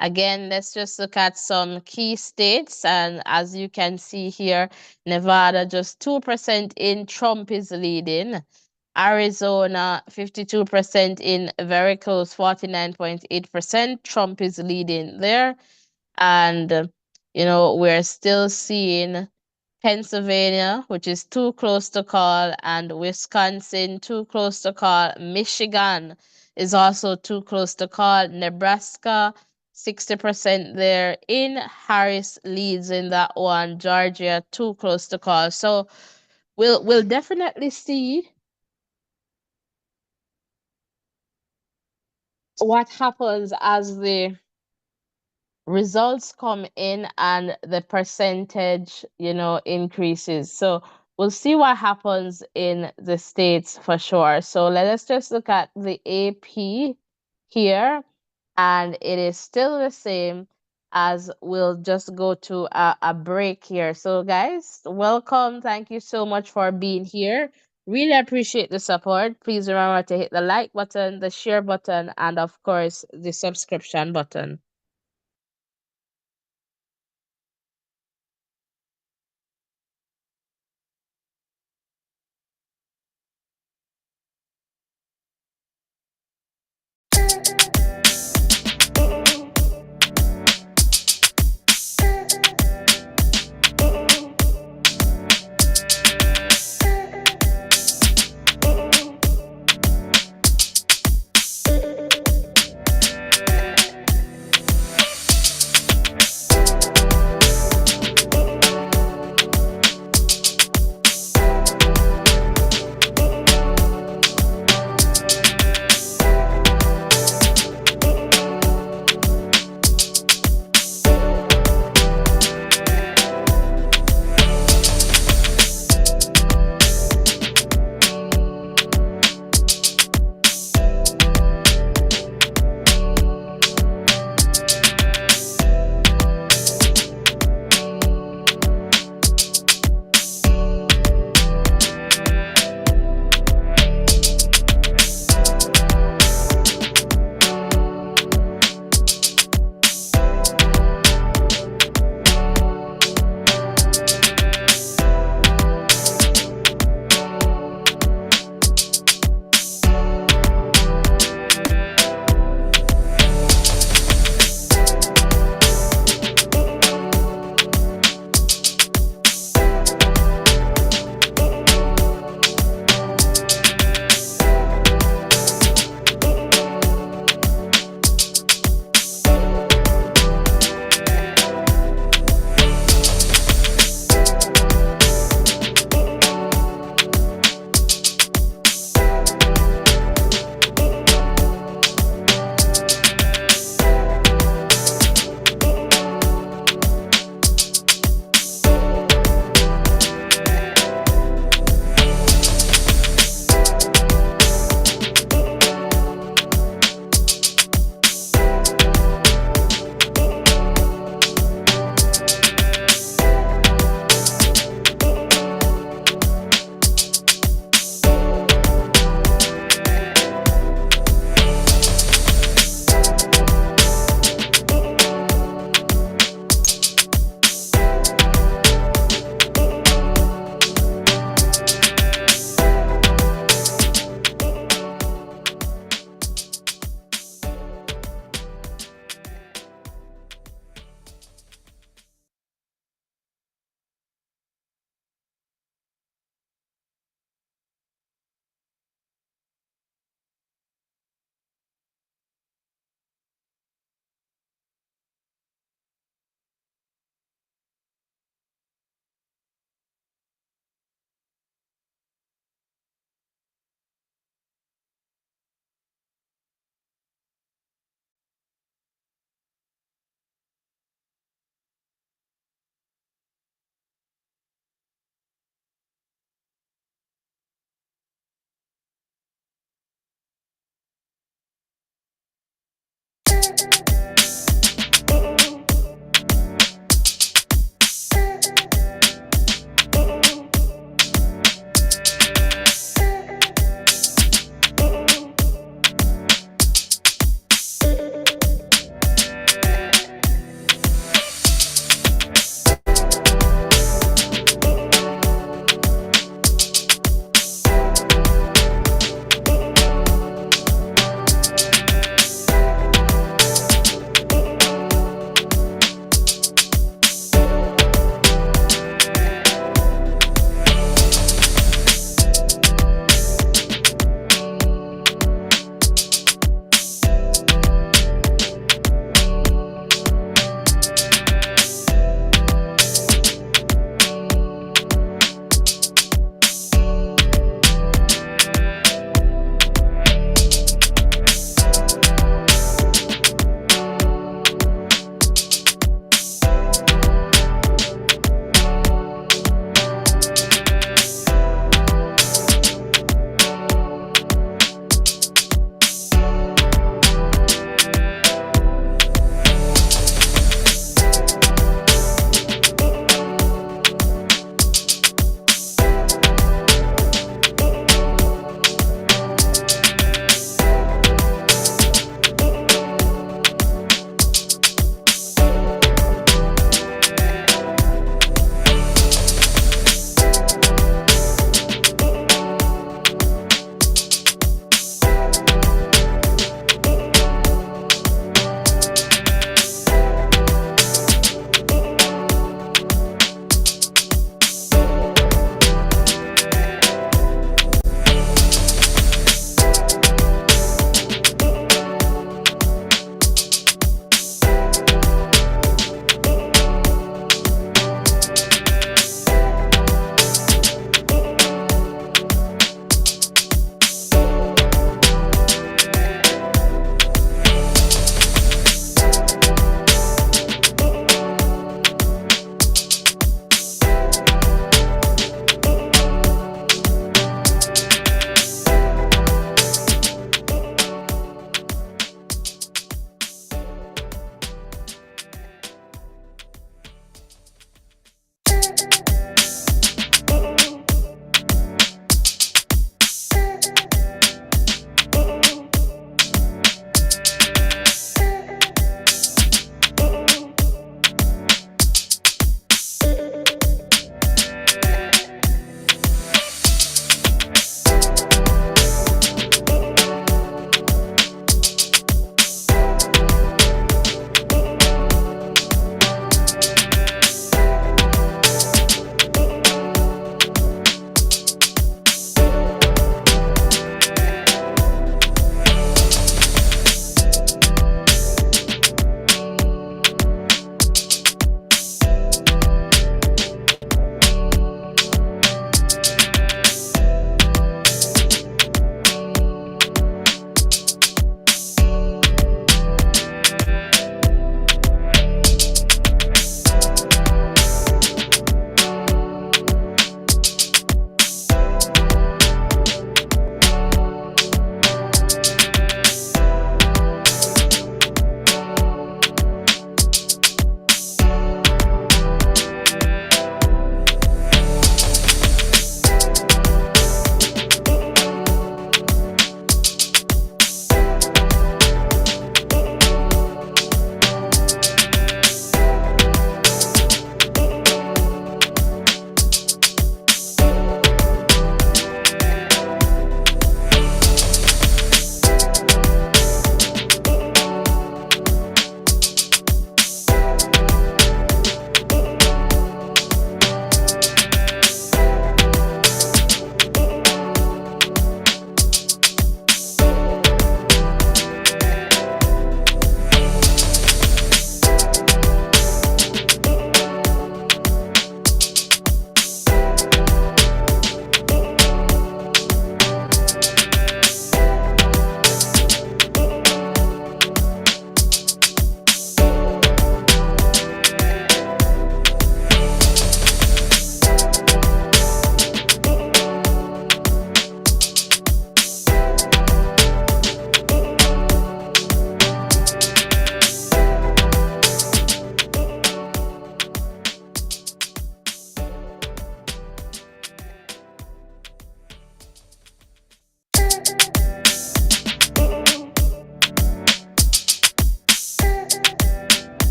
Again, let's just look at some key states. And as you can see here, Nevada just 2% in, Trump is leading. Arizona, 52% in, very close, 49.8%. Trump is leading there. And, we're still seeing Pennsylvania, which is too close to call, and Wisconsin, too close to call. Michigan is also too close to call. Nebraska, 60% there in. Harris leads in that one. Georgia, too close to call. So we'll definitely see what happens as the results come in and the percentage, increases. So we'll see what happens in the states for sure. So let us just look at the AP here, and it is still the same. As we'll just go to a break here. So guys, welcome. Thank you so much for being here. Really appreciate the support. Please remember to hit the like button, the share button, and of course the subscription button.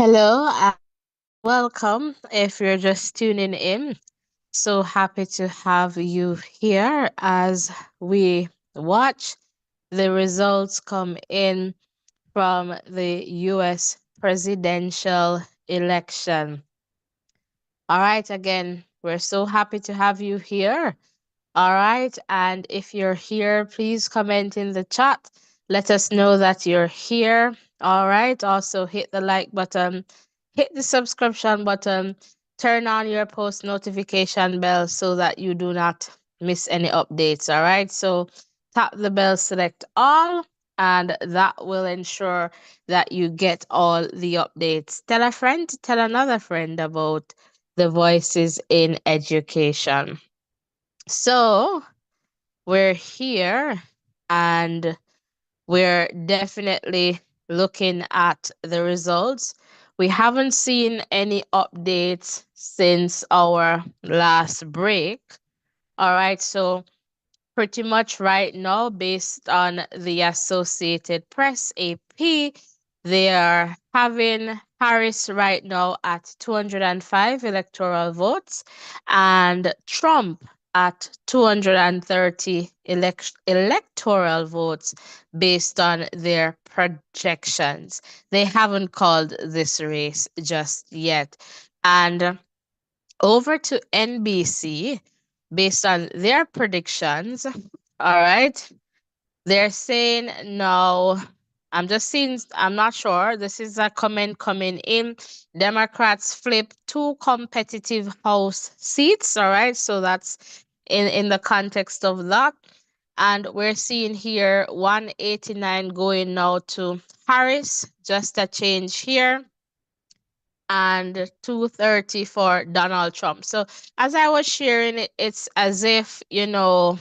Hello and welcome if you're just tuning in. So happy to have you here as we watch the results come in from the US presidential election. All right, again, we're so happy to have you here. All right. And if you're here, please comment in the chat. Let us know that you're here. All right. Also, hit the like button, hit the subscription button, turn on your post notification bell so that you do not miss any updates. All right. So, tap the bell, select all, and that will ensure that you get all the updates. Tell a friend, tell another friend about the voices in education. So, we're here and we're definitely looking at the results. We haven't seen any updates since our last break. All right, so pretty much right now, based on the Associated Press, AP, they are having Harris right now at 205 electoral votes and Trump at 230 electoral votes based on their projections. They haven't called this race just yet. And over to NBC, based on their predictions, all right, they're saying no. I'm just seeing, I'm not sure. This is a comment coming in. Democrats flip two competitive House seats, all right, so that's in the context of that. And we're seeing here 189 going now to Harris, just a change here, and 230 for Donald Trump. So as I was sharing it, it's as if, the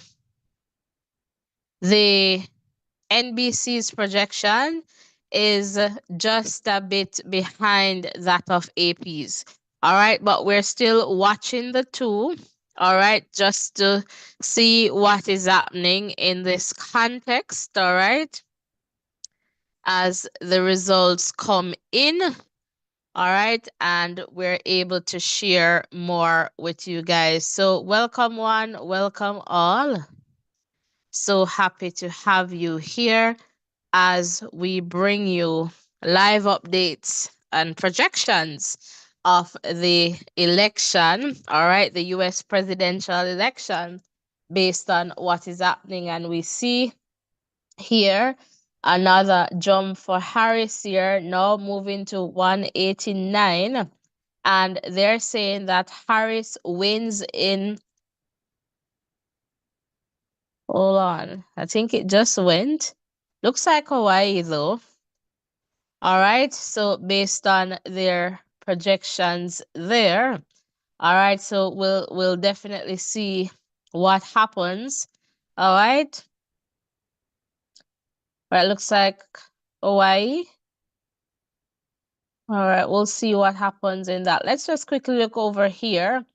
NBC's projection is just a bit behind that of AP's. All right, but we're still watching the two. All right, just to see what is happening in this context. All right, as the results come in. All right, and we're able to share more with you guys. So, welcome one, welcome all. So happy to have you here as we bring you live updates and projections of the election, all right, the US presidential election, based on what is happening. And we see here another jump for Harris here, now moving to 189. And they're saying that Harris wins in, hold on, I think it just went. Looks like Hawaii though. All right, so based on their projections there, all right, so we'll definitely see what happens. All right. Right, looks like Hawaii. All right, we'll see what happens in that. Let's just quickly look over here.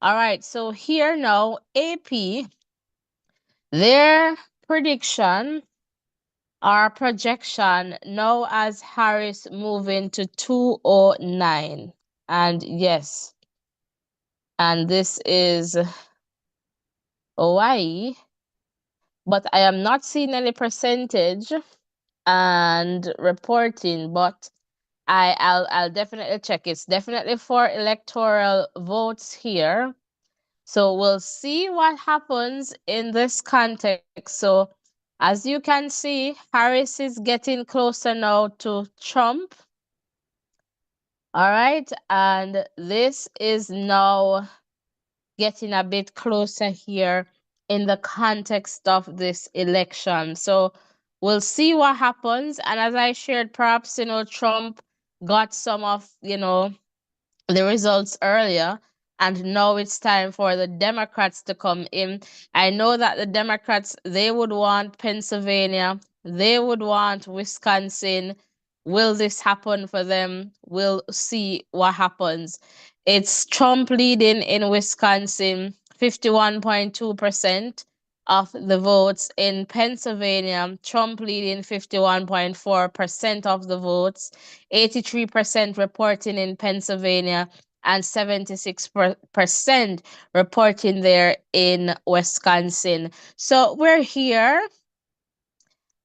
All right, so here now, AP, their prediction, our projection now as Harris moving to 209. And yes, and this is Hawaii, but I am not seeing any percentage and reporting, but I'll definitely check. It's definitely for electoral votes here. So we'll see what happens in this context. So as you can see, Harris is getting closer now to Trump. All right, and this is now getting a bit closer here in the context of this election. So we'll see what happens. And as I shared, perhaps, Trump got some of, the results earlier, and now it's time for the Democrats to come in. I know that the Democrats, they would want Pennsylvania, they would want Wisconsin. Will this happen for them? We'll see what happens. It's Trump leading in Wisconsin 51.2%, of the votes. In Pennsylvania, Trump leading 51.4% of the votes, 83% reporting in Pennsylvania, and 76% reporting there in Wisconsin. So we're here,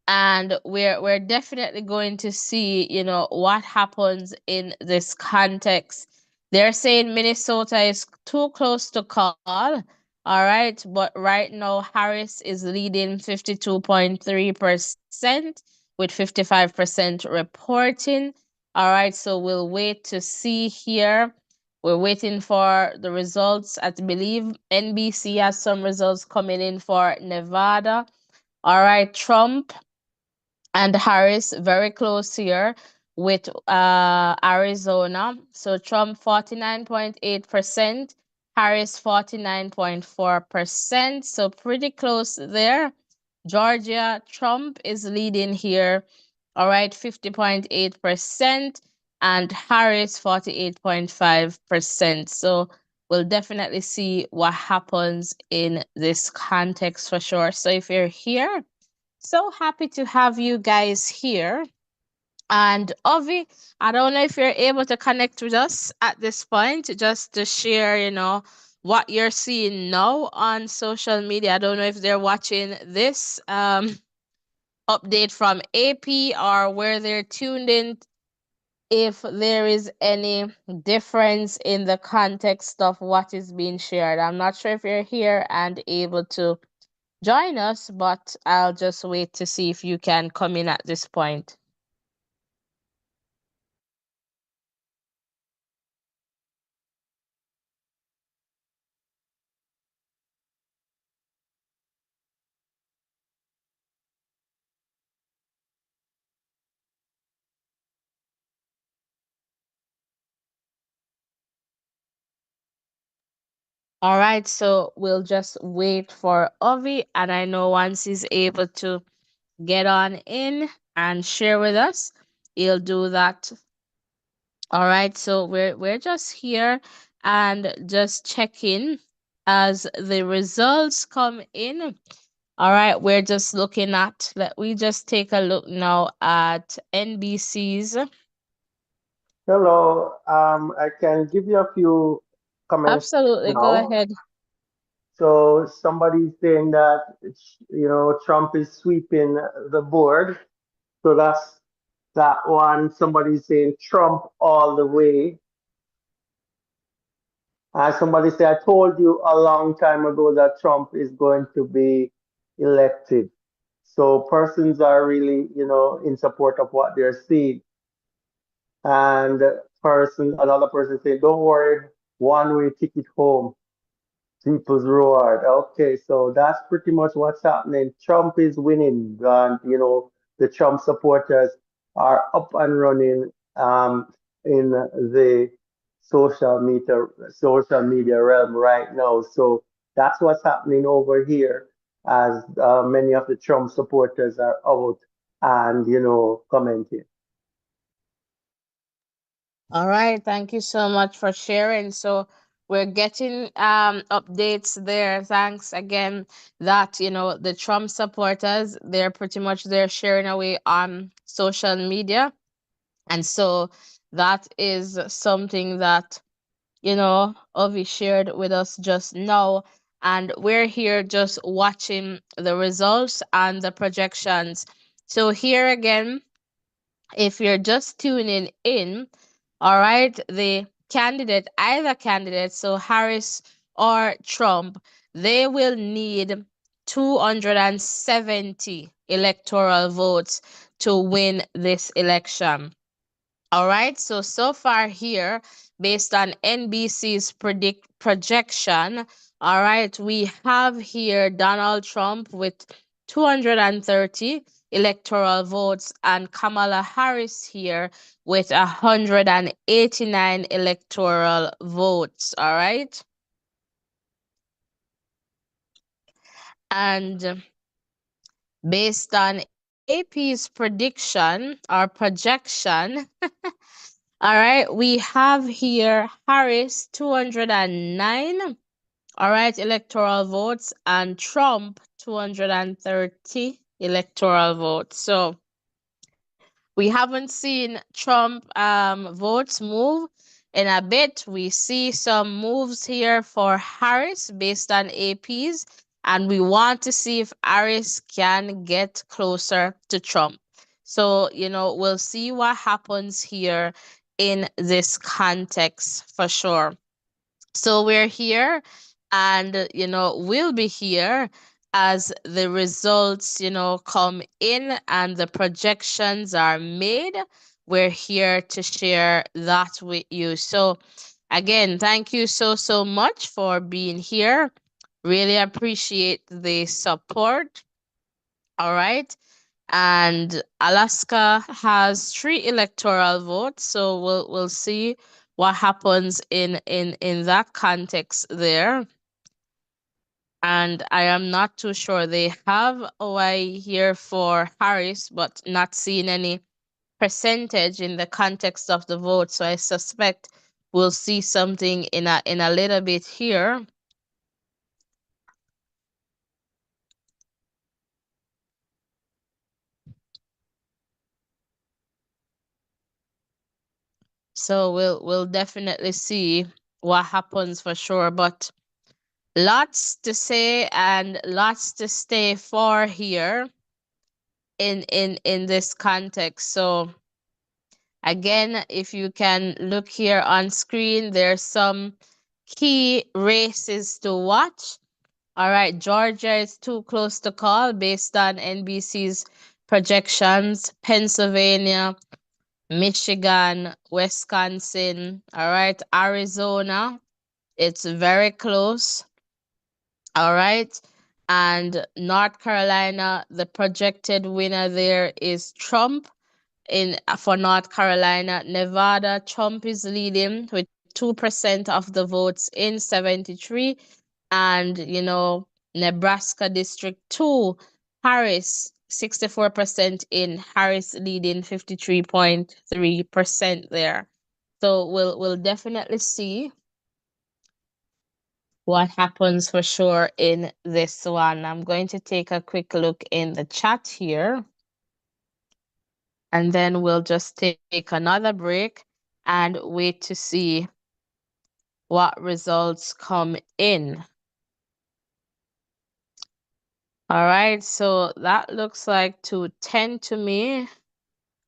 and we're definitely going to see, what happens in this context. They're saying Minnesota is too close to call. All right, but right now Harris is leading 52.3% with 55% reporting. All right, so we'll wait to see here. We're waiting for the results. I believe NBC has some results coming in for Nevada. All right, Trump and Harris very close here with Arizona. So Trump 49.8%, Harris 49.4%. So pretty close there. Georgia, Trump is leading here. All right, 50.8%, and Harris 48.5%. So we'll definitely see what happens in this context for sure. So if you're here, so happy to have you guys here. And Ovi, I don't know if you're able to connect with us at this point, just to share, what you're seeing now on social media. I don't know if they're watching this update from AP or where they're tuned in, if there is any difference in the context of what is being shared. I'm not sure if you're here and able to join us, but I'll just wait to see if you can come in at this point. All right, so we'll just wait for Ovi, and I know once he's able to get on in and share with us, he'll do that. All right, so we're just here and just checking as the results come in. All right, we're just looking at, let we just take a look now at NBC's. Hello, I can give you a few comments Absolutely, go now. ahead. So somebody's saying that Trump is sweeping the board. So that's that one. Somebody's saying Trump all the way. Somebody said, I told you a long time ago that Trump is going to be elected. So persons are really, in support of what they're seeing. And another person saying, don't worry, one way ticket home. People's reward. Okay, so that's pretty much what's happening. Trump is winning, and the Trump supporters are up and running in the social media realm right now. So that's what's happening over here, as many of the Trump supporters are out and commenting. All right, thank you so much for sharing. So we're getting updates there. Thanks again that the Trump supporters, they're pretty much they're sharing away on social media. And so that is something that Ovi shared with us just now. And we're here just watching the results and the projections. So here again, if you're just tuning in, all right, the candidate, either candidate, so Harris or Trump, they will need 270 electoral votes to win this election. All right, so far here, based on NBC's projection, all right, we have here Donald Trump with 230 electoral votes, and Kamala Harris here with 189 electoral votes. All right, and based on AP's prediction or projection, all right, we have here Harris 209, All right, electoral votes, and Trump 230 electoral votes. So we haven't seen Trump votes move in a bit. We see some moves here for Harris based on APs, and we want to see if Harris can get closer to Trump. So, we'll see what happens here in this context for sure. So we're here, and we'll be here as the results come in and the projections are made. We're here to share that with you. So again, thank you so much for being here. Really appreciate the support. All right. And Alaska has 3 electoral votes, so we'll see what happens in that context there. And I am not too sure. They have Hawaii here for Harris, but not seeing any percentage in the context of the vote. So I suspect we'll see something in a little bit here. So we'll definitely see what happens for sure. But lots to say and lots to stay for here in this context. So again, if you can look here on screen, there's some key races to watch. All right, Georgia is too close to call based on NBC's projections. Pennsylvania, Michigan, Wisconsin, all right, Arizona, it's very close. All right. And North Carolina, the projected winner there is Trump in for North Carolina. Nevada, Trump is leading with 2% of the votes in 73. And Nebraska District 2, Harris 64% in, Harris leading 53.3% there. So we'll definitely see what happens for sure in this one. I'm going to take a quick look in the chat here, and then we'll just take another break and wait to see what results come in. All right, so that looks like 210 to me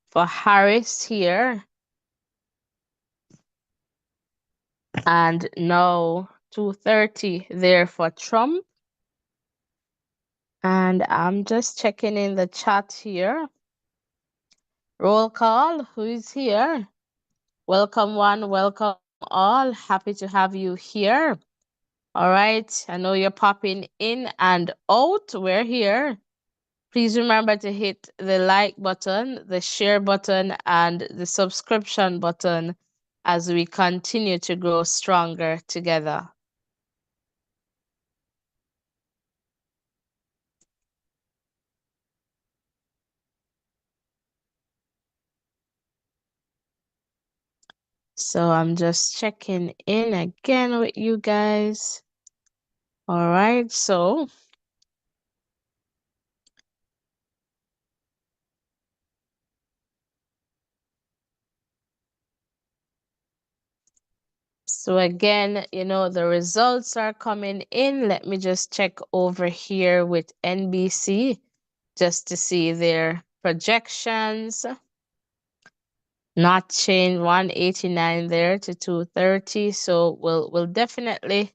for Harris here. And no 230 there for Trump. And I'm just checking in the chat here. Roll call, who is here? Welcome one, welcome all. Happy to have you here. All right, I know you're popping in and out. We're here. Please remember to hit the like button, the share button, and the subscription button as we continue to grow stronger together. So I'm just checking in again with you guys. All right, so again, the results are coming in. Let me just check over here with NBC just to see their projections. Not change 189 there to 230. So we'll definitely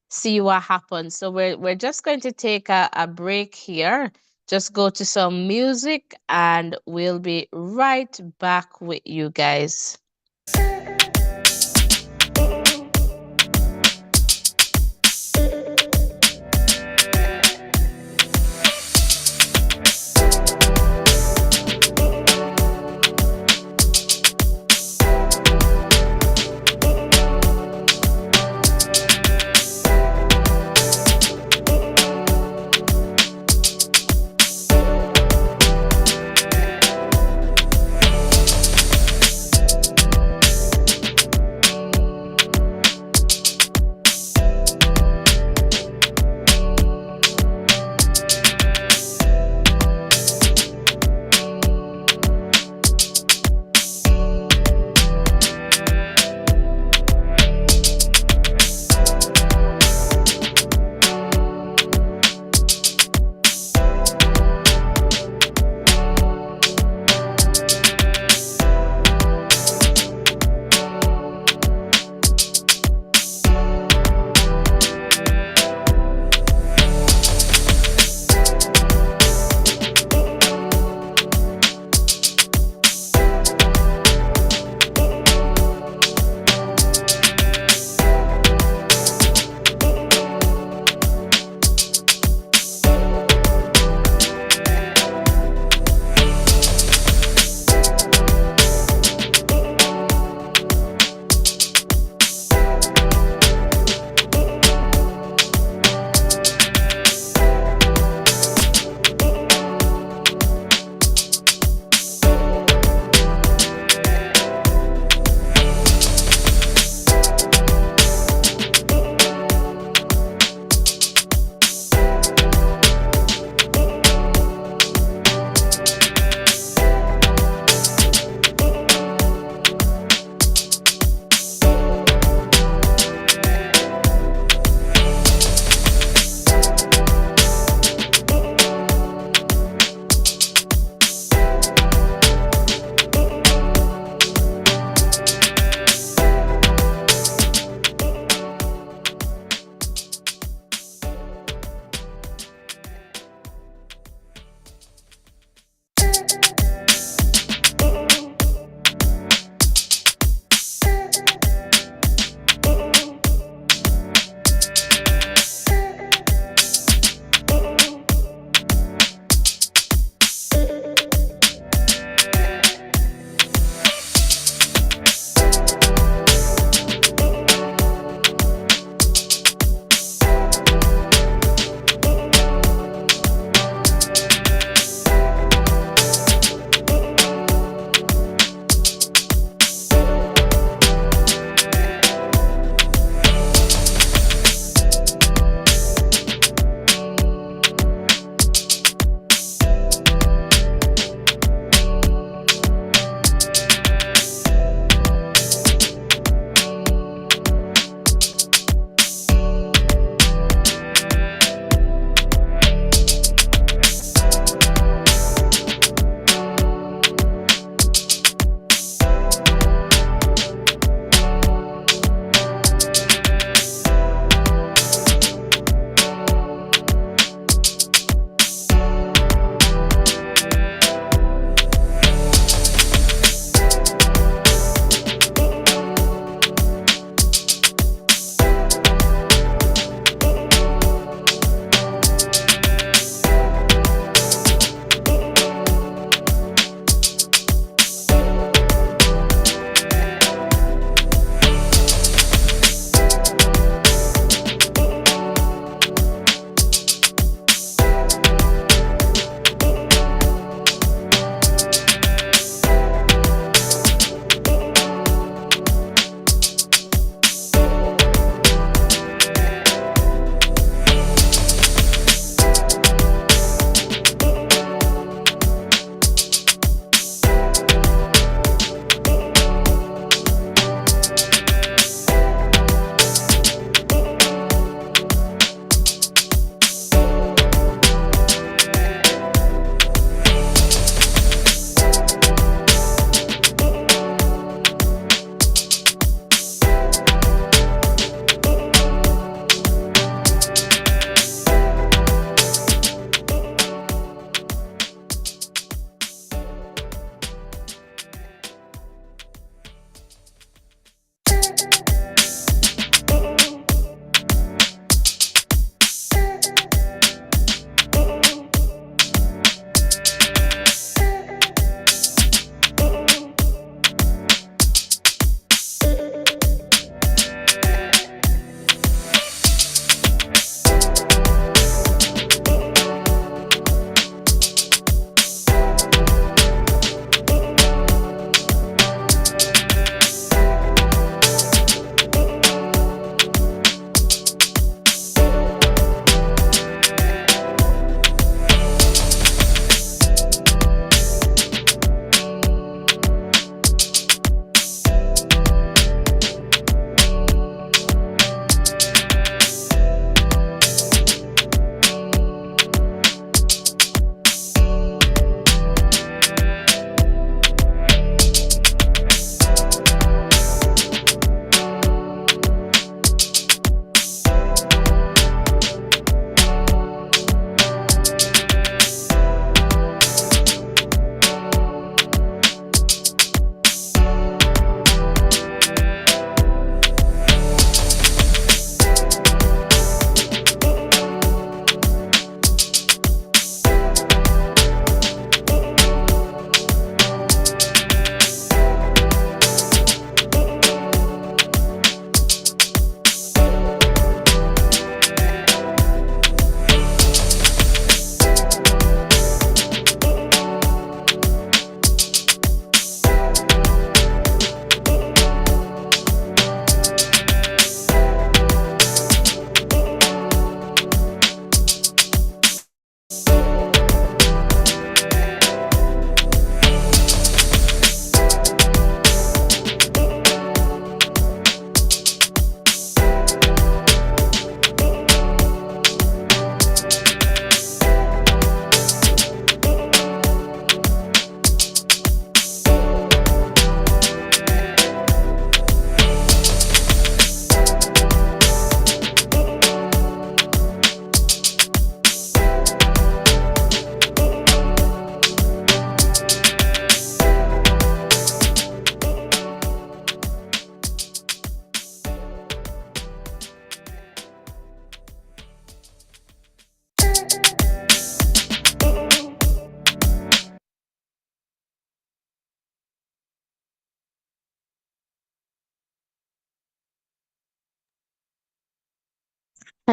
see what happens. So we're just going to take a break here. Just go to some music and we'll be right back with you guys.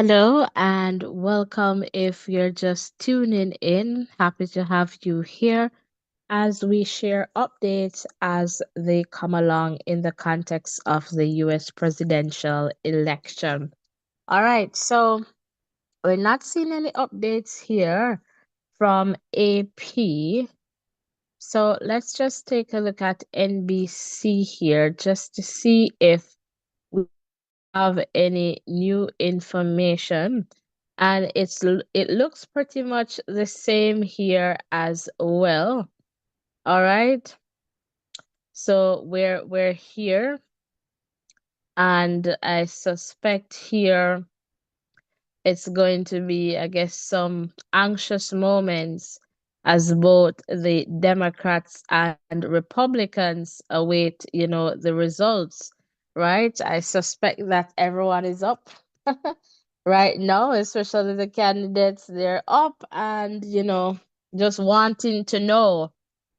Hello and welcome. If you're just tuning in, happy to have you here as we share updates as they come along in the context of the US presidential election. All right, so we're not seeing any updates here from AP. So let's just take a look at NBC here just to see if we have any new information. And it looks pretty much the same here as well. All right. So we're here, and I suspect here it's going to be, I guess, some anxious moments as both the Democrats and Republicans await, the results, right? I suspect that everyone is up right now, especially the candidates. They're up and, just wanting to know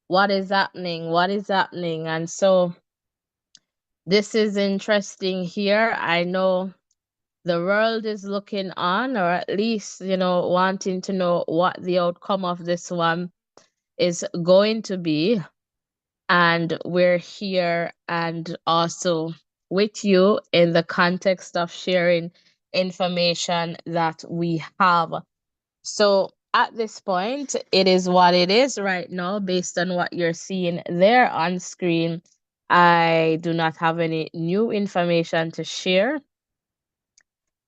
what is happening. And so this is interesting here. I know the world is looking on, or at least, wanting to know what the outcome of this one is going to be. And we're here and also with you in the context of sharing information that we have. So at this point, it is what it is right now, based on what you're seeing there on screen. I do not have any new information to share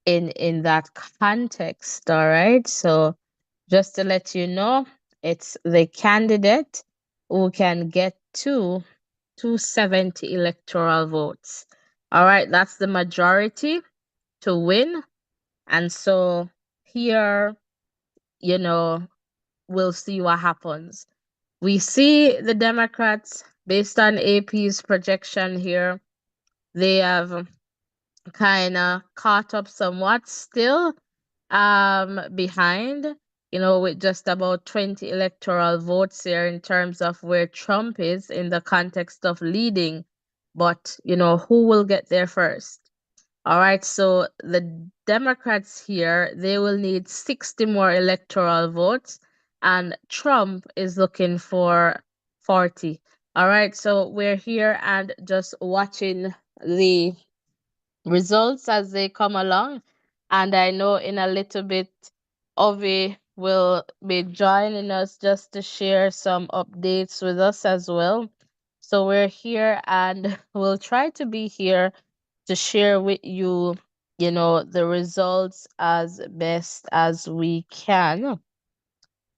in that context. All right, so just to let you know, it's the candidate who can get to 270 electoral votes. All right, that's the majority to win. And so here, you know we'll see what happens. We see the Democrats, based on AP's projection here, they have kind of caught up somewhat still behind, with just about 20 electoral votes here in terms of where Trump is in the context of leading. But, who will get there first? All right, so the Democrats here, they will need 60 more electoral votes, and Trump is looking for 40. All right, so we're here and just watching the results as they come along. And I know in a little bit, Ovi will be joining us just to share some updates with us as well. So we're here and we'll try to be here to share with you, the results as best as we can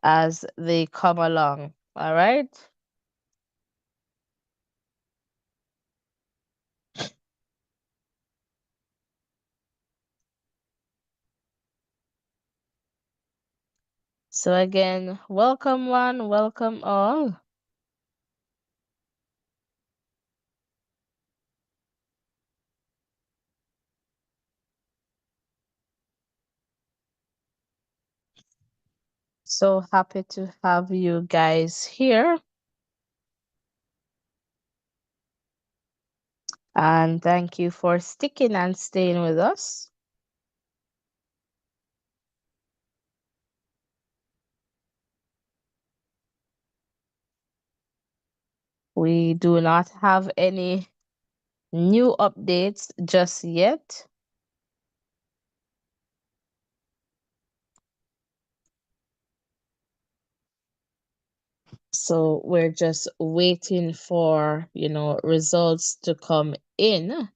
as they come along. All right. So again, welcome one, welcome all. So happy to have you guys here. And thank you for sticking and staying with us. We do not have any new updates just yet. So we're just waiting for, results to come in.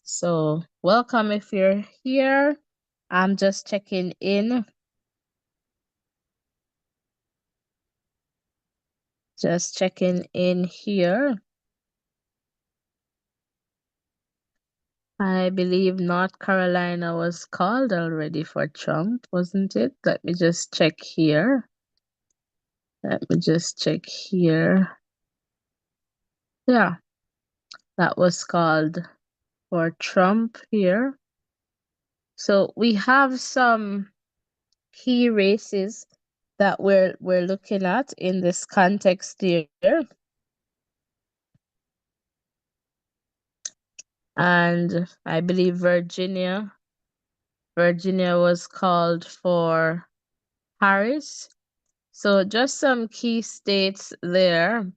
So welcome if you're here. I'm just checking in. Just checking in here. I believe North Carolina was called already for Trump, wasn't it? Let me just check here. Let me just check here. Yeah, that was called for Trump here. So we have some key races that we're looking at in this context here. And I believe Virginia was called for Harris. So just some key states there,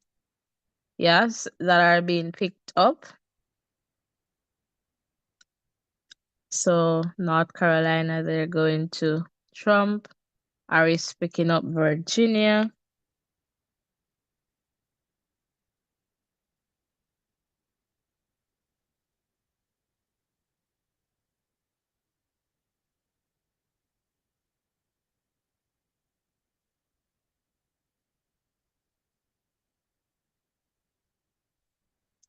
yes, that are being picked up. So North Carolina, they're going to Trump. Harris picking up Virginia.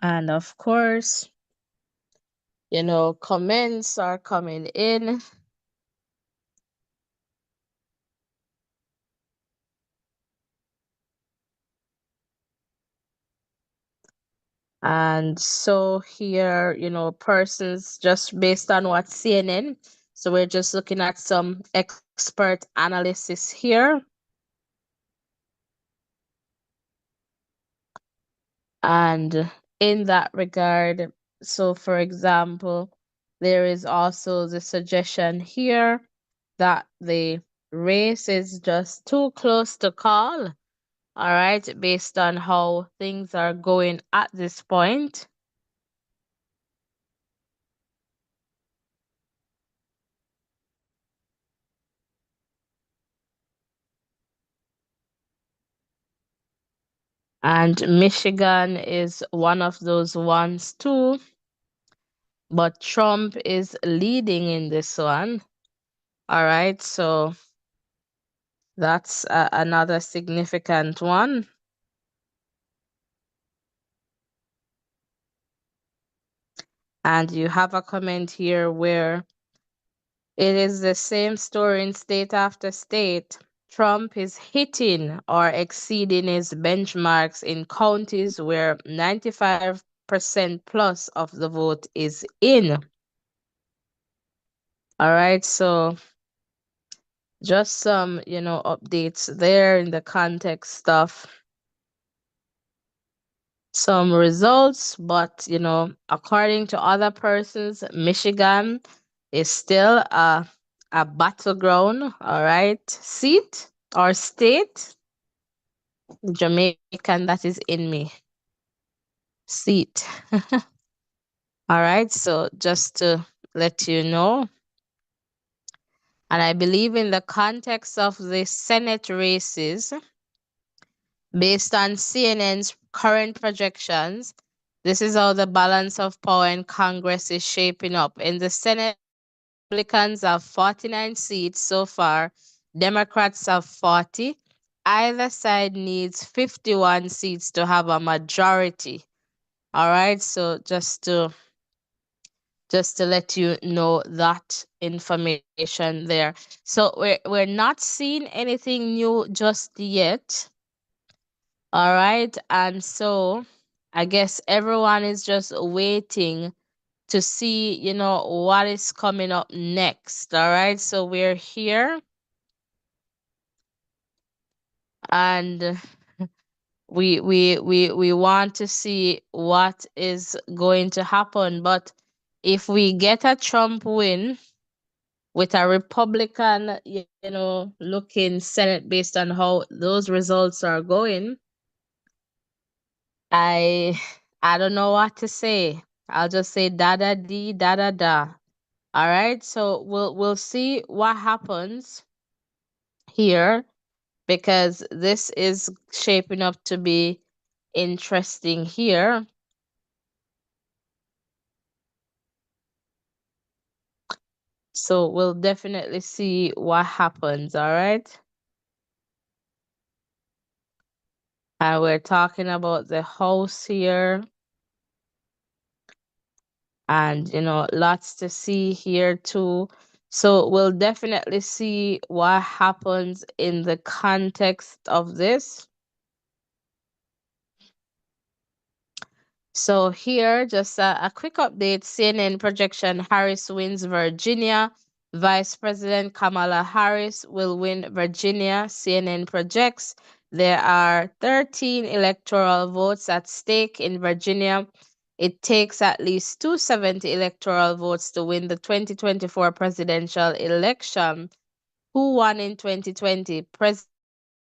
And of course, comments are coming in. And so here, persons just based on what CNN. So we're just looking at some expert analysis here. And in that regard, so for example, there is also the suggestion here that the race is just too close to call, all right, based on how things are going at this point. And Michigan is one of those ones too. But Trump is leading in this one. All right. So that's another significant one. And you have a comment here where it is the same story in state after state. Trump is hitting or exceeding his benchmarks in counties where 95% plus of the vote is in. All right, so just some, updates there in the context of some results, but according to other persons, Michigan is still a battleground, all right, seat or state. Jamaican that is in me. Seat. All right, so just to let you know, and I believe in the context of the Senate races, based on CNN's current projections, this is how the balance of power in Congress is shaping up. In the Senate, Republicans have 49 seats so far, Democrats have 40. Either side needs 51 seats to have a majority. All right, so just to let you know that information there. So we're not seeing anything new just yet. All right, and so I guess everyone is just waiting to see, what is coming up next. All right, so we're here and we want to see what is going to happen. But if we get a Trump win with a Republican, looking Senate based on how those results are going, I I don't know what to say. I'll just say da da dee da da da. All right, so we'll see what happens here because this is shaping up to be interesting here. So we'll definitely see what happens, all right? And we're talking about the house here. And, lots to see here too. So we'll definitely see what happens in the context of this. So here, just a quick update, CNN projection, Harris wins Virginia. Vice President Kamala Harris will win Virginia, CNN projects. There are 13 electoral votes at stake in Virginia. It takes at least 270 electoral votes to win the 2024 presidential election. Who won in 2020? President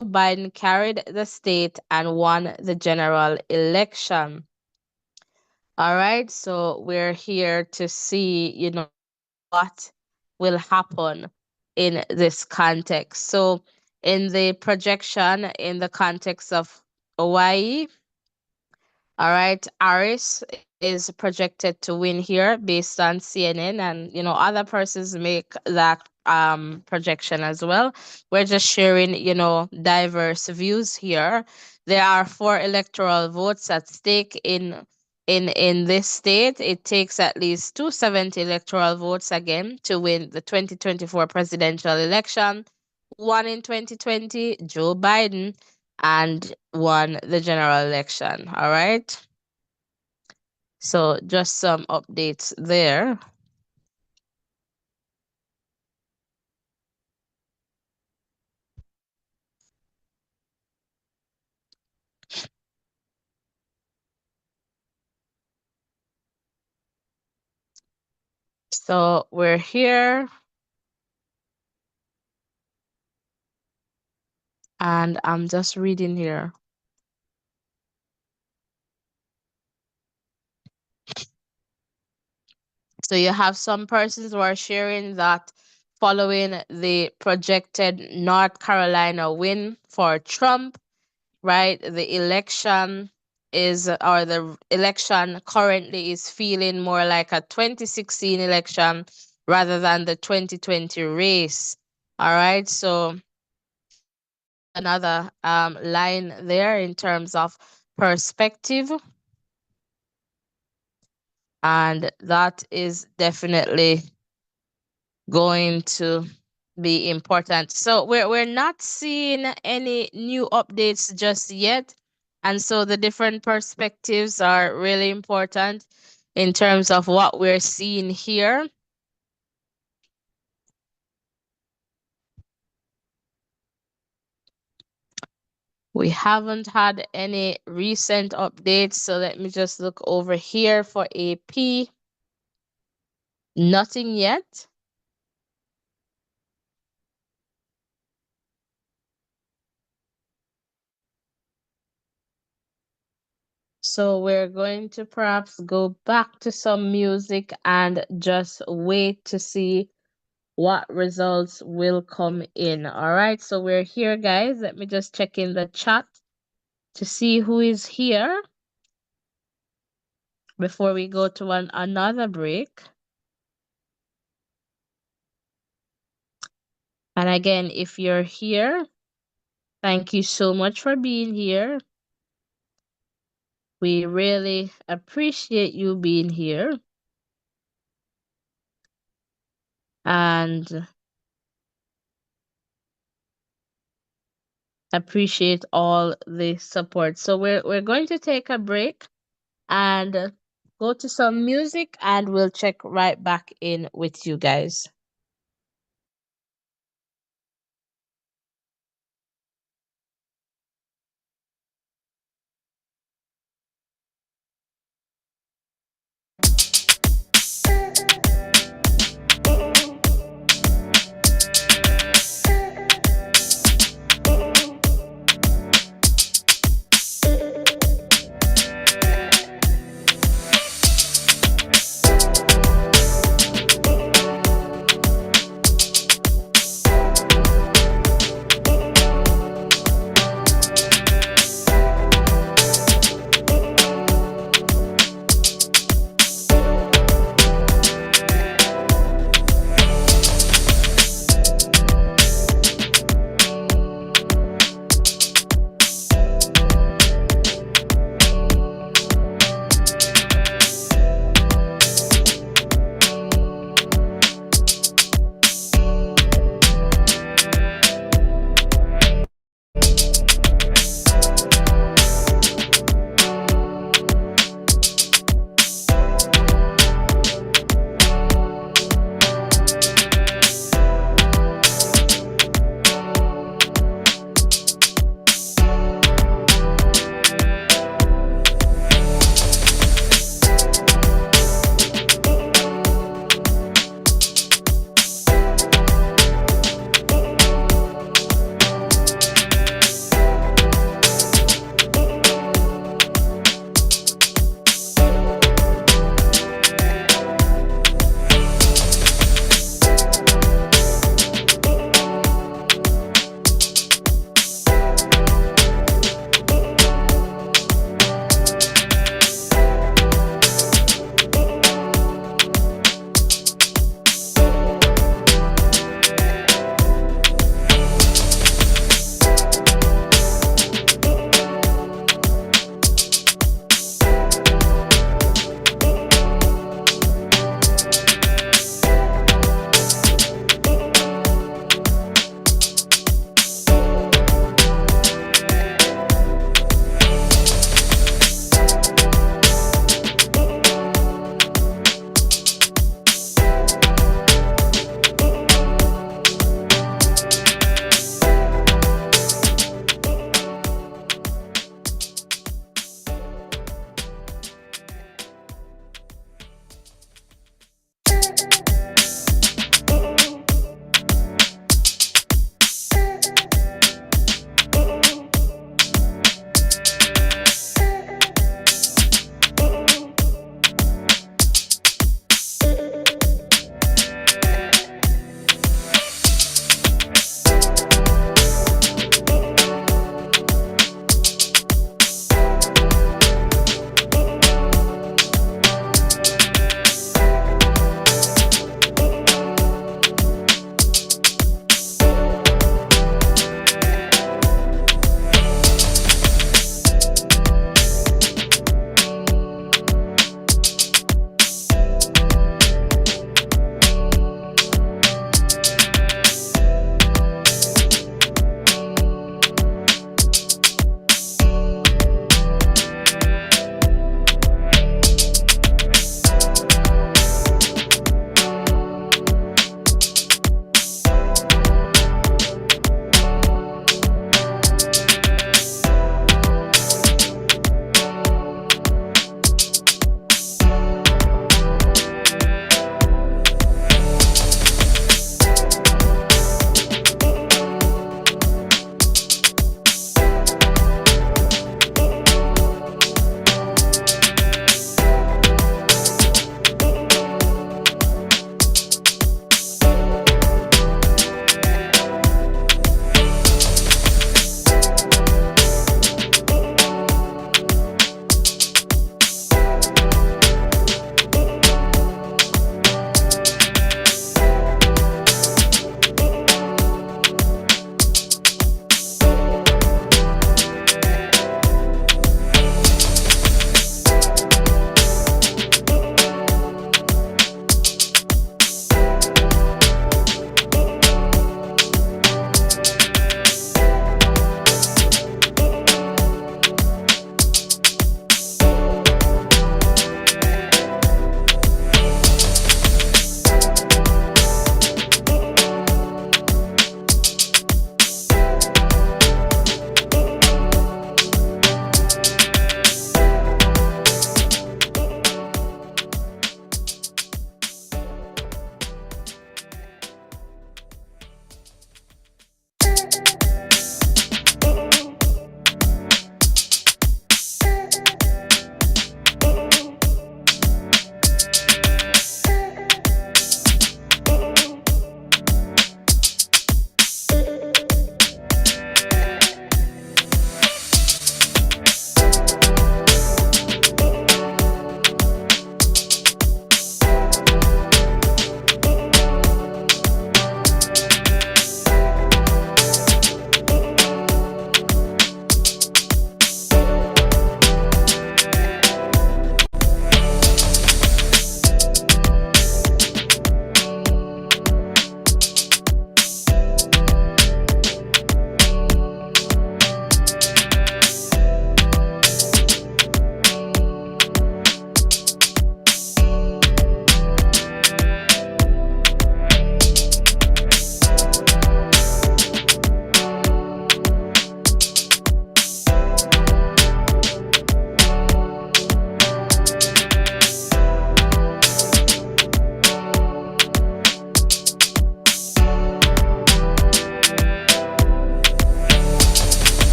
Joe Biden carried the state and won the general election. All right, so we're here to see, what will happen in this context. So, in the projection, in the context of Hawaii, all right, Harris is projected to win here based on CNN, and other persons make that projection as well. We're just sharing, diverse views here. There are 4 electoral votes at stake in this state. It takes at least 270 electoral votes again to win the 2024 presidential election. One in 2020, Joe Biden, and won the general election. All right. So just some updates there. So we're here, and I'm just reading here. So you have some persons who are sharing that following the projected North Carolina win for Trump, right? The election currently is feeling more like a 2016 election rather than the 2020 race. All right. So another line there in terms of perspective, and that is definitely going to be important. So we're not seeing any new updates just yet, and so the different perspectives are really important in terms of what we're seeing here. We haven't had any recent updates, so let me just look over here for AP. Nothing yet. So we're going to perhaps go back to some music and just wait to see what results will come in. All right, so we're here, guys. Let me just check in the chat to see who is here before we go to another break. And again, if you're here, thank you so much for being here. We really appreciate you being here. And appreciate all the support. So we're going to take a break and go to some music, and we'll check right back in with you guys.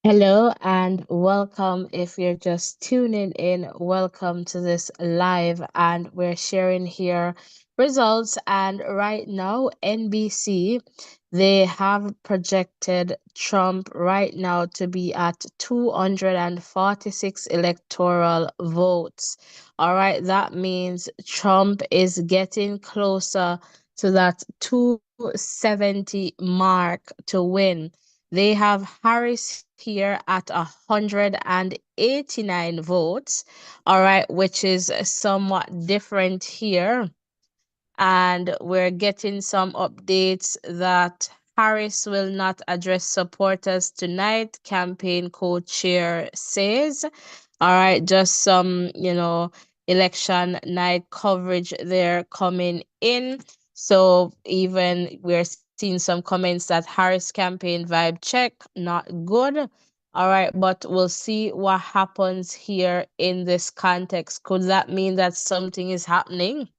Hello and welcome. If you're just tuning in, welcome to this live. And we're sharing here results. And right now, NBC, they have projected Trump right now to be at 246 electoral votes. All right, that means Trump is getting closer to that 270 mark to win. They have Harris here at 189 votes, all right, which is somewhat different here. And we're getting some updates that Harris will not address supporters tonight, campaign co-chair says. All right, just some, election night coverage there coming in. So even we're seeing some comments that Harris campaign vibe check, not good. All right, but we'll see what happens here in this context. Could that mean that something is happening?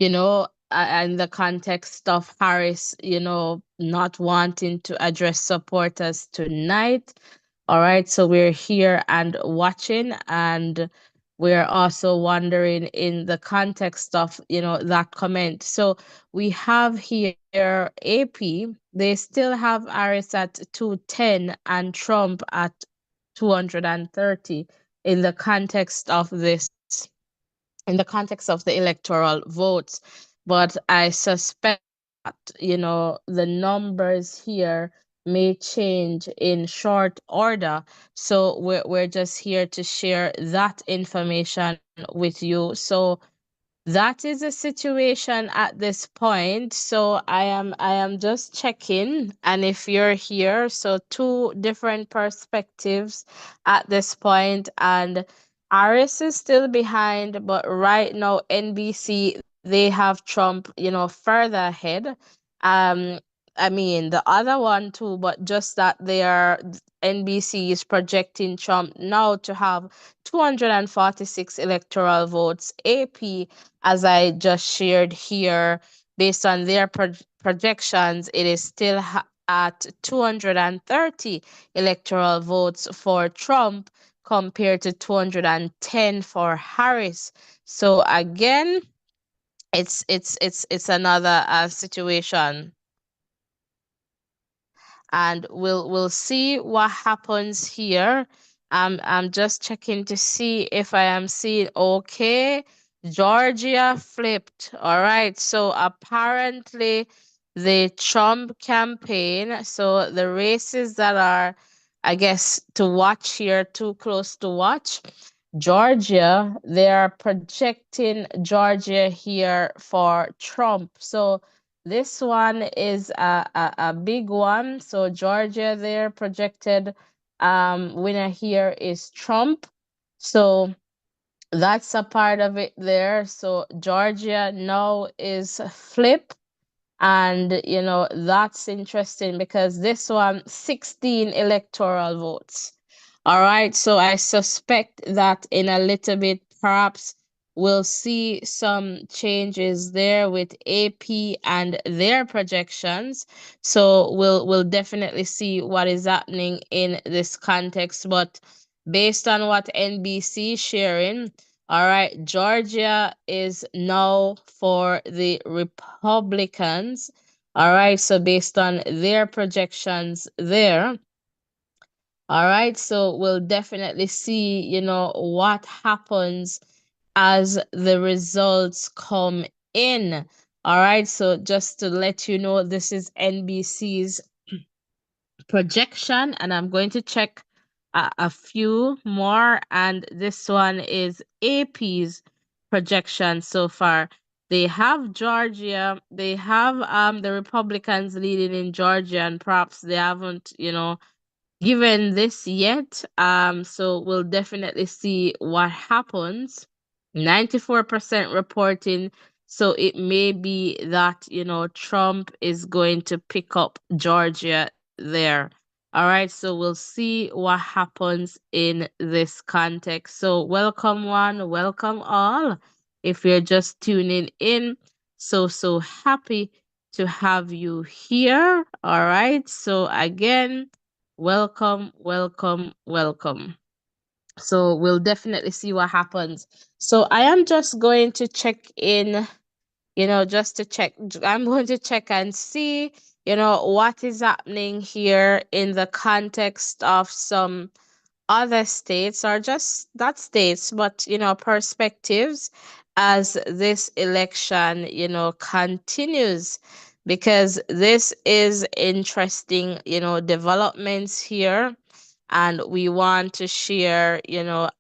In the context of Harris, not wanting to address supporters tonight. All right, so we're here and watching, and we're also wondering in the context of, that comment. So we have here AP, they still have Harris at 210 and Trump at 230 in the context of this in the context of the electoral votes. But I suspect that, the numbers here may change in short order. So we're just here to share that information with you. So that is a situation at this point. So I am just checking, and if you're here, so two different perspectives at this point, and Aris is still behind, but right now NBC, they have Trump, further ahead. Um I mean the other one too, but just that they are NBC is projecting Trump now to have 246 electoral votes. AP, as I just shared here, based on their projections, it is still at 230 electoral votes for Trump compared to 210 for Harris. So again, it's another situation, and we'll see what happens here. I'm just checking to see if I am seeing okay. Georgia flipped. All right. So apparently the Trump campaign, so the races that are, I guess, to watch here, too close to watch. Georgia, they are projecting Georgia here for Trump. So this one is a big one. So Georgia, their projected winner here is Trump. So that's a part of it there. So Georgia now is flip. And that's interesting because this one 16 electoral votes. All right, so I suspect that in a little bit perhaps we'll see some changes there with AP and their projections. So we'll definitely see what is happening in this context. But based on what NBC sharing, all right, Georgia is now for the Republicans. All right, so based on their projections there, all right, so we'll definitely see, what happens as the results come in. All right, so just to let you know, this is NBC's projection, and I'm going to check a few more, and this one is AP's projection so far. They have Georgia, they have the Republicans leading in Georgia, and perhaps they haven't, given this yet. So we'll definitely see what happens. 94% reporting. So it may be that, Trump is going to pick up Georgia there. All right. So we'll see what happens in this context. So welcome one, welcome all. If you're just tuning in, so happy to have you here. All right. So again, welcome, welcome, welcome. So we'll definitely see what happens. So I am just going to check in, just to check. I'm going to check and see, what is happening here in the context of some other states, or just not states, but perspectives, as this election continues, because this is interesting developments here, and we want to share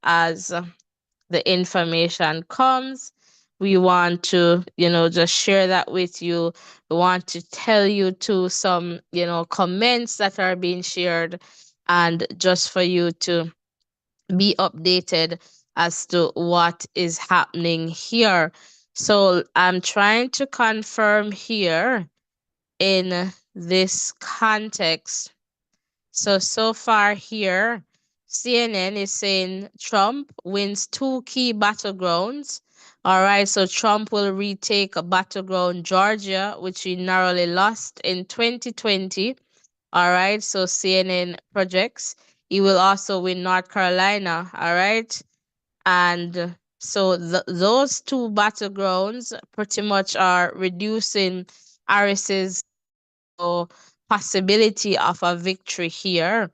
as the information comes. We want to just share that with you. We want to tell you to some comments that are being shared, and just for you to be updated as to what is happening here. So I'm trying to confirm here in this context. So far here, CNN is saying Trump wins two key battlegrounds. All right, so Trump will retake a battleground Georgia, which he narrowly lost in 2020. All right, so CNN projects he will also win North Carolina. All right, and so those two battlegrounds pretty much are reducing Harris's possibility of a victory here.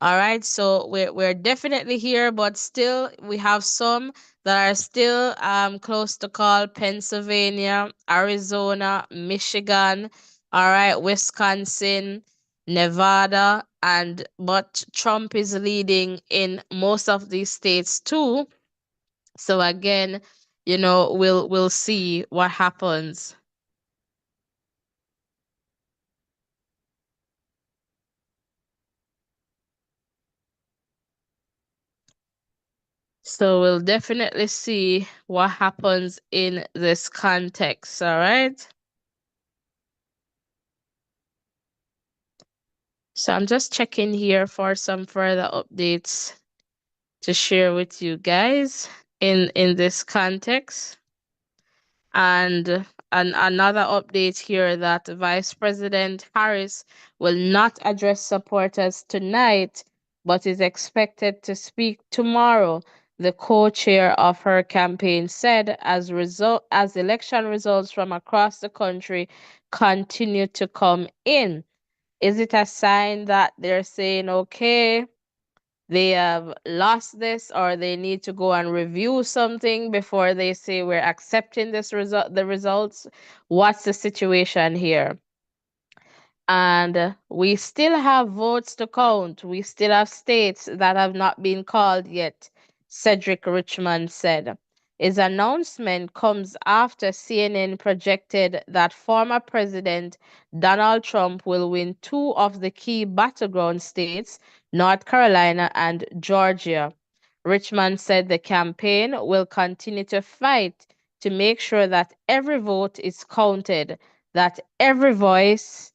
All right, so we're definitely here, but still we have some that are still close to call: Pennsylvania, Arizona, Michigan, all right, Wisconsin, Nevada, and but Trump is leading in most of these states too. So again, we'll see what happens. So we'll definitely see what happens in this context, all right? So I'm just checking here for some further updates to share with you guys in this context. And another update here that Vice President Harris will not address supporters tonight, but is expected to speak tomorrow, the co-chair of her campaign said, as election results from across the country continue to come in. Is it a sign that they're saying, okay, they have lost this, or they need to go and review something before they say we're accepting the results? What's the situation here? And we still have votes to count. We still have states that have not been called yet, Cedric Richmond said. His announcement comes after CNN projected that former President Donald Trump will win two of the key battleground states, North Carolina and Georgia. Richmond said the campaign will continue to fight to make sure that every vote is counted, that every voice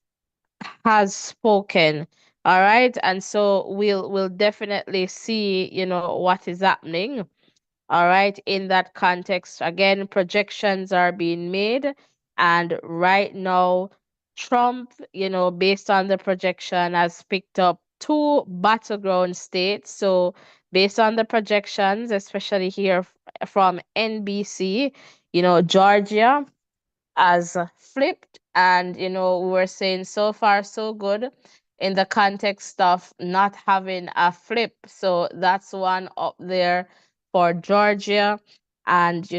has spoken. All right, and so we'll definitely see what is happening. All right, in that context, again, projections are being made, and right now Trump, based on the projection, has picked up two battleground states. So based on the projections, especially here from NBC, Georgia as flipped, and we were saying so far so good in the context of not having a flip. So that's one up there for Georgia. And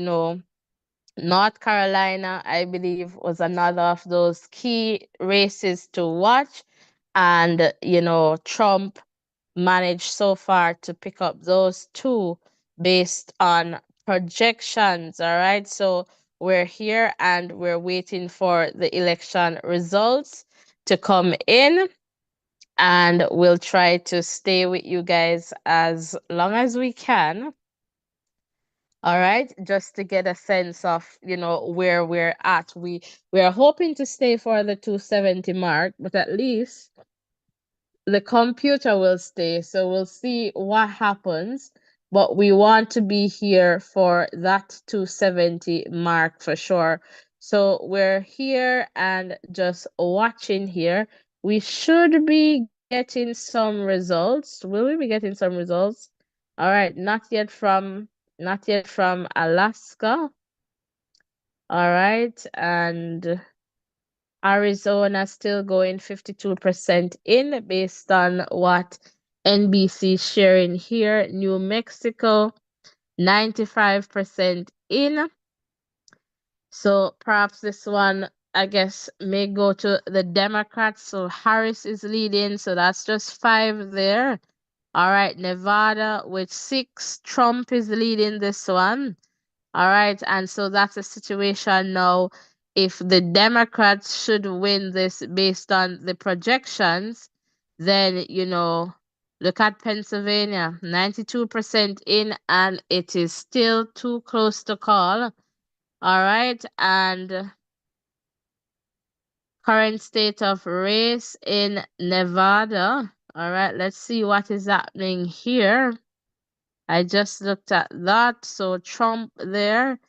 North Carolina, I believe, was another of those key races to watch. And Trump managed so far to pick up those two based on projections. All right. So we're here and we're waiting for the election results to come in. And we'll try to stay with you guys as long as we can. All right, just to get a sense of where we're at. We are hoping to stay for the 270 mark, but at least the computer will stay. So we'll see what happens. But we want to be here for that 270 mark for sure. So we're here and just watching here. We should be getting some results? Will we be getting some results? All right, not yet from Alaska. All right, and Arizona still going 52% in based on what NBC sharing here. New Mexico 95% in. So perhaps this one, I guess, may go to the Democrats. So Harris is leading. So that's just 5 there. All right, Nevada with 6. Trump is leading this one. All right, and so that's a situation now. If the Democrats should win this based on the projections, then, look at Pennsylvania, 92% in, and it is still too close to call. All right, and current state of race in Nevada. All right, let's see what is happening here. I just looked at that. So Trump there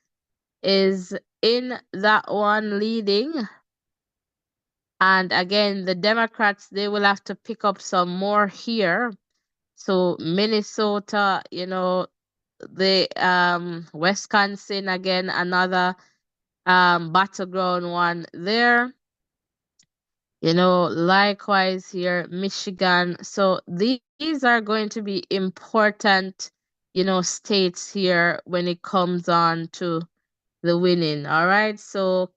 is in that one leading. And again, the Democrats, they will have to pick up some more here. So Minnesota, the Wisconsin again, another battleground one there. Likewise here, Michigan. So these are going to be important, states here when it comes on to the winning. All right. So,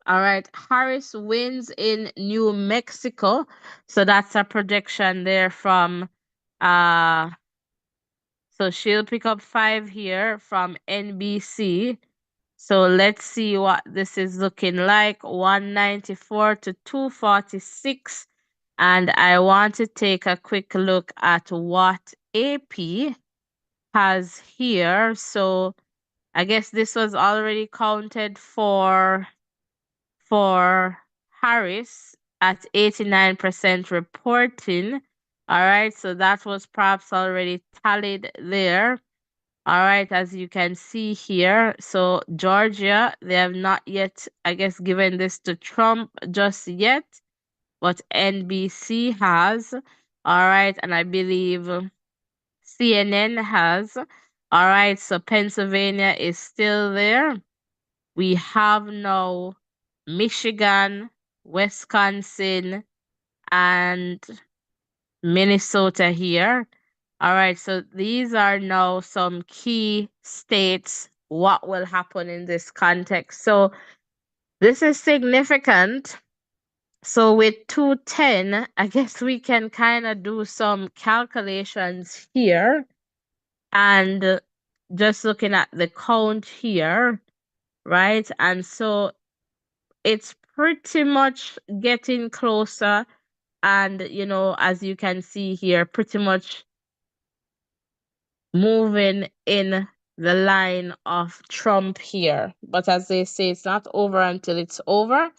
all right. Harris wins in New Mexico. So that's a projection there from, uh, so she'll pick up 5 here from NBC. So let's see what this is looking like. 194 to 246. And I want to take a quick look at what AP has here. So I guess this was already counted for Harris at 89% reporting. All right, so that was perhaps already tallied there. All right, as you can see here, so Georgia, they have not yet, I guess, given this to Trump just yet, but NBC has. All right, and I believe CNN has. All right, so Pennsylvania is still there. We have now Michigan, Wisconsin, and Minnesota here. All right, so these are now some key states. What will happen in this context? So this is significant. So with 210, I guess we can kind of do some calculations here. And just looking at the count here, right? And so it's pretty much getting closer. And, as you can see here, pretty much moving in the line of Trump here. But as they say, it's not over until it's over,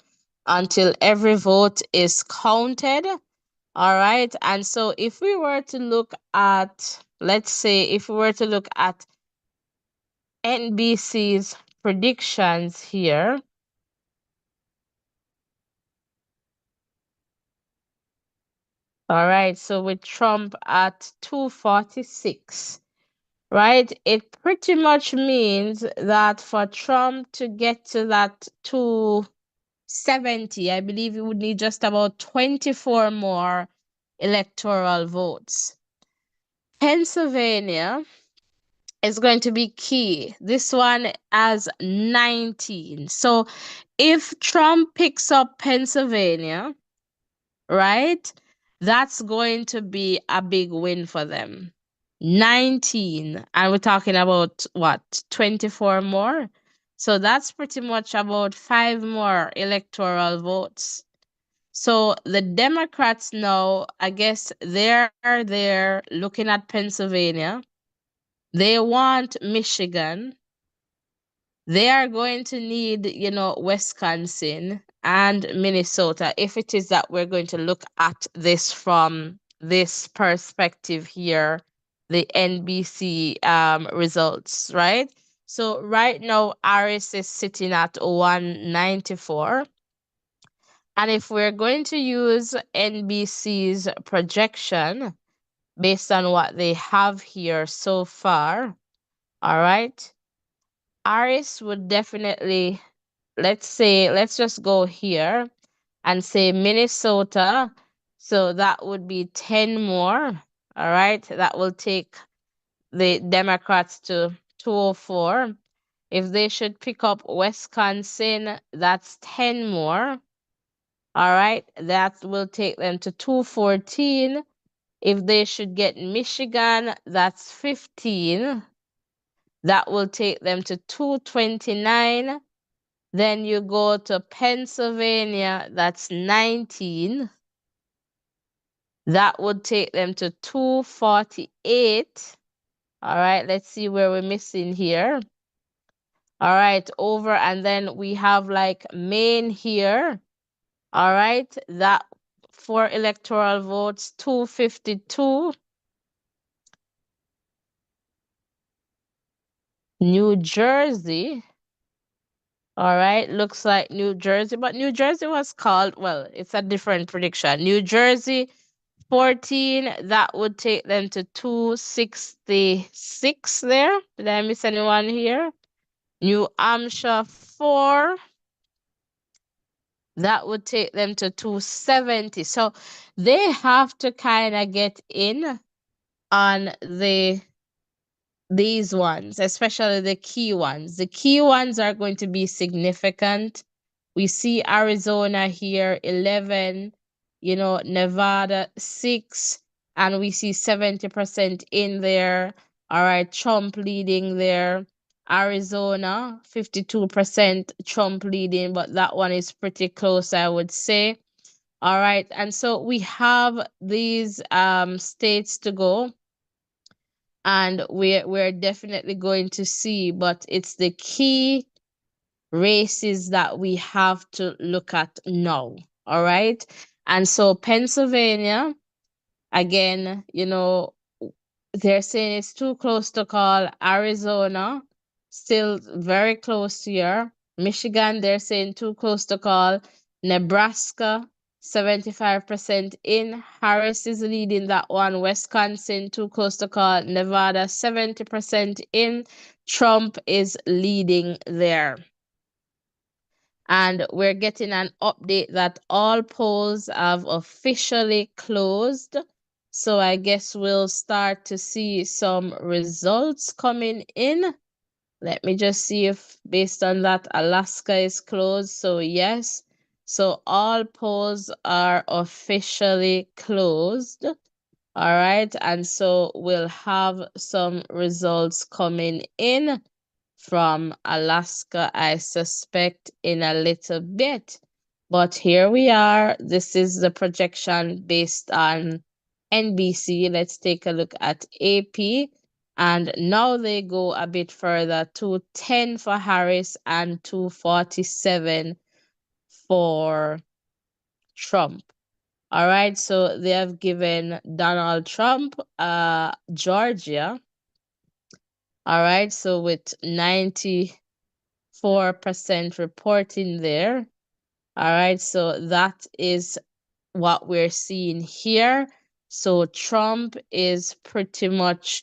until every vote is counted. All right. And so if we were to look at, let's say, if we were to look at NBC's predictions here, all right, so with Trump at 246, right? It pretty much means that for Trump to get to that 270, I believe he would need just about 24 more electoral votes. Pennsylvania is going to be key. This one has 19. So if Trump picks up Pennsylvania, right, that's going to be a big win for them. 19, and we're talking about what, 24 more? So that's pretty much about 5 more electoral votes. So the Democrats now, I guess they're there looking at Pennsylvania. They want Michigan. They are going to need, Wisconsin and Minnesota, if it is that we're going to look at this from this perspective here, the NBC results, right? So right now, Harris is sitting at 194. And if we're going to use NBC's projection based on what they have here so far, all right, Harris would definitely, let's just go here and say Minnesota. So that would be 10 more. All right, that will take the Democrats to 204. If they should pick up Wisconsin, that's 10 more. All right, that will take them to 214. If they should get Michigan, that's 15. That will take them to 229. Then you go to Pennsylvania, that's 19. That would take them to 248. All right, let's see where we're missing here. All right, over, and then we have like Maine here. All right, that for electoral votes, 252. New Jersey. All right, looks like New Jersey, but New Jersey was called, well, it's a different prediction. New Jersey, 14, that would take them to 266 there. Did I miss anyone here? New Hampshire, 4, that would take them to 270. So they have to kind of get in on these ones, especially the key ones. The key ones are going to be significant. We see Arizona here, 11, Nevada, 6, and we see 70% in there. All right, Trump leading there. Arizona, 52% Trump leading, but that one is pretty close, I would say. All right, and so we have these states to go, and we're definitely going to see, but it's the key races that we have to look at now. All right, and so Pennsylvania, again, they're saying it's too close to call. Arizona, still very close here. Michigan, they're saying too close to call. Nebraska, 75% in. Harris is leading that one. Wisconsin, too close to call. Nevada, 70% in. Trump is leading there. And we're getting an update that all polls have officially closed. So I guess we'll start to see some results coming in. Let me just see if based on that Alaska is closed. So yes. So all polls are officially closed. All right. And so we'll have some results coming in from Alaska, I suspect, in a little bit. But here we are. This is the projection based on NBC. Let's take a look at AP. And now they go a bit further, 210 for Harris and 247 for Trump. All right, so they have given Donald Trump Georgia. All right, so with 94% reporting there. All right, so that is what we're seeing here. So Trump is pretty much,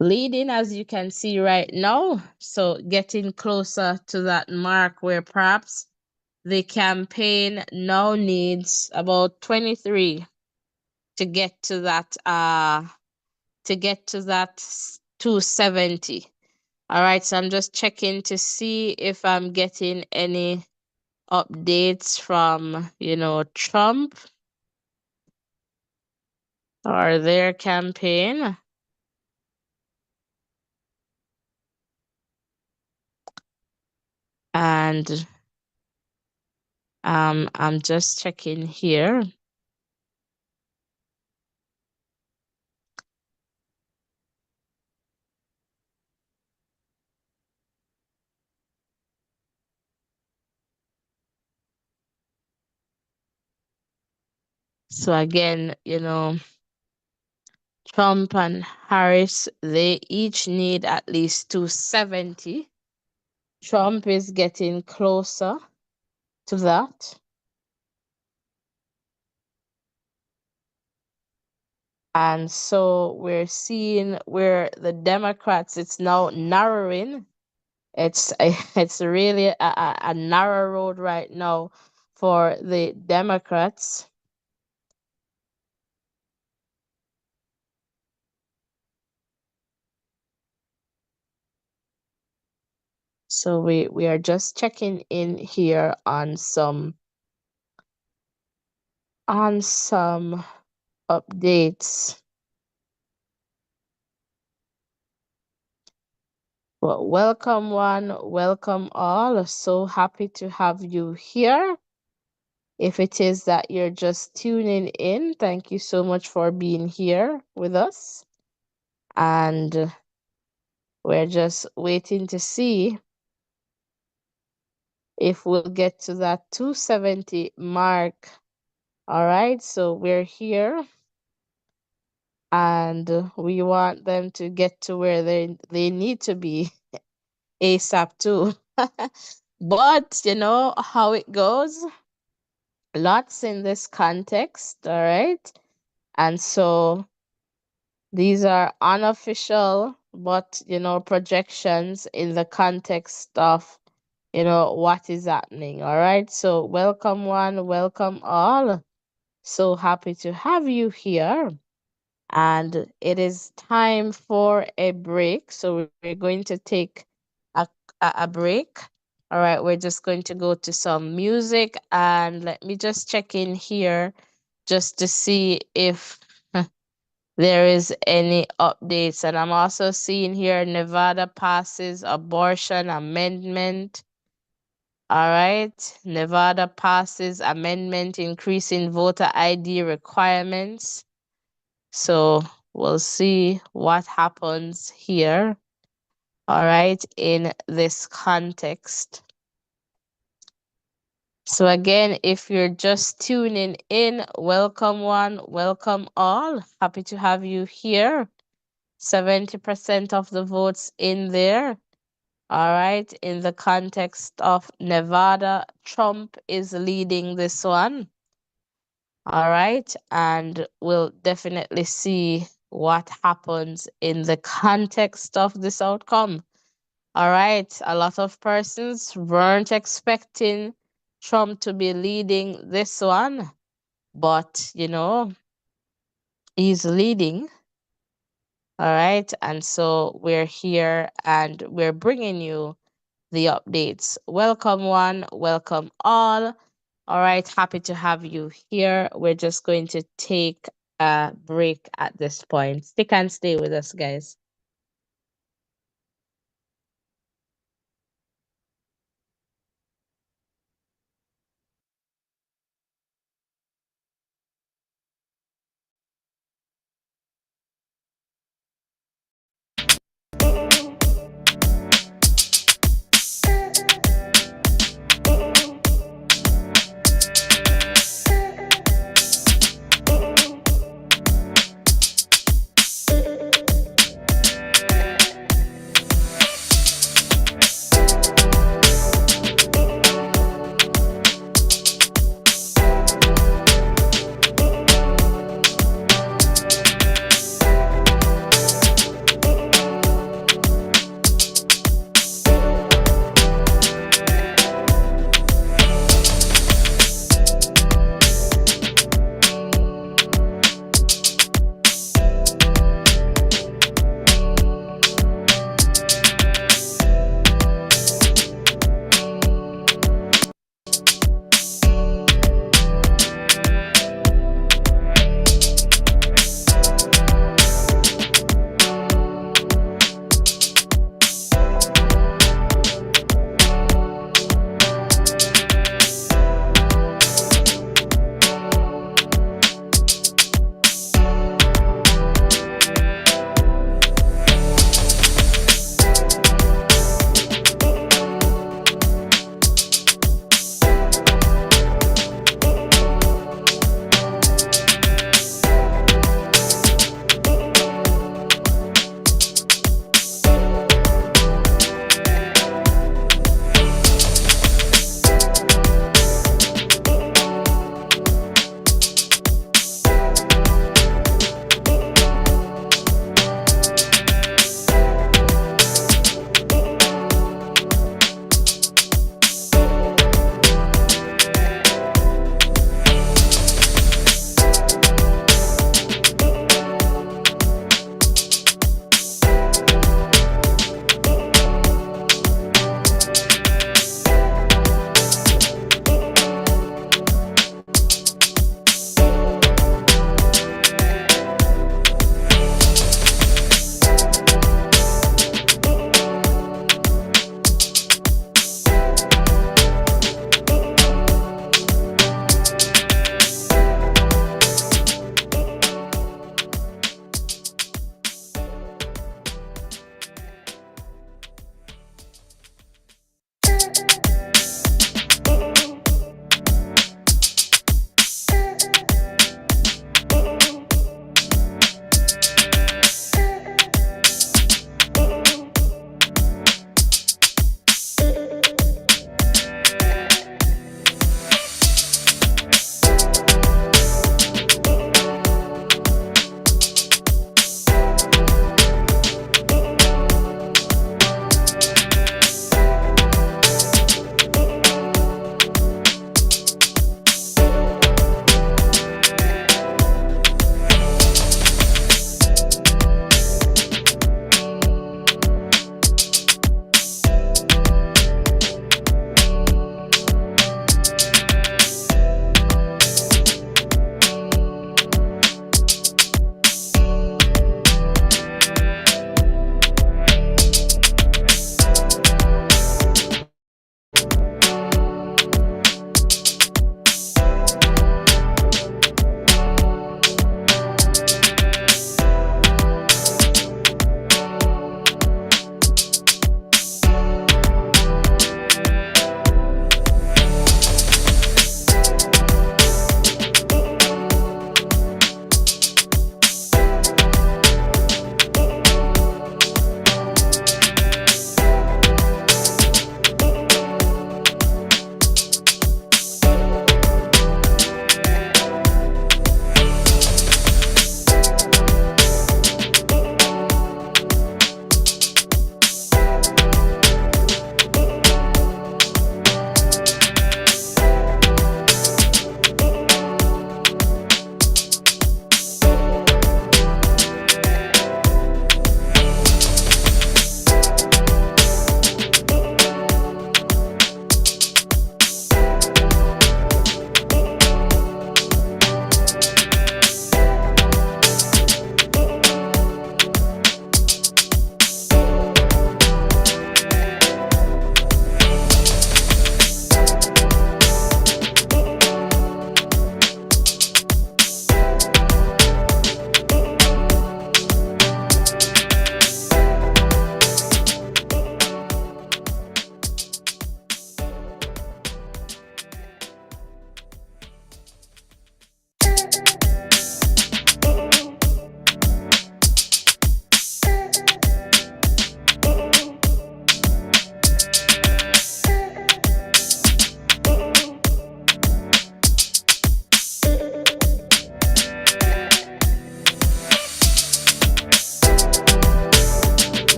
leading, as you can see right now. So getting closer to that mark where perhaps the campaign now needs about 23 to get to that 270. All right, so I'm just checking to see if I'm getting any updates from, Trump or their campaign. And I'm just checking here. So again, Trump and Harris, they each need at least 270. Trump is getting closer. to that. And so we're seeing where the Democrats, it's now narrowing. It's it's really a narrow road right now for the Democrats. So we are just checking in here on some updates. Well, welcome one, welcome all. So happy to have you here. If it is that you're just tuning in, thank you so much for being here with us. And we're just waiting to see if we'll get to that 270 mark. All right, so we're here and we want them to get to where they need to be ASAP too. But you know how it goes. Lots in this context, all right? And so these are unofficial, but you know, projections in the context of you know what is happening. All right. So welcome one, welcome all. So happy to have you here. And it is time for a break. So we're going to take a, a break. All right, we're just going to go to some music and let me just check in here just to see if there is any updates. And I'm also seeing here Nevada passes abortion amendment. All right, Nevada passes amendment increasing voter ID requirements. So we'll see what happens here. All right, in this context. So again, if you're just tuning in, welcome one, welcome all. Happy to have you here. 70% of the votes in there. All right, in the context of Nevada, Trump is leading this one. All right, and we'll definitely see what happens in the context of this outcome. All right, a lot of persons weren't expecting Trump to be leading this one, but you know, he's leading. All right, and so we're here and we're bringing you the updates. Welcome one, welcome all. All right, happy to have you here. We're just going to take a break at this point. Stick and stay with us, guys.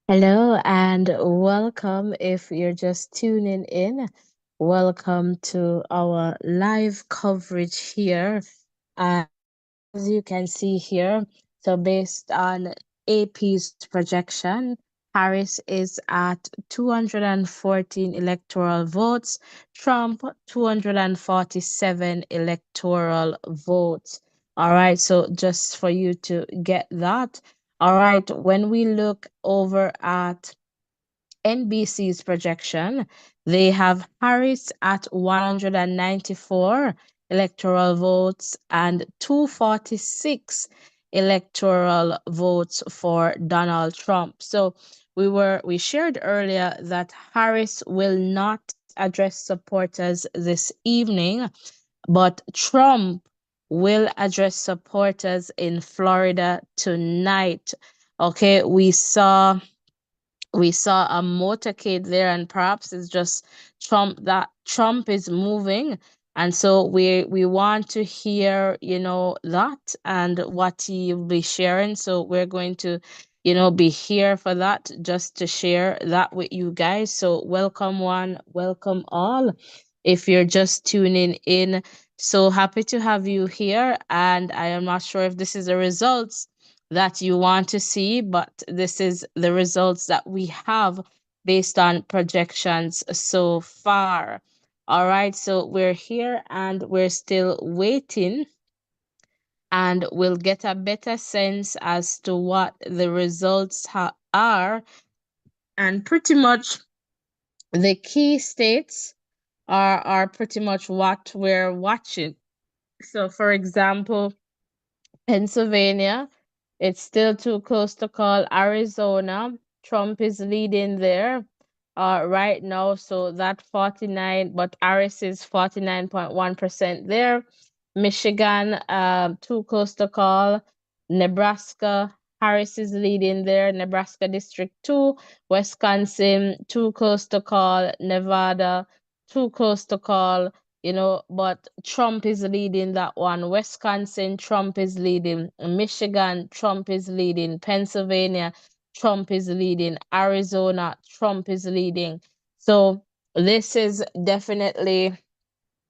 Hello and welcome. If you're just tuning in, welcome to our live coverage here. And as you can see here, so based on AP's projection, Harris is at 214 electoral votes, Trump 247 electoral votes. All right, so just for you to get that. All right, when we look over at NBC's projection, they have Harris at 194 electoral votes and 246 electoral votes for Donald Trump. So we shared earlier that Harris will not address supporters this evening, but Trump will address supporters in Florida tonight. Okay, we saw a motorcade there, and perhaps it's just Trump is moving, and so we want to hear that and what he'll be sharing. So we're going to be here for that, just to share that with you guys. So welcome one, welcome all. If you're just tuning in, so happy to have you here, and I am not sure if this is the results that you want to see, but this is the results that we have based on projections so far. All right, so we're here and we're still waiting, and we'll get a better sense as to what the results are. And pretty much the key states are pretty much what we're watching. So, for example, Pennsylvania, it's still too close to call. Arizona, Trump is leading there right now. So that 49, but Harris is 49.1% there. Michigan, too close to call. Nebraska, Harris is leading there. Nebraska District 2. Wisconsin, too close to call. Nevada, too close to call. But Trump is leading that one. Wisconsin, Trump is leading. Michigan, Trump is leading. Pennsylvania, Trump is leading. Arizona, Trump is leading. So this is definitely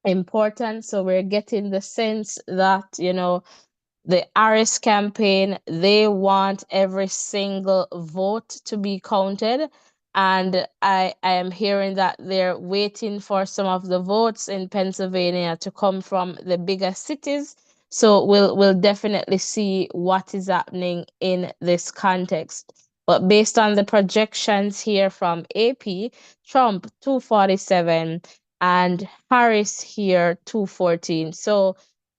important. So we're getting the sense that, the Harris campaign, they want every single vote to be counted. And I am hearing that they're waiting for some of the votes in Pennsylvania to come from the bigger cities. So we'll definitely see what is happening in this context. But based on the projections here from AP, Trump 247 and Harris here 214. So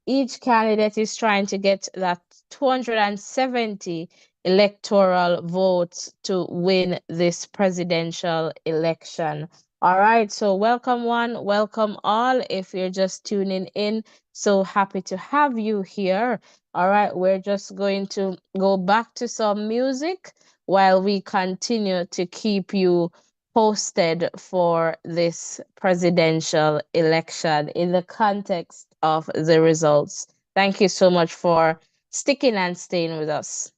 each candidate is trying to get that 270 electoral votes to win this presidential election. All right, so welcome one, welcome all. If you're just tuning in, so happy to have you here. All right, we're just going to go back to some music while we continue to keep you posted for this presidential election in the context of the results. Thank you so much for sticking and staying with us.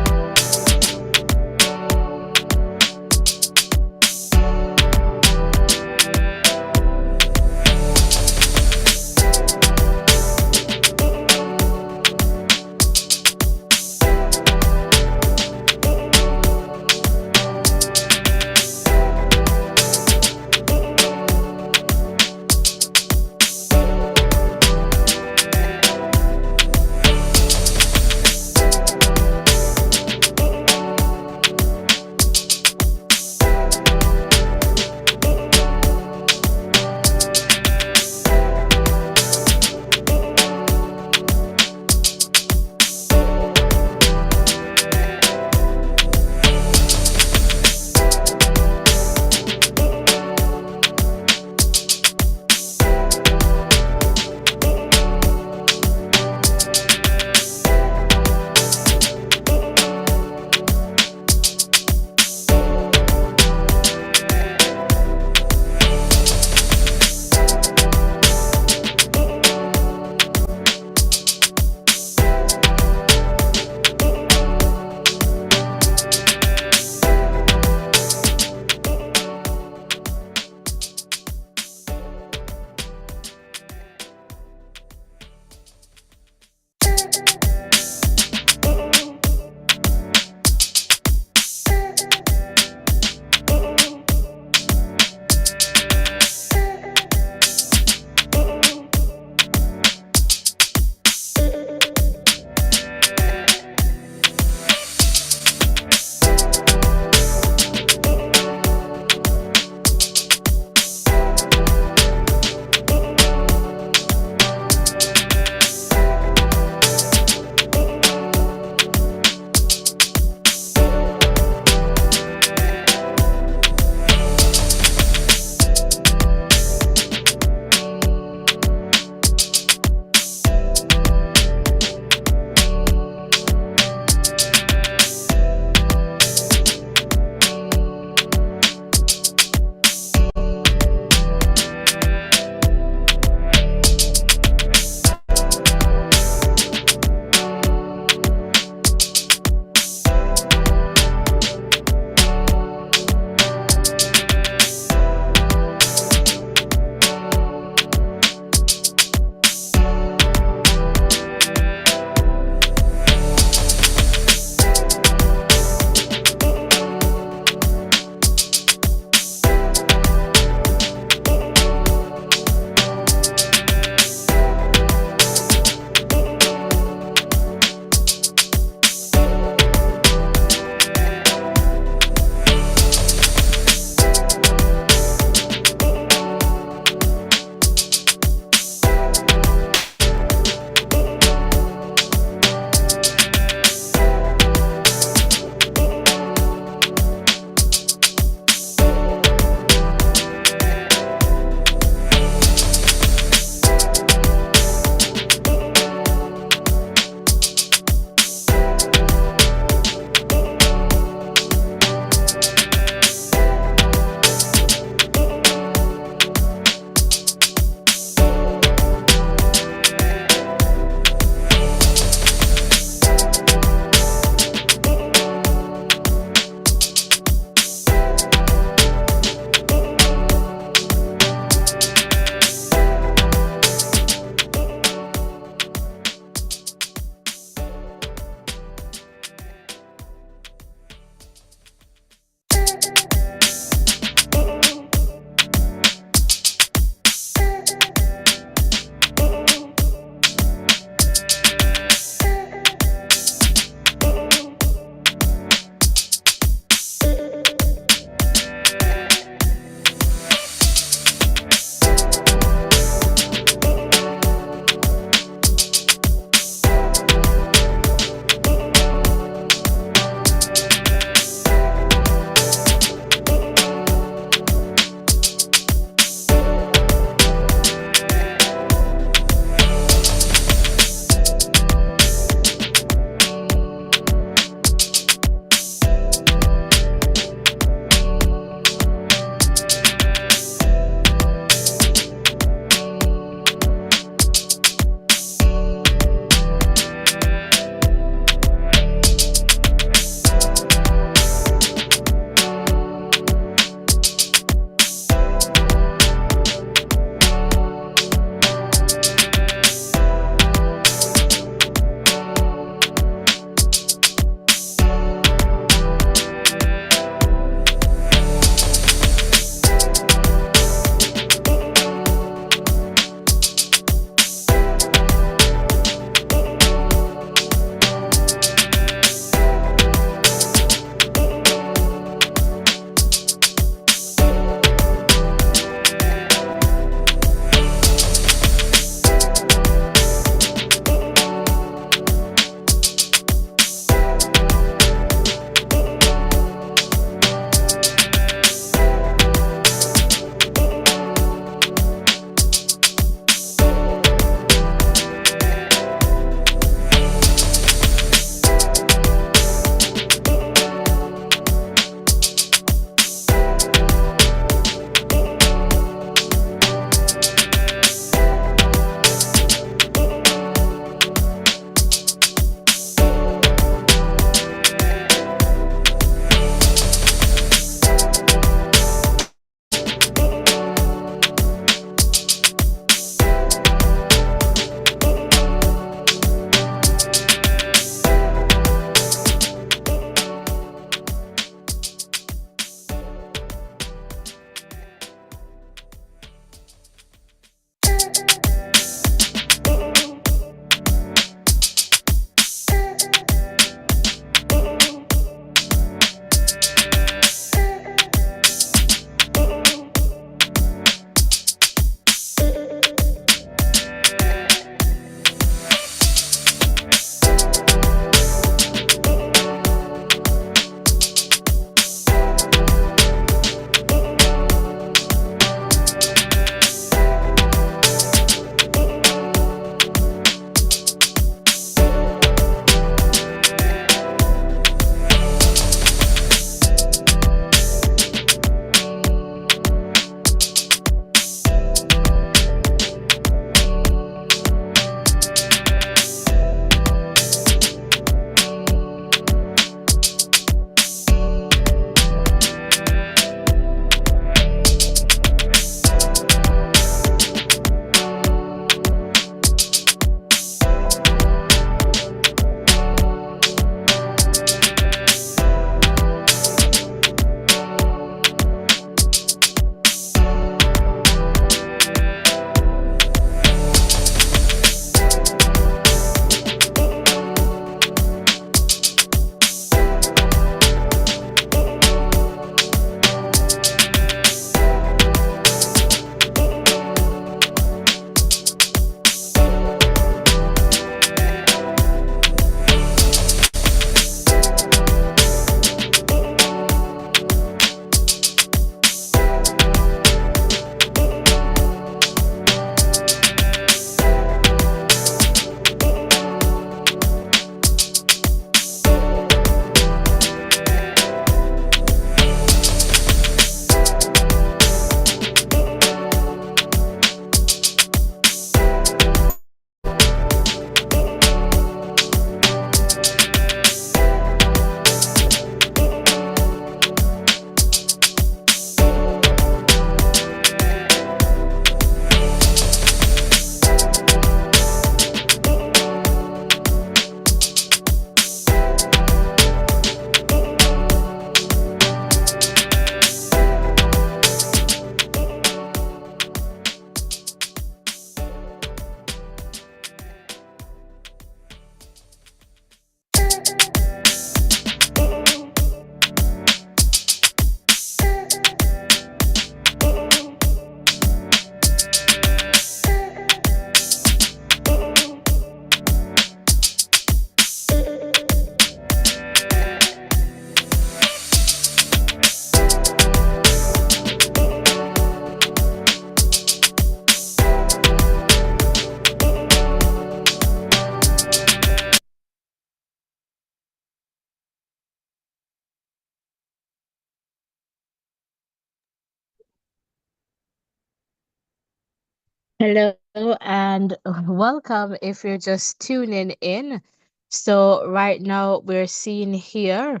Hello and welcome if you're just tuning in. So, right now we're seeing here,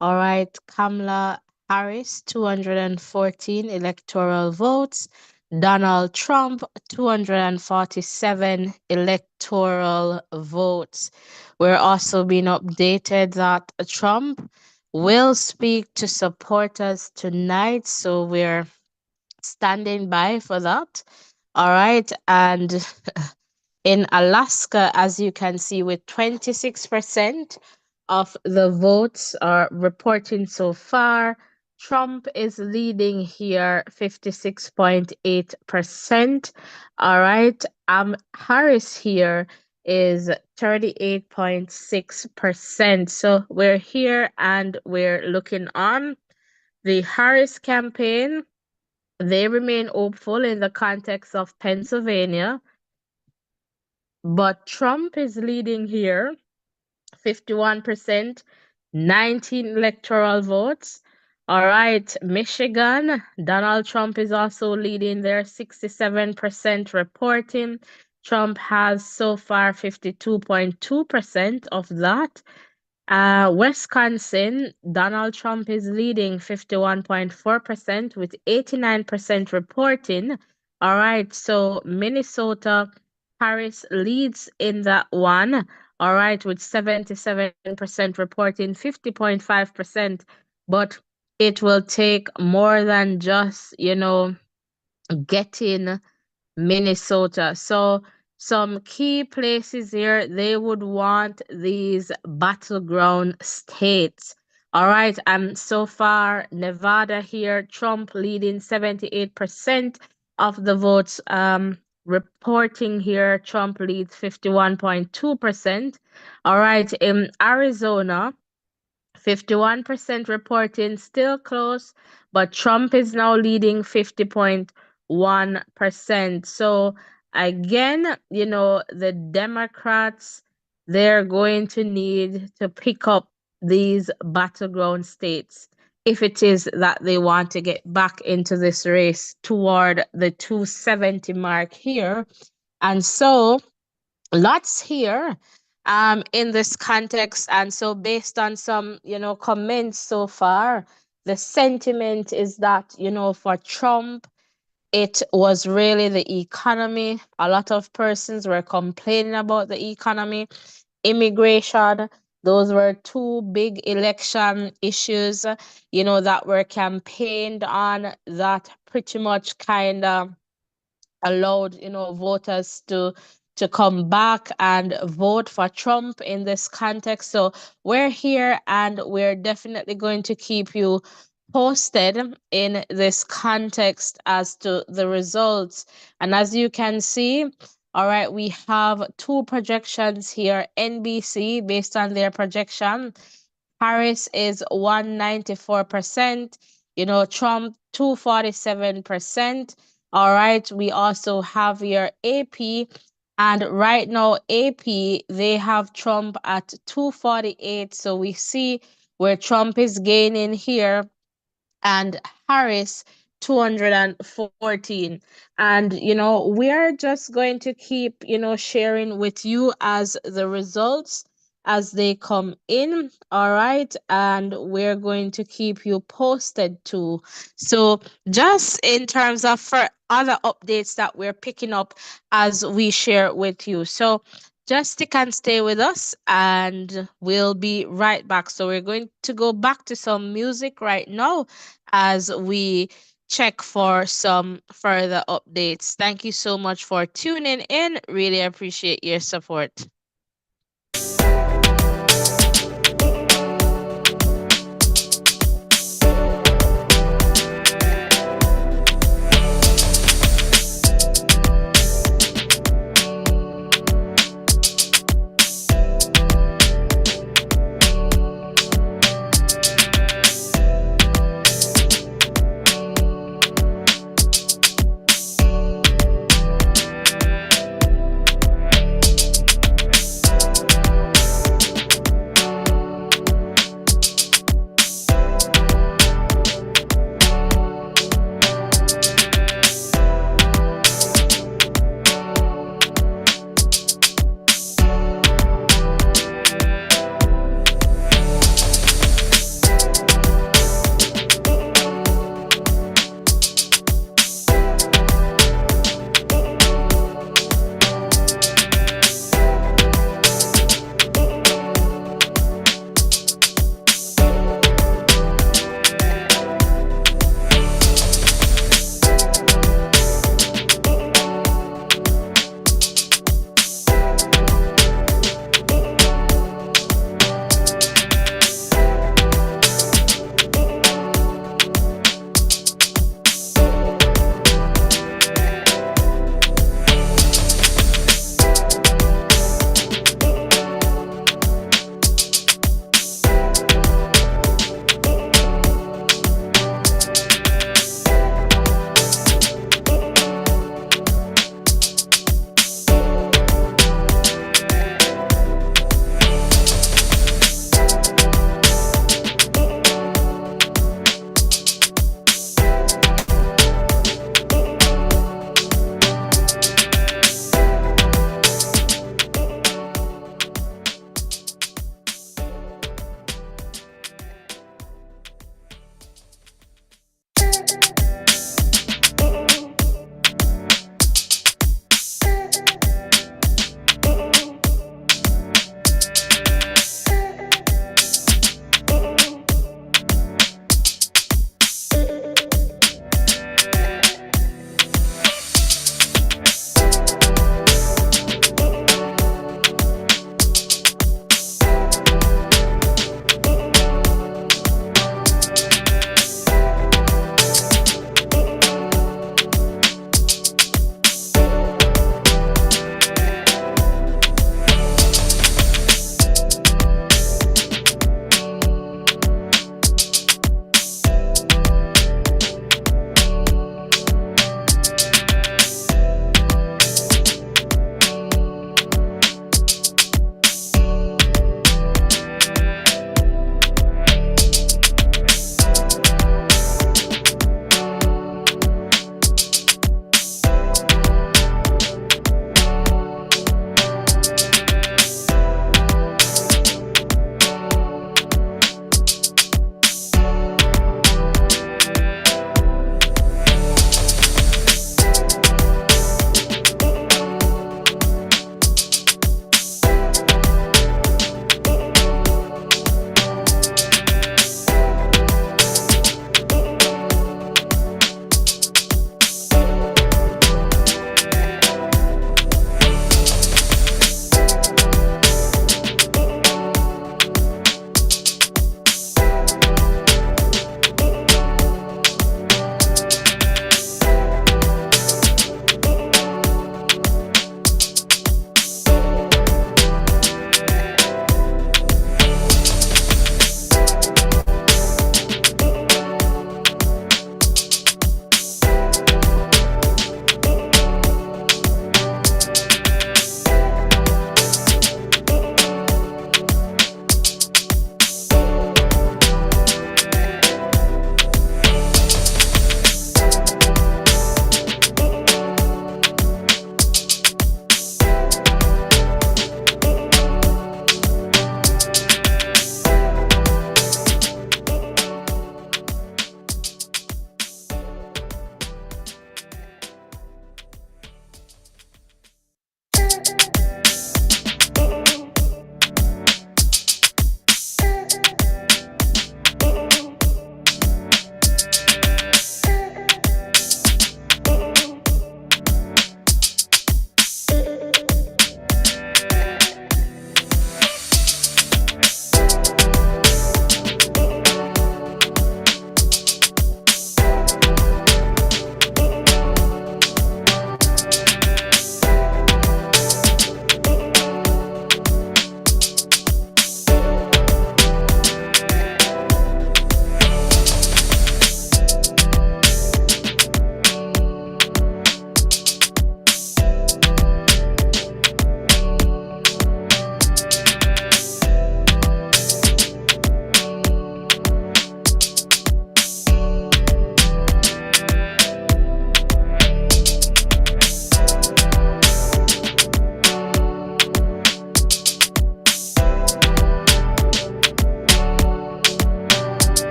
all right, Kamala Harris, 214 electoral votes, Donald Trump, 247 electoral votes. We're also being updated that Trump will speak to supporters tonight, so we're standing by for that. All right. And in Alaska, as you can see, with 26% of the votes are reporting so far, Trump is leading here 56.8%. All right. Harris here is 38.6%. So we're here and we're looking on. The Harris campaign, they remain hopeful in the context of Pennsylvania, but Trump is leading here 51%, 19 electoral votes. All right, Michigan, Donald Trump is also leading there, 67% reporting. Trump has so far 52.2% of that. Wisconsin, Donald Trump is leading 51.4% with 89% reporting. All right, so Minnesota, Harris leads in that one. All right, with 77% reporting, 50.5%. But it will take more than just, getting Minnesota. So some key places here, they would want these battleground states. All right, and so far Nevada here, Trump leading 78% of the votes. Reporting here, Trump leads 51.2%. All right, in Arizona, 51% reporting, still close, but Trump is now leading 50.1%. So again, the Democrats, they're going to need to pick up these battleground states if it is that they want to get back into this race toward the 270 mark here. And so lots here in this context, and so based on some comments so far, the sentiment is that for Trump, it was really the economy. A lot of persons were complaining about the economy, immigration. Those were two big election issues, that were campaigned on, that pretty much kind of allowed voters to come back and vote for Trump in this context. So we're here and we're definitely going to keep you posted in this context as to the results. And as you can see, all right, we have two projections here. NBC, based on their projection, Harris is 194%, Trump 247%. All right, we also have here AP, and right now AP, they have Trump at 248. So we see where Trump is gaining here and Harris 214. And we are just going to keep sharing with you as the results as they come in. All right, and we're going to keep you posted too. So just in terms of for other updates that we're picking up as we share with you, so just stick and stay with us and we'll be right back. So we're going to go back to some music right now as we check for some further updates. Thank you so much for tuning in. Really appreciate your support.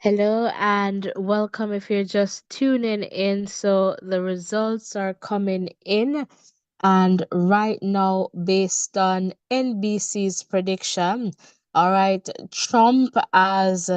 Hello and welcome if you're just tuning in. So the results are coming in, and right now, based on NBC's prediction, all right, Trump has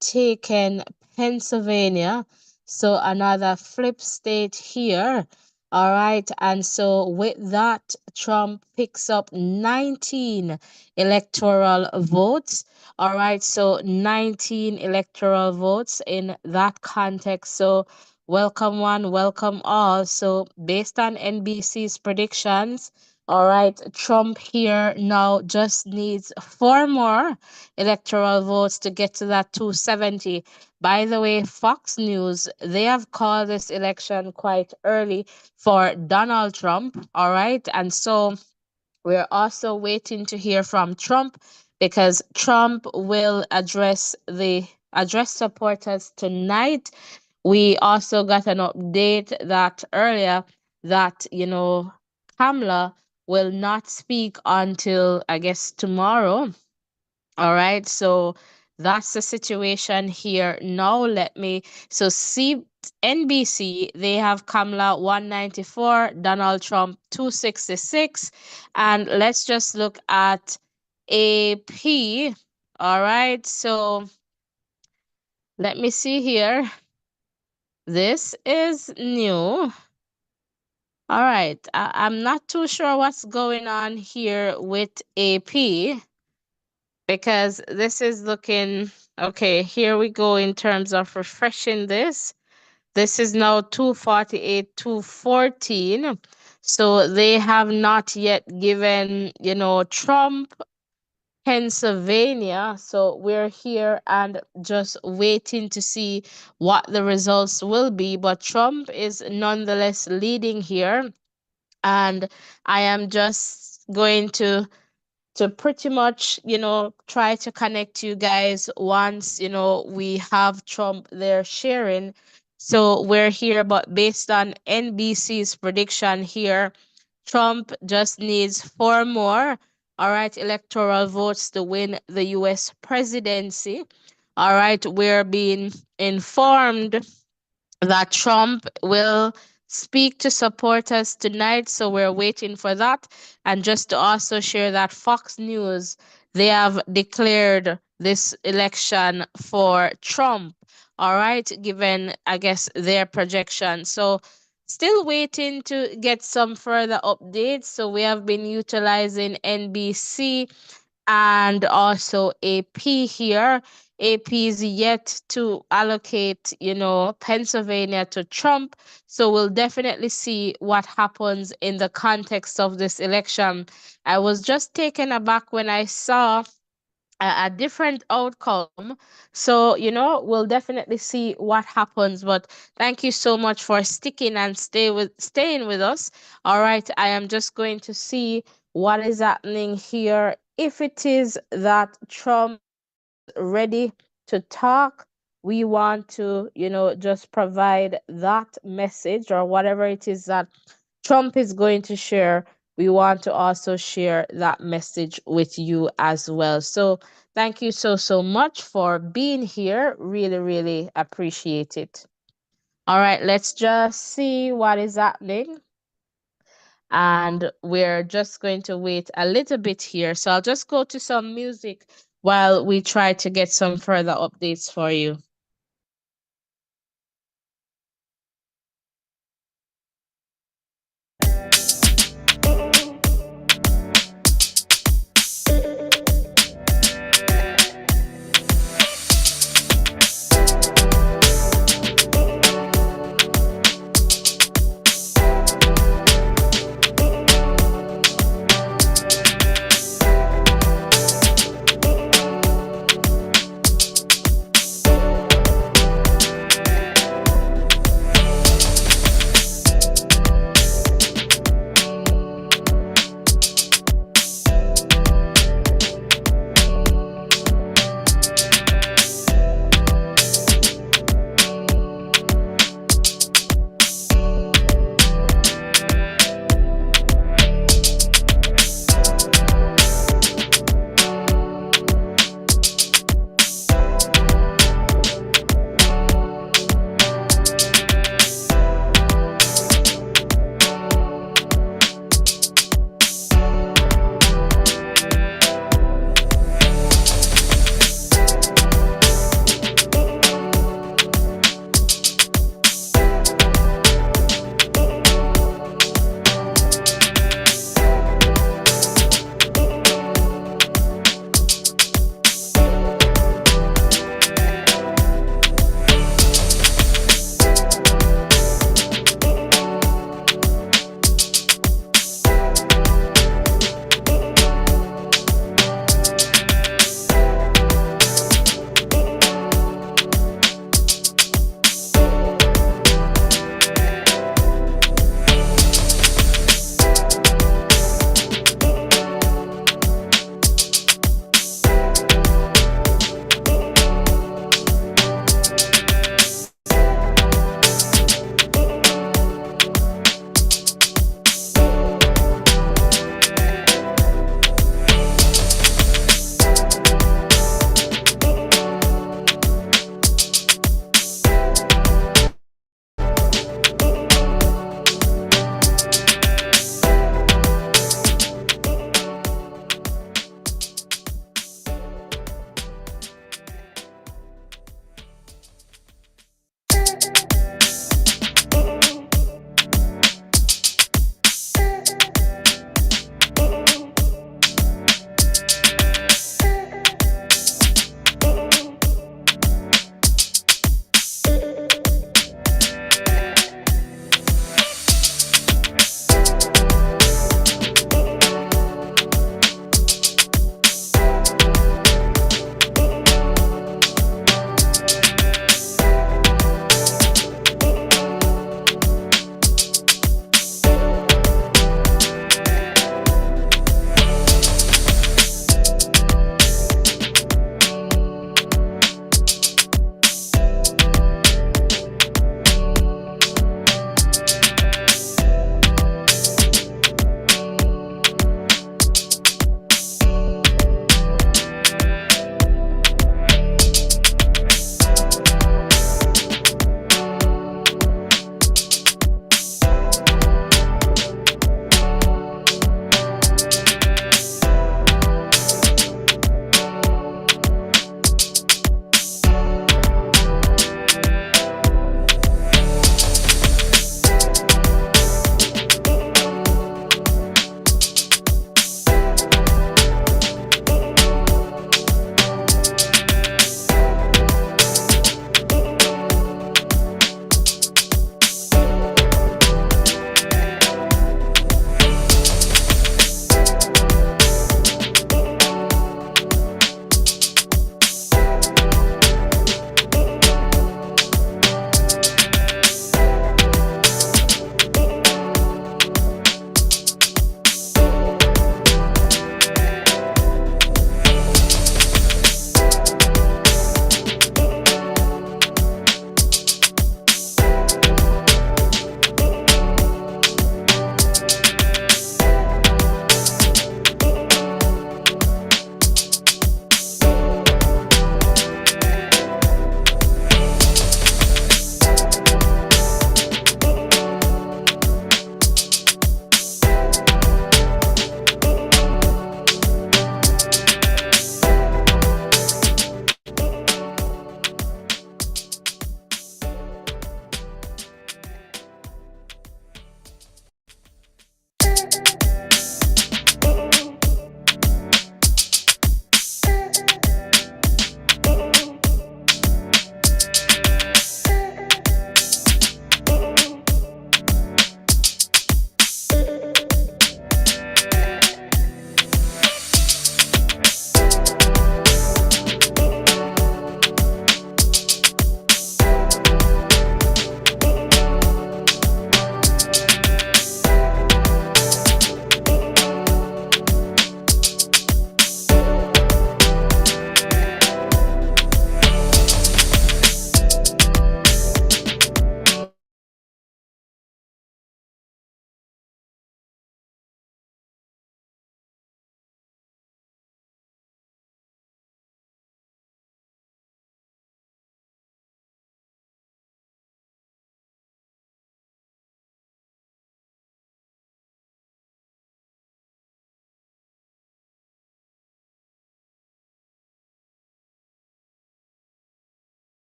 taken Pennsylvania. So another flip state here. All right. And so with that, Trump picks up 19 electoral votes. All right. So 19 electoral votes in that context. So welcome one, welcome all. So based on NBC's predictions, all right, Trump here now just needs four more electoral votes to get to that 270. By the way, Fox News, they have called this election quite early for Donald Trump. All right. And so we're also waiting to hear from Trump because Trump will address supporters tonight. We also got an update that earlier that, Kamala will not speak until I guess tomorrow. All right, so that's the situation here. Now let me see NBC, they have Kamala 194, Donald Trump 266, and let's just look at AP. All right, so let me see here. This is new. All right, I'm not too sure what's going on here with AP, because this is looking okay. Here we go in terms of refreshing this. This is now 248, 214. So they have not yet given, Trump Pennsylvania. So we're here and just waiting to see what the results will be. But Trump is nonetheless leading here. And I am just going to pretty much, try to connect you guys once, we have Trump there sharing. So we're here, but based on NBC's prediction here, Trump just needs four more, all right, electoral votes to win the US presidency. All right, we're being informed that Trump will speak to supporters tonight. So we're waiting for that. And just to also share that Fox News, they have declared this election for Trump. All right, given, I guess, their projection. So still waiting to get some further updates. So we have been utilizing NBC and also AP here. AP is yet to allocate, Pennsylvania to Trump. So we'll definitely see what happens in the context of this election. I was just taken aback when I saw a different outcome. So, we'll definitely see what happens. But thank you so much for sticking and staying with us. All right, I am just going to see what is happening here. If it is that Trump is ready to talk, we want to, just provide that message or whatever it is that Trump is going to share. We want to also share that message with you as well. So, thank you so much for being here. Really, really appreciate it. All right, let's just see what is happening. And we're just going to wait a little bit here. So, I'll just go to some music while we try to get some further updates for you.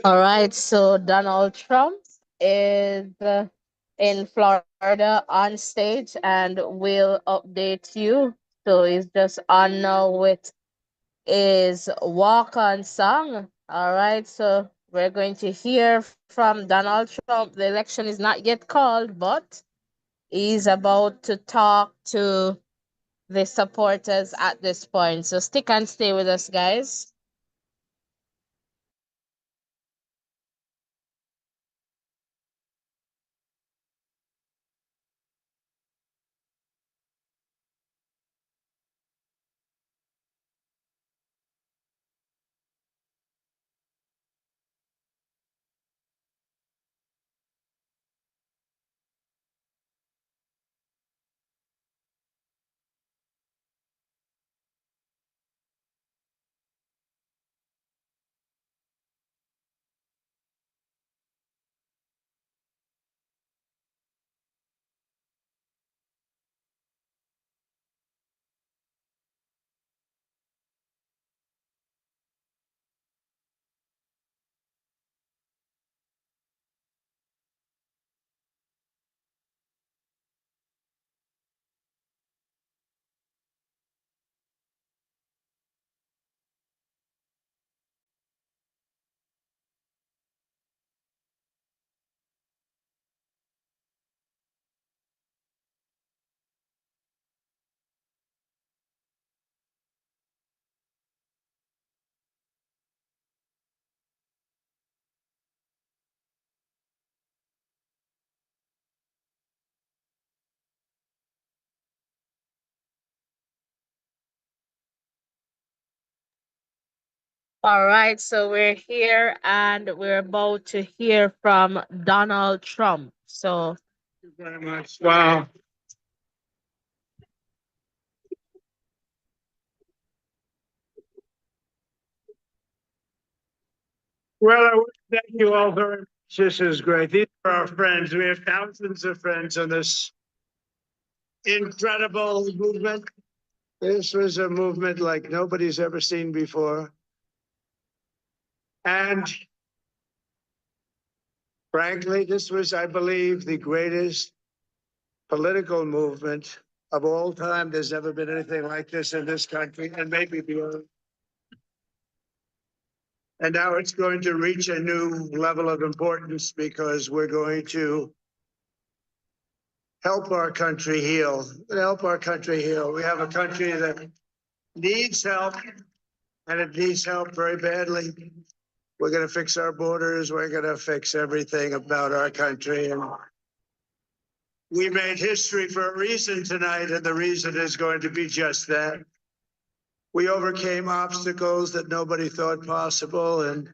All right, so Donald Trump is in Florida on stage and will update you. So he's just on now with his walk on song. All right, so we're going to hear from Donald Trump. The election is not yet called, but he's about to talk to the supporters at this point. So stick and stay with us, guys. All right, so we're here and we're about to hear from Donald Trump. So, Thank you very much. Wow. Well, I want to thank you all very much. This is great. These are our friends. We have thousands of friends on this incredible movement. This was a movement like nobody's ever seen before. And frankly, this was, I believe, the greatest political movement of all time. There's never been anything like this in this country and maybe beyond. And now it's going to reach a new level of importance because we're going to help our country heal. Help our country heal. We have a country that needs help, and it needs help very badly. We're going to fix our borders. We're going to fix everything about our country. And we made history for a reason tonight, and the reason is going to be just that. We overcame obstacles that nobody thought possible, and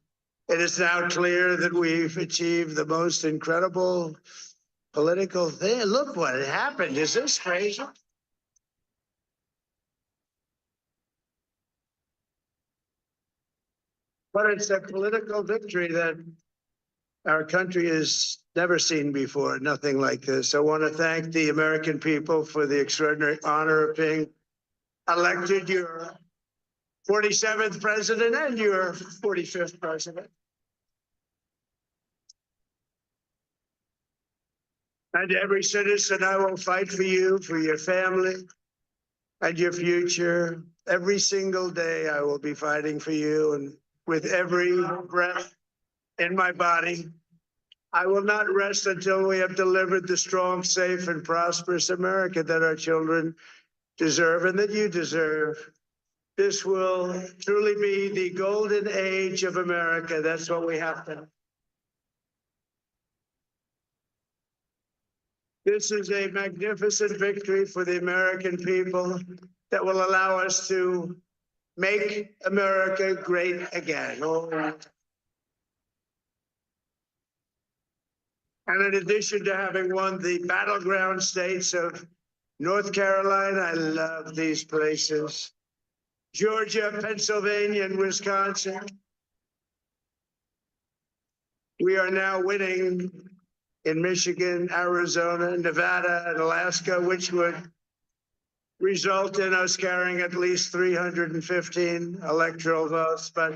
it is now clear that we've achieved the most incredible political thing. Look what happened. Is this crazy? But it's a political victory that our country has never seen before, nothing like this. I want to thank the American people for the extraordinary honor of being elected your 47th president and your 45th president. And every citizen, I will fight for you, for your family, and your future. Every single day, I will be fighting for you. And with every breath in my body, I will not rest until we have delivered the strong, safe, and prosperous America that our children deserve and that you deserve. This will truly be the golden age of America. That's what we have to. This is a magnificent victory for the American people that will allow us to make America great again. And in addition to having won the battleground states of North Carolina, I love these places, Georgia, Pennsylvania, and Wisconsin, we are now winning in Michigan, Arizona, Nevada, and Alaska, which would result in us carrying at least 315 electoral votes. But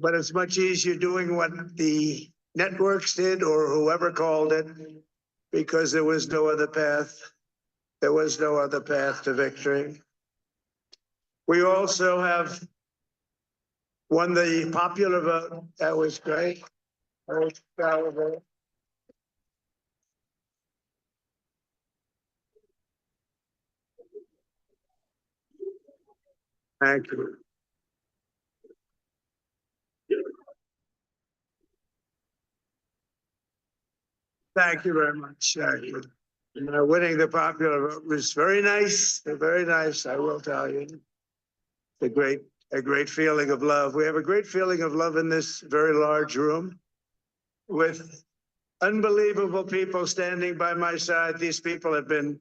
but it's much easier doing what the networks did or whoever called it, because there was no other path. There was no other path to victory. We also have won the popular vote. That was great. I was proud of it. Thank you. Thank you very much. Thank you. Winning the popular vote was very nice. Very nice, I will tell you. A great feeling of love. We have a great feeling of love in this very large room with unbelievable people standing by my side. These people have been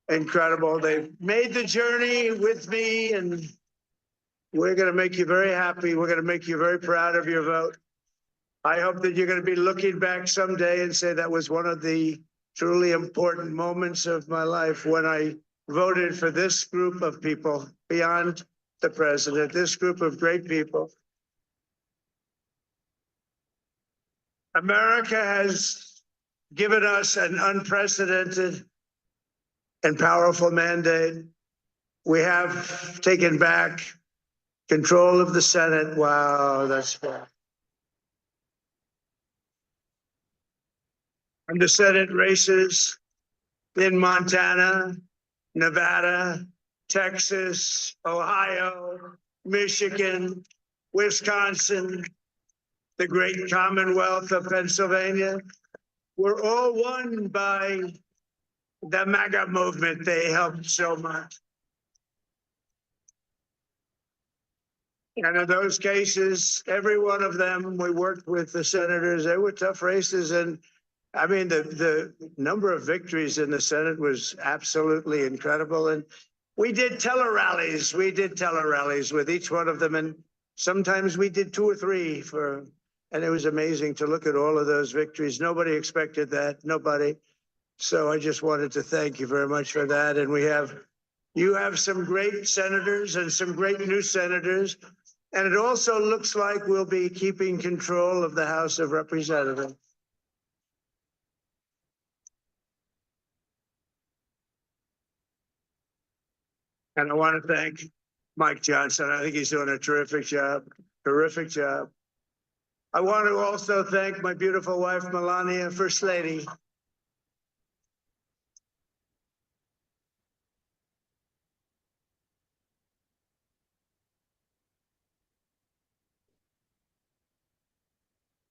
incredible. They've made the journey with me, and we're going to make you very happy. We're going to make you very proud of your vote. I hope that you're going to be looking back someday and say that was one of the truly important moments of my life when I voted for this group of people beyond the president, this group of great people. America has given us an unprecedented and powerful mandate. We have taken back control of the Senate. Wow, that's bad. And the Senate races in Montana, Nevada, Texas, Ohio, Michigan, Wisconsin, the great Commonwealth of Pennsylvania, were all won by the MAGA movement. They helped so much. And in those cases, every one of them, we worked with the senators. They were tough races. And I mean, the number of victories in the Senate was absolutely incredible. And we did tele-rallies. We did tele-rallies with each one of them. And sometimes we did 2 or 3 and it was amazing to look at all of those victories. Nobody expected that, nobody. So I just wanted to thank you very much for that. And you have some great senators and some great new senators. And it also looks like we'll be keeping control of the House of Representatives. And I want to thank Mike Johnson. I think he's doing a terrific job, terrific job. I want to also thank my beautiful wife, Melania, First Lady.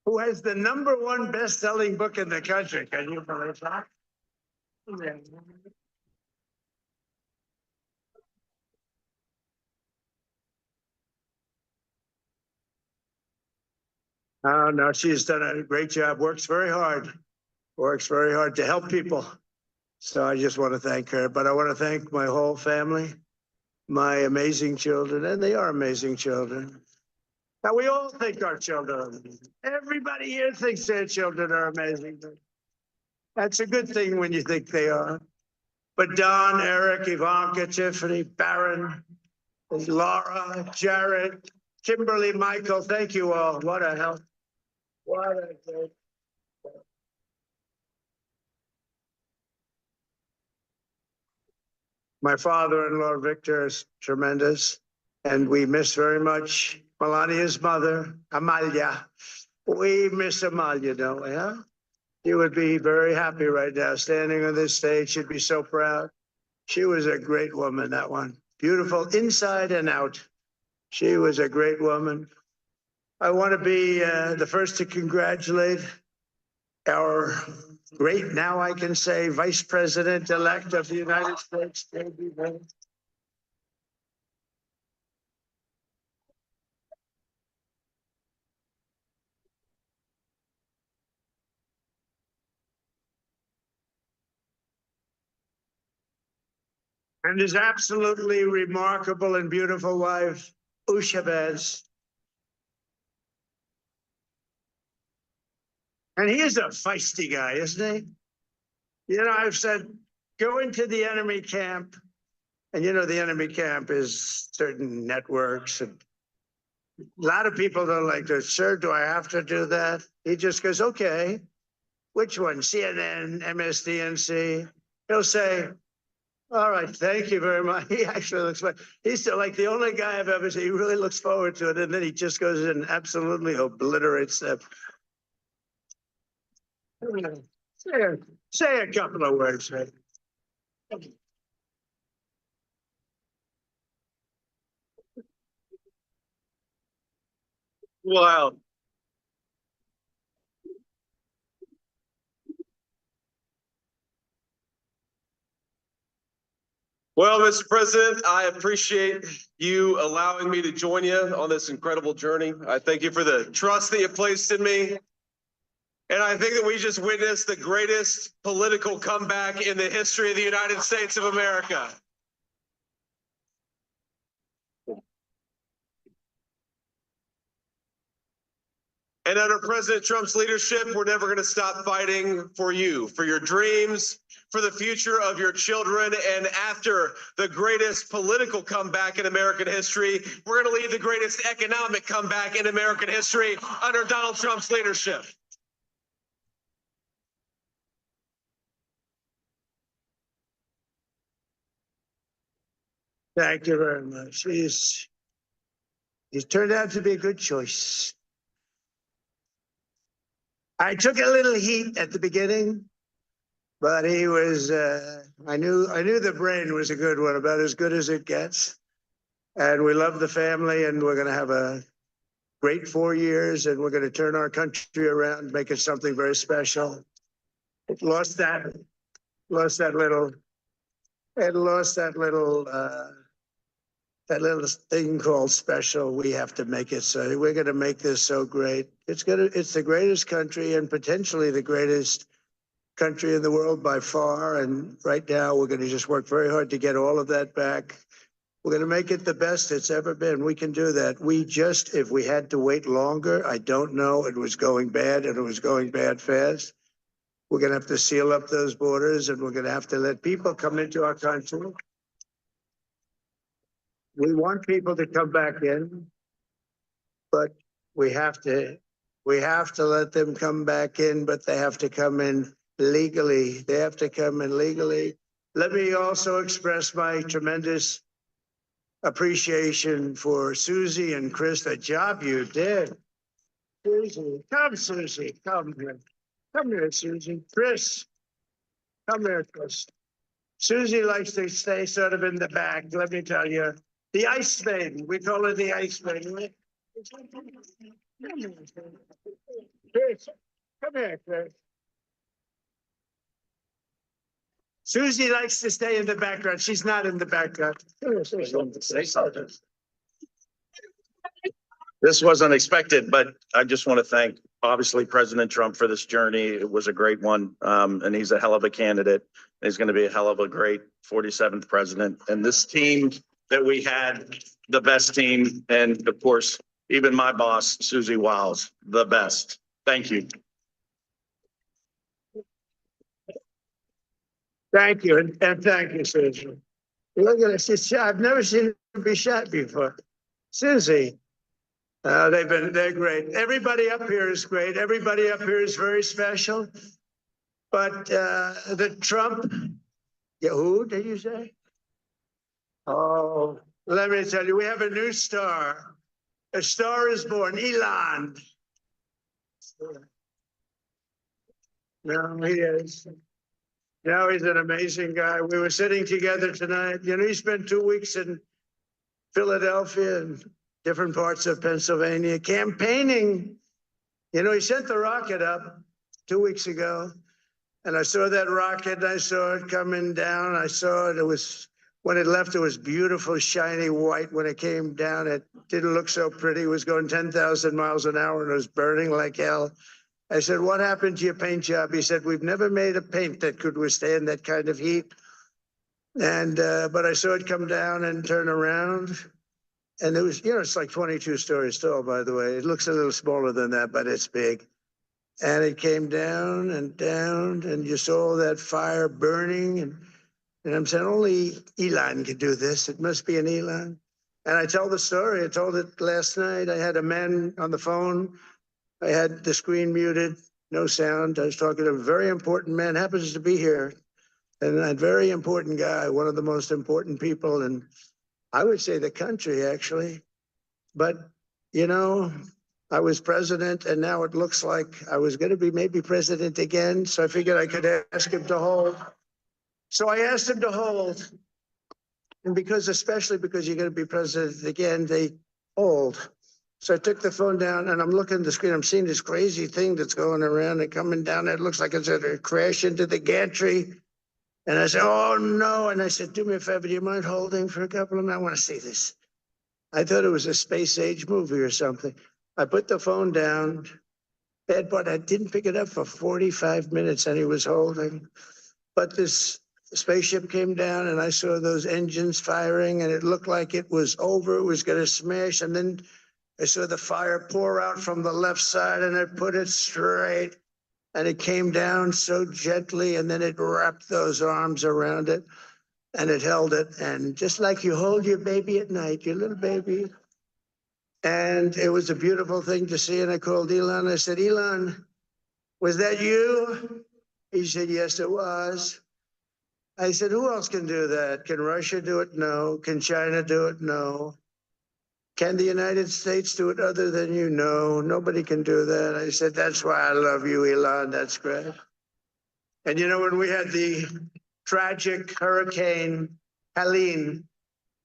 Who has the #1 best-selling book in the country. Can you believe that? Oh, no, she's done a great job, works very hard to help people. So I just want to thank her. But I want to thank my whole family, my amazing children, and they are amazing children. Now, we all think our children are amazing. Everybody here thinks their children are amazing. That's a good thing when you think they are. But Don, Eric, Ivanka, Tiffany, Barron, Laura, Jared, Kimberly, Michael, thank you all. What a help. What a great. My father-in-law, Victor, is tremendous. And we miss very much Melania's mother, Amalia. We miss Amalia, don't we, huh? She would be very happy right now, standing on this stage. She'd be so proud. She was a great woman, that one. Beautiful inside and out. She was a great woman. I want to be the first to congratulate our great, now I can say, Vice President-elect of the United States, J.D. Vance. And his absolutely remarkable and beautiful wife, Usha Vance. And he is a feisty guy, isn't he? You know, I've said, go into the enemy camp. And you know, the enemy camp is certain networks and A lot of people don't like this. Sir, do I have to do that? He just goes, okay. Which one? CNN, MSDNC? He'll say, all right, thank you very much. He actually looks like he's like the only guy I've ever seen. He really looks forward to it. And then he just goes in and absolutely obliterates them. Say a couple of words, right? Wow. Well, Mr. President, I appreciate you allowing me to join you on this incredible journey. I thank you for the trust that you placed in me. And I think that we just witnessed the greatest political comeback in the history of the United States of America. And under President Trump's leadership, we're never going to stop fighting for you, for your dreams, for the future of your children. And after the greatest political comeback in American history, we're going to lead the greatest economic comeback in American history under Donald Trump's leadership. Thank you very much. He's turned out to be a good choice. I took a little heat at the beginning, but he was, I knew the brain was a good one, about as good as it gets. And we love the family, and we're going to have a great 4 years, and we're going to turn our country around, make it something very special. It lost that little thing called special. We have to make it so. We're going to make this so great. It's the greatest country, and potentially the greatest country in the world by far. And right now we're going to just work very hard to get all of that back. We're going to make it the best it's ever been. We can do that. If we had to wait longer, I don't know. It was going bad, and it was going bad fast. We're going to have to seal up those borders, and we're going to have to let people come into our country. We want people to come back in, but we have to let them come back in, but they have to come in legally. They have to come in legally. Let me also express my tremendous appreciation for Susie and Chris, the job you did. Susie, come here. Come here, Susie. Chris, come here, Chris. Susie likes to stay sort of in the back, let me tell you. The ice maiden, we call her the ice maiden. Chris, come here, Chris. Susie likes to stay in the background. She's not in the background. This was unexpected, but I just want to thank, obviously, President Trump for this journey. It was a great one, and he's a hell of a candidate. He's going to be a hell of a great 47th president. And this team that we had, the best team, and of course, even my boss, Susie Wiles, the best. Thank you. Thank you, and thank you, Susie. Look at this. I've never seen her be shot before. Susie. They're great. Everybody up here is great. Everybody up here is very special. But the Trump, who did you say? Oh, let me tell you, we have a new star. A star is born, Elon. No, he is. Now he's an amazing guy. We were sitting together tonight. You know, he spent 2 weeks in Philadelphia and different parts of Pennsylvania campaigning. You know, he sent the rocket up 2 weeks ago, and I saw that rocket, and I saw it coming down. I saw it. It was, when it left, it was beautiful, shiny white. When it came down, it didn't look so pretty. It was going 10,000 miles an hour, and it was burning like hell. I said, what happened to your paint job? He said, we've never made a paint that could withstand that kind of heat. And, but I saw it come down and turn around. And it was, you know, it's like 22 stories tall, by the way. It looks a little smaller than that, but it's big. And it came down, and you saw that fire burning. And I'm saying, only Elon could do this. It must be an Elon. And I tell the story. I told it last night. I had a man on the phone. I had the screen muted, no sound. I was talking to a very important man, happens to be here, and a very important guy, one of the most important people in, I would say, the country, actually. But, you know, I was president, and now it looks like I was going to be maybe president again. So I figured I could ask him to hold. So I asked him to hold. And especially because you're going to be president again, they hold. So I took the phone down and I'm looking at the screen. I'm seeing this crazy thing that's going around and coming down. It looks like it's going to crash into the gantry. And I said, oh no. And I said, do me a favor, do you mind holding for a couple of minutes? I want to see this. I thought it was a space age movie or something. I put the phone down. Bad part, I didn't pick it up for 45 minutes and he was holding. But this spaceship came down and I saw those engines firing and it looked like it was over. It was going to smash. And then I saw the fire pour out from the left side and it put it straight and it came down so gently and then it wrapped those arms around it and it held it. And just like you hold your baby at night, your little baby. And it was a beautiful thing to see. And I called Elon. I said, Elon, was that you? He said, yes, it was. I said, who else can do that? Can Russia do it? No. Can China do it? No. Can the United States do it other than you? No. Nobody can do that. I said, that's why I love you, Elon. That's great. And you know, when we had the tragic Hurricane Helene,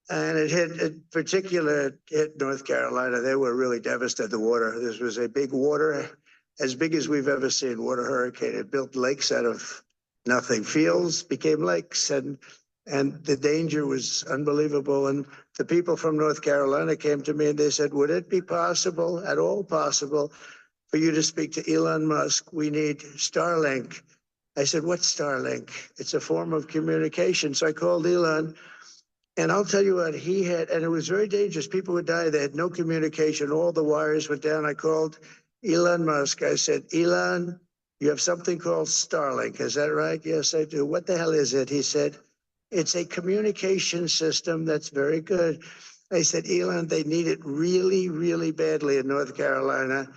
and it hit North Carolina, they were really devastated, the water. This was a big water, as big as we've ever seen, water hurricane. It built lakes out of nothing. Fields became lakes, and the danger was unbelievable. And the people from North Carolina came to me and they said, would it be possible, at all possible, for you to speak to Elon Musk? We need Starlink. I said, what's Starlink? It's a form of communication. So I called Elon, and I'll tell you what he had, and it was very dangerous. People would die. They had no communication. All the wires went down. I called Elon Musk. I said, Elon, you have something called Starlink. Is that right? Yes, I do. What the hell is it? He said, it's a communication system that's very good. I said, Elon, they need it really, really badly in North Carolina.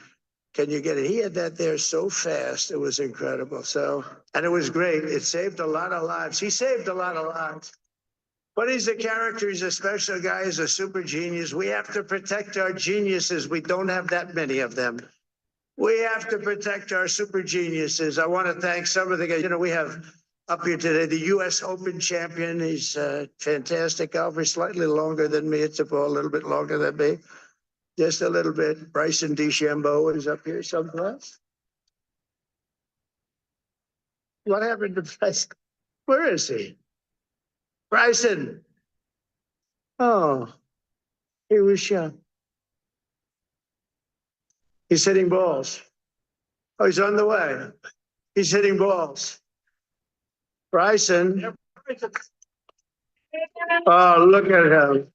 Can you get it? He had that there so fast. It was incredible. So, and it was great. It saved a lot of lives. He saved a lot of lives. But he's a character. He's a special guy. He's a super genius. We have to protect our geniuses. We don't have that many of them. We have to protect our super geniuses. I want to thank some of the guys. You know, we have up here today the U.S. Open champion. He's a fantastic golfer, slightly longer than me. It's a little bit longer than me. Just a little bit. Bryson DeChambeau is up here someplace. What happened to Bryson? Where is he? Bryson. Oh, he was shot. He's hitting balls. Oh, he's on the way. He's hitting balls. Bryson. Oh, look at him.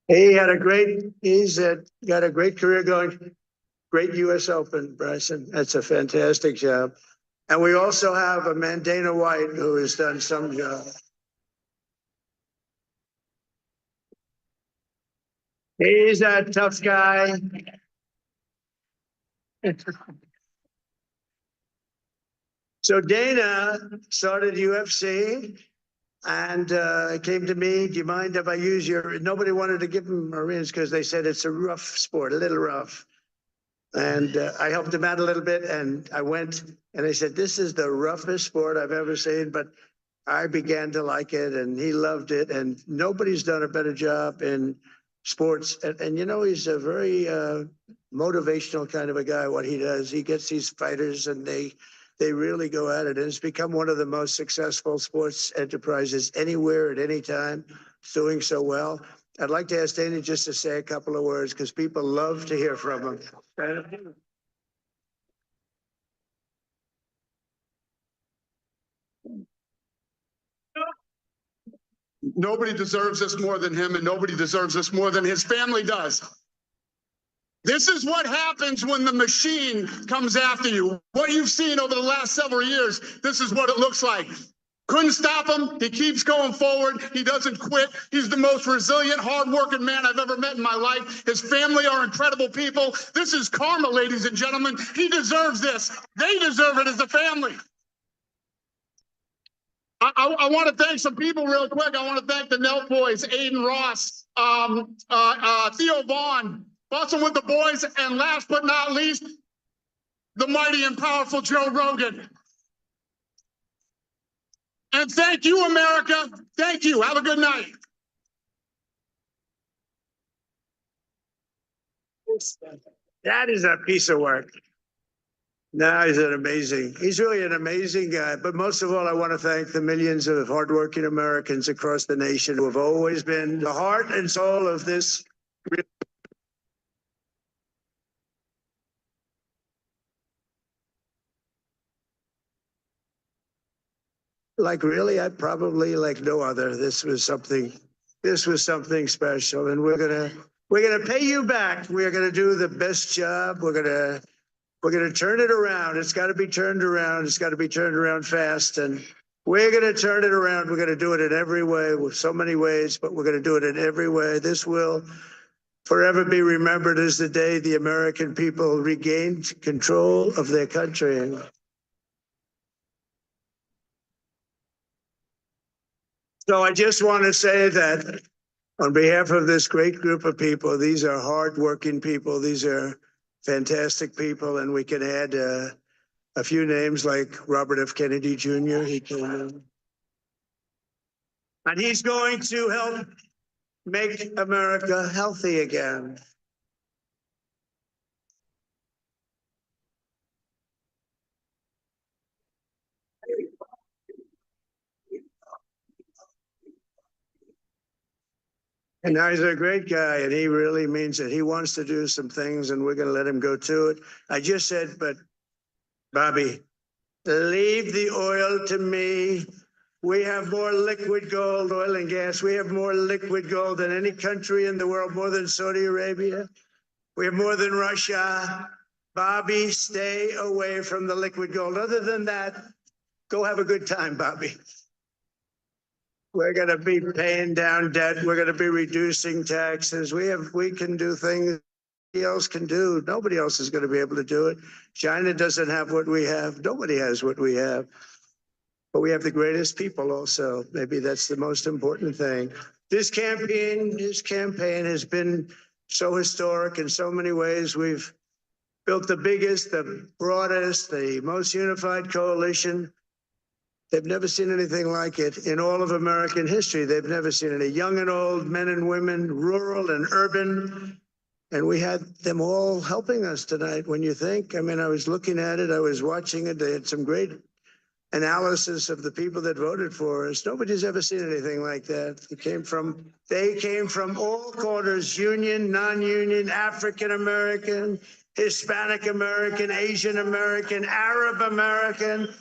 He's got a great career going. Great U.S. Open, Bryson. That's a fantastic job. And we also have a man, Dana White, who has done some job. He's a tough guy. So Dana started UFC and came to me, do you mind if I use your, nobody wanted to give him a rinse because they said it's a rough sport, a little rough. And I helped him out a little bit and I went and I said, this is the roughest sport I've ever seen, but I began to like it and he loved it. And nobody's done a better job in sports. And you know, he's a very motivational kind of a guy, what he does. He gets these fighters and they really go at it. And it's become one of the most successful sports enterprises anywhere at any time. It's doing so well. I'd like to ask Dana just to say a couple of words because people love to hear from him. Nobody deserves this more than him, and nobody deserves this more than his family does. This is what happens when the machine comes after you. What you've seen over the last several years, this is what it looks like. Couldn't stop him. He keeps going forward. He doesn't quit. He's the most resilient, hardworking man I've ever met in my life. His family are incredible people. This is karma, ladies and gentlemen. He deserves this. They deserve it as a family. I want to thank some people real quick. I want to thank the Nelt boys, Aiden Ross, Theo Vaughn, busting with the boys, and last but not least, the mighty and powerful Joe Rogan. And thank you, America. Thank you. Have a good night. That is a piece of work. No, he's really an amazing guy. But most of all, I want to thank the millions of hardworking Americans across the nation who have always been the heart and soul of this. Like really, I probably like no other. This was something special, and we're gonna pay you back. We're gonna do the best job. We're gonna turn it around. It's got to be turned around. It's got to be turned around fast, and we're gonna turn it around. We're gonna do it in every way, with so many ways, but we're gonna do it in every way. This will forever be remembered as the day the American people regained control of their country. So I just want to say that on behalf of this great group of people, these are hardworking people. These are fantastic people. And we can add a few names like Robert F. Kennedy Jr. And he's going to help make America healthy again. And now he's a great guy, and he really means it. He wants to do some things, and we're going to let him go to it. I just said, but Bobby, leave the oil to me. We have more liquid gold, oil and gas. We have more liquid gold than any country in the world, more than Saudi Arabia. We have more than Russia. Bobby, stay away from the liquid gold. Other than that, go have a good time, Bobby. We're going to be paying down debt. We're going to be reducing taxes. We can do things nobody else can do. Nobody else is going to be able to do it. China doesn't have what we have. Nobody has what we have. But we have the greatest people also. Maybe that's the most important thing. This campaign has been so historic in so many ways. We've built the biggest, the broadest, the most unified coalition. They've never seen anything like it in all of American history. They've never seen it. Young and old, men and women, rural and urban. And we had them all helping us tonight. When you think, I mean, I was looking at it, I was watching it. They had some great analysis of the people that voted for us. Nobody's ever seen anything like that. They came from all corners, union, non-union, African American, Hispanic American, Asian American, Arab American,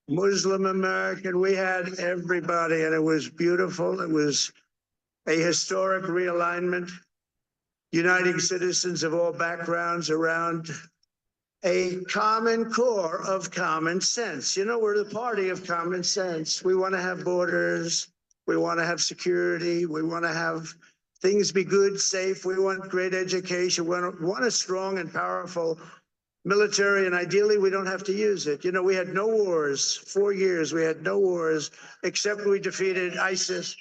Muslim American. We had everybody, and it was beautiful. It was a historic realignment, uniting citizens of all backgrounds around a common core of common sense. You know, we're the party of common sense. We want to have borders. We want to have security. We want to have things be good, safe. We want great education. We want a strong and powerful military, and ideally we don't have to use it. You know, we had no wars, 4 years, we had no wars, except we defeated ISIS.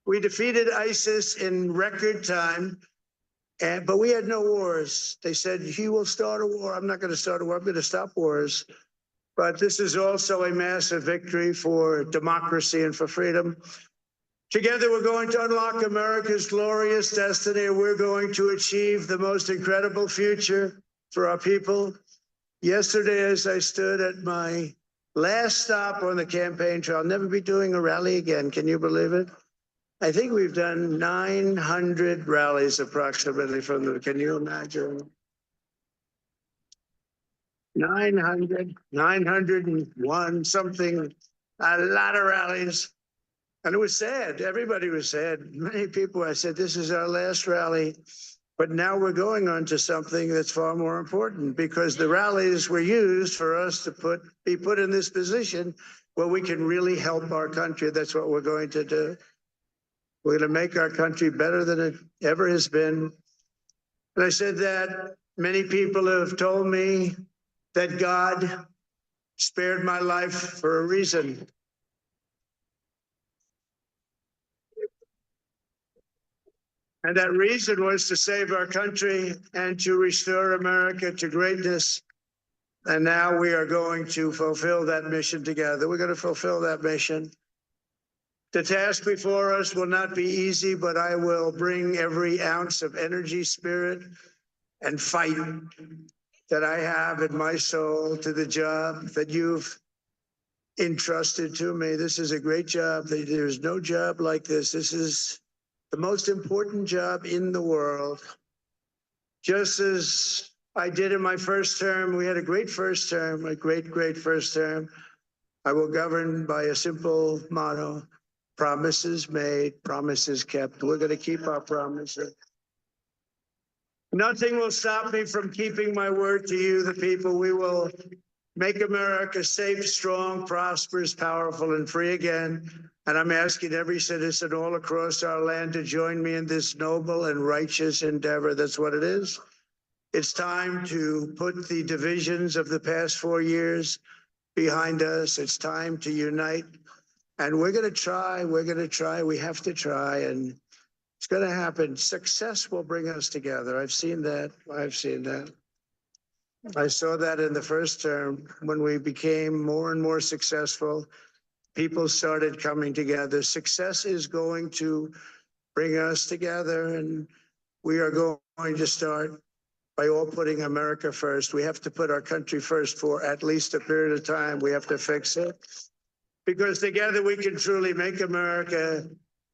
We defeated ISIS in record time, but we had no wars. They said, he will start a war. I'm not going to start a war. I'm going to stop wars. But this is also a massive victory for democracy and for freedom. Together, we're going to unlock America's glorious destiny. We're going to achieve the most incredible future for our people. Yesterday, as I stood at my last stop on the campaign trail, I'll never be doing a rally again. Can you believe it? I think we've done 900 rallies approximately from the, can you imagine? 901 something, a lot of rallies. And it was sad. Everybody was sad. Many people, I said, this is our last rally. But now we're going on to something that's far more important, because the rallies were used for us to be put in this position where we can really help our country. That's what we're going to do. We're going to make our country better than it ever has been. And I said that many people have told me that God spared my life for a reason. And that reason was to save our country and to restore America to greatness. And now we are going to fulfill that mission together. We're going to fulfill that mission. The task before us will not be easy, but I will bring every ounce of energy, spirit, and fight that I have in my soul to the job that you've entrusted to me. This is a great job. There's no job like this. This is the most important job in the world. Just as I did in my first term, we had a great first term, a great first term. I will govern by a simple motto: promises made, promises kept. We're going to keep our promises. Nothing will stop me from keeping my word to you, the people. We will make America safe, strong, prosperous, powerful, and free again. And I'm asking every citizen all across our land to join me in this noble and righteous endeavor. That's what it is. It's time to put the divisions of the past 4 years behind us. It's time to unite. And we're going to try. We're going to try. We have to try. And it's going to happen. Success will bring us together. I've seen that. I've seen that. I saw that in the first term when we became more and more successful. People started coming together. Success is going to bring us together, and we are going to start by all putting America first. We have to put our country first for at least a period of time. We have to fix it, because together we can truly make America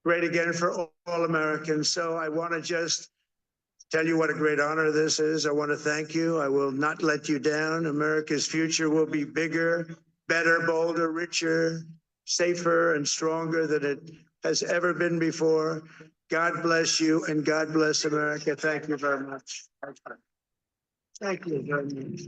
great again for all Americans. So I want to just tell you what a great honor this is. I want to thank you. I will not let you down. America's future will be bigger, better, bolder, richer, safer, and stronger than it has ever been before. God bless you, and God bless America. Thank you very much. Thank you very much.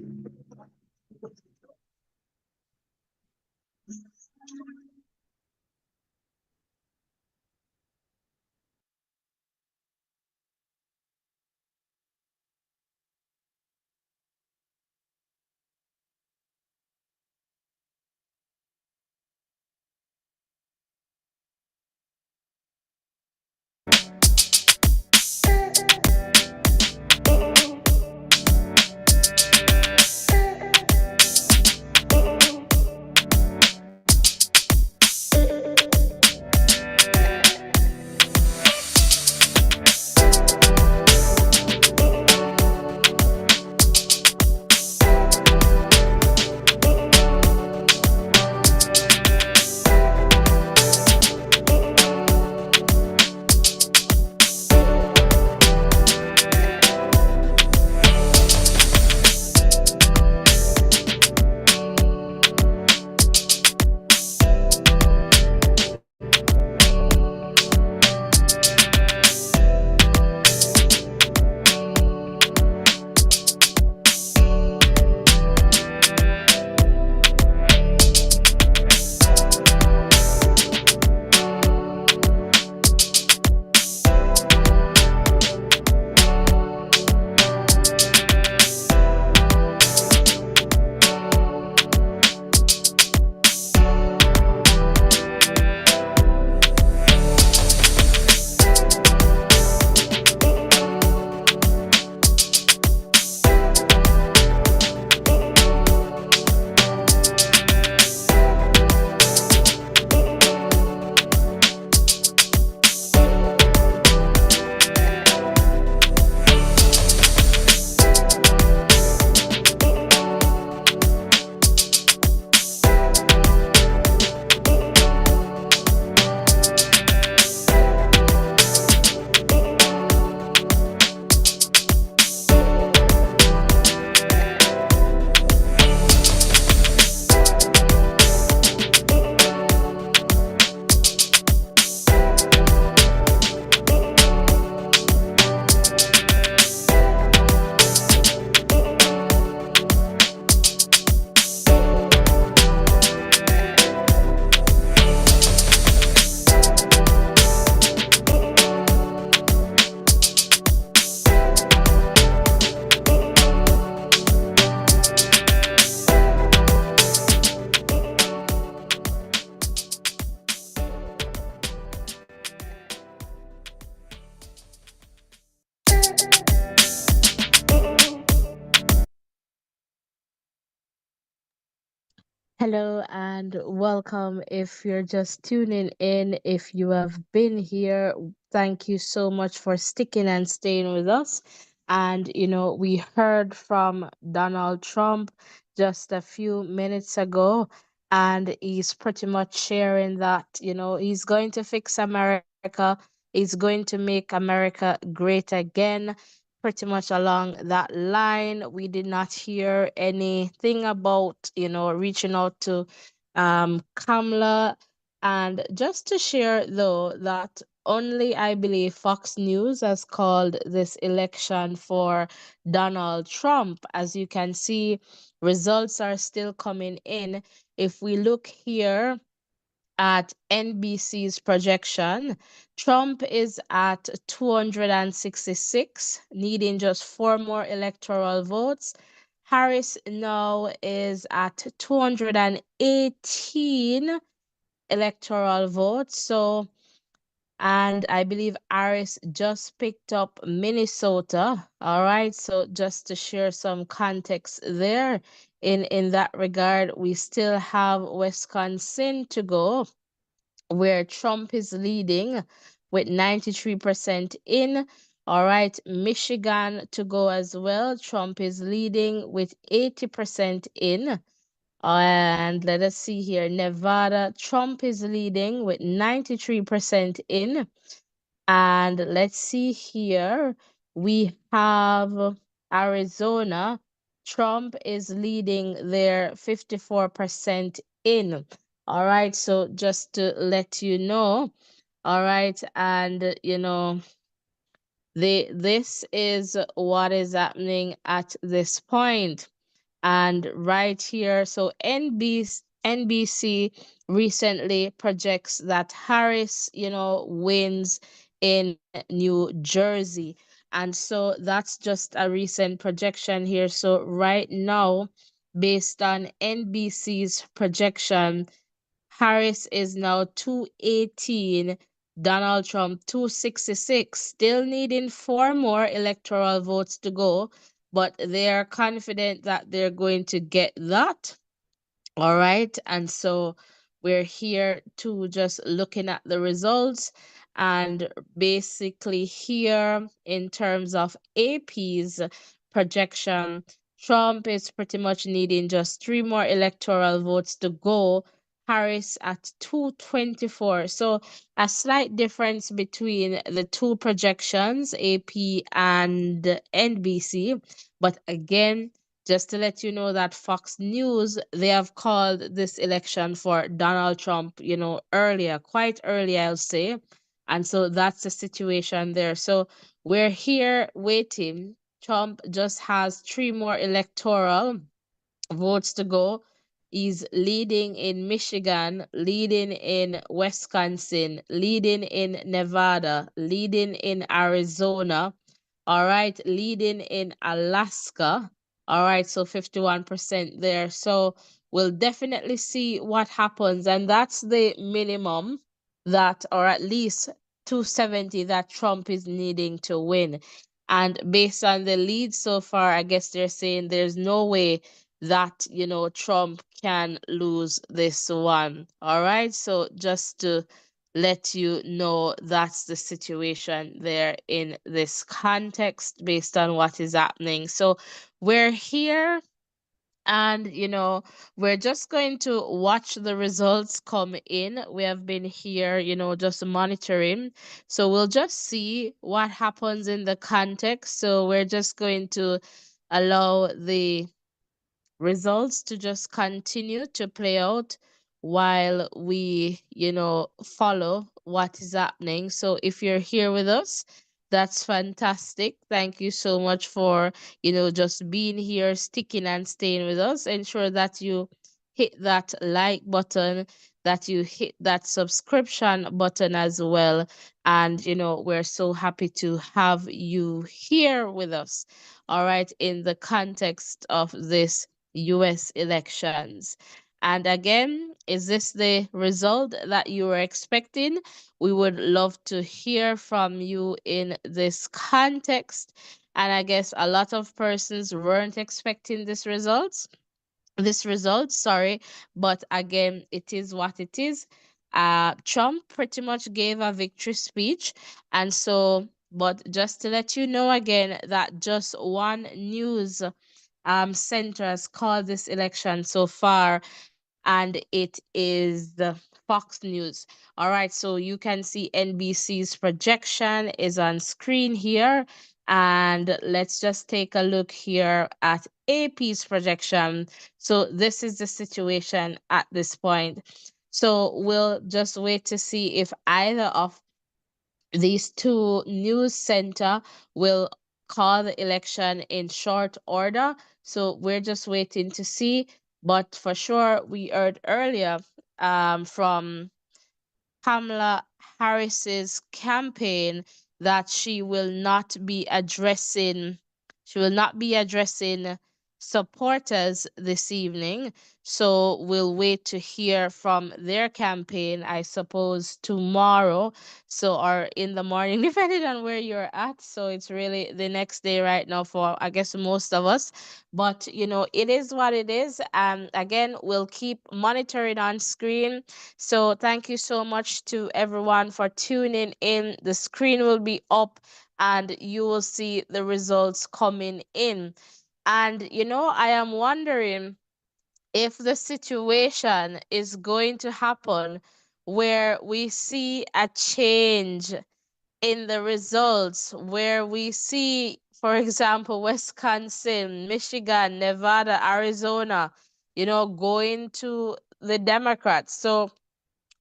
Hello and welcome. If you're just tuning in, if you have been here, thank you so much for sticking and staying with us. And, we heard from Donald Trump just a few minutes ago, and he's pretty much sharing that, he's going to fix America, he's going to make America great again. Pretty much along that line. We did not hear anything about, reaching out to Kamala. And just to share, though, that only I believe Fox News has called this election for Donald Trump. As you can see, results are still coming in. If we look here, at NBC's projection, Trump is at 266, needing just four more electoral votes. Harris now is at 218 electoral votes. So, and I believe Harris just picked up Minnesota. All right. So just to share some context there in that regard, we still have Wisconsin to go, where Trump is leading with 93% in. All right, Michigan to go as well. Trump is leading with 80% in. And let us see here, Nevada, Trump is leading with 93% in. And let's see here, we have Arizona. Trump is leading there 54% in. All right, so just to let you know, all right, and this is what is happening at this point. And right here, so NBC recently projects that Harris, wins in New Jersey. And so that's just a recent projection here. So right now, based on NBC's projection, Harris is now 218, Donald Trump 266, still needing four more electoral votes to go, but they are confident that they're going to get that. All right. And so we're here to just looking at the results, and basically here in terms of AP's projection, Trump is pretty much needing just three more electoral votes to go. Harris at 224. So a slight difference between the two projections, AP and NBC. But again, just to let you know that Fox News, they have called this election for Donald Trump, earlier, quite early, I'll say. And so that's the situation there. So we're here waiting. Trump just has three more electoral votes to go. He's leading in Michigan, leading in Wisconsin, leading in Nevada, leading in Arizona, all right, leading in Alaska. All right, so 51% there. So we'll definitely see what happens. And that's the minimum that, or at least 270 that Trump is needing to win. And based on the lead so far, I guess they're saying there's no way that, Trump can lose this one. All right, so just to let you know, that's the situation there in this context based on what is happening. So we're here, and we're just going to watch the results come in. We have been here, just monitoring, so we'll just see what happens in the context. So we're just going to allow the results to just continue to play out while we, follow what is happening. So if you're here with us, that's fantastic. Thank you so much for, just being here, sticking and staying with us. Ensure that you hit that like button, that you hit that subscription button as well. And, we're so happy to have you here with us, all right, in the context of this US elections. And again, is this the result that you were expecting? We would love to hear from you in this context. And I guess a lot of persons weren't expecting this results, this result, sorry, but again, it is what it is. Trump pretty much gave a victory speech, and so, but just to let you know again that just one news center has called this election so far, and it is the Fox News. All right, so you can see NBC's projection is on screen here. And let's just take a look here at AP's projection. So this is the situation at this point. So we'll just wait to see if either of these two news center will call the election in short order. So we're just waiting to see. But for sure, we heard earlier from Kamala Harris's campaign that she will not be addressing supporters this evening. So we'll wait to hear from their campaign, I suppose, tomorrow. So, or in the morning, depending on where you're at. So it's really the next day right now for, I guess, most of us. But, it is what it is. Again, we'll keep monitoring on screen. So thank you so much to everyone for tuning in. The screen will be up and you will see the results coming in. And I am wondering if the situation is going to happen where we see a change in the results, where we see, for example, Wisconsin, Michigan, Nevada, Arizona, going to the Democrats. So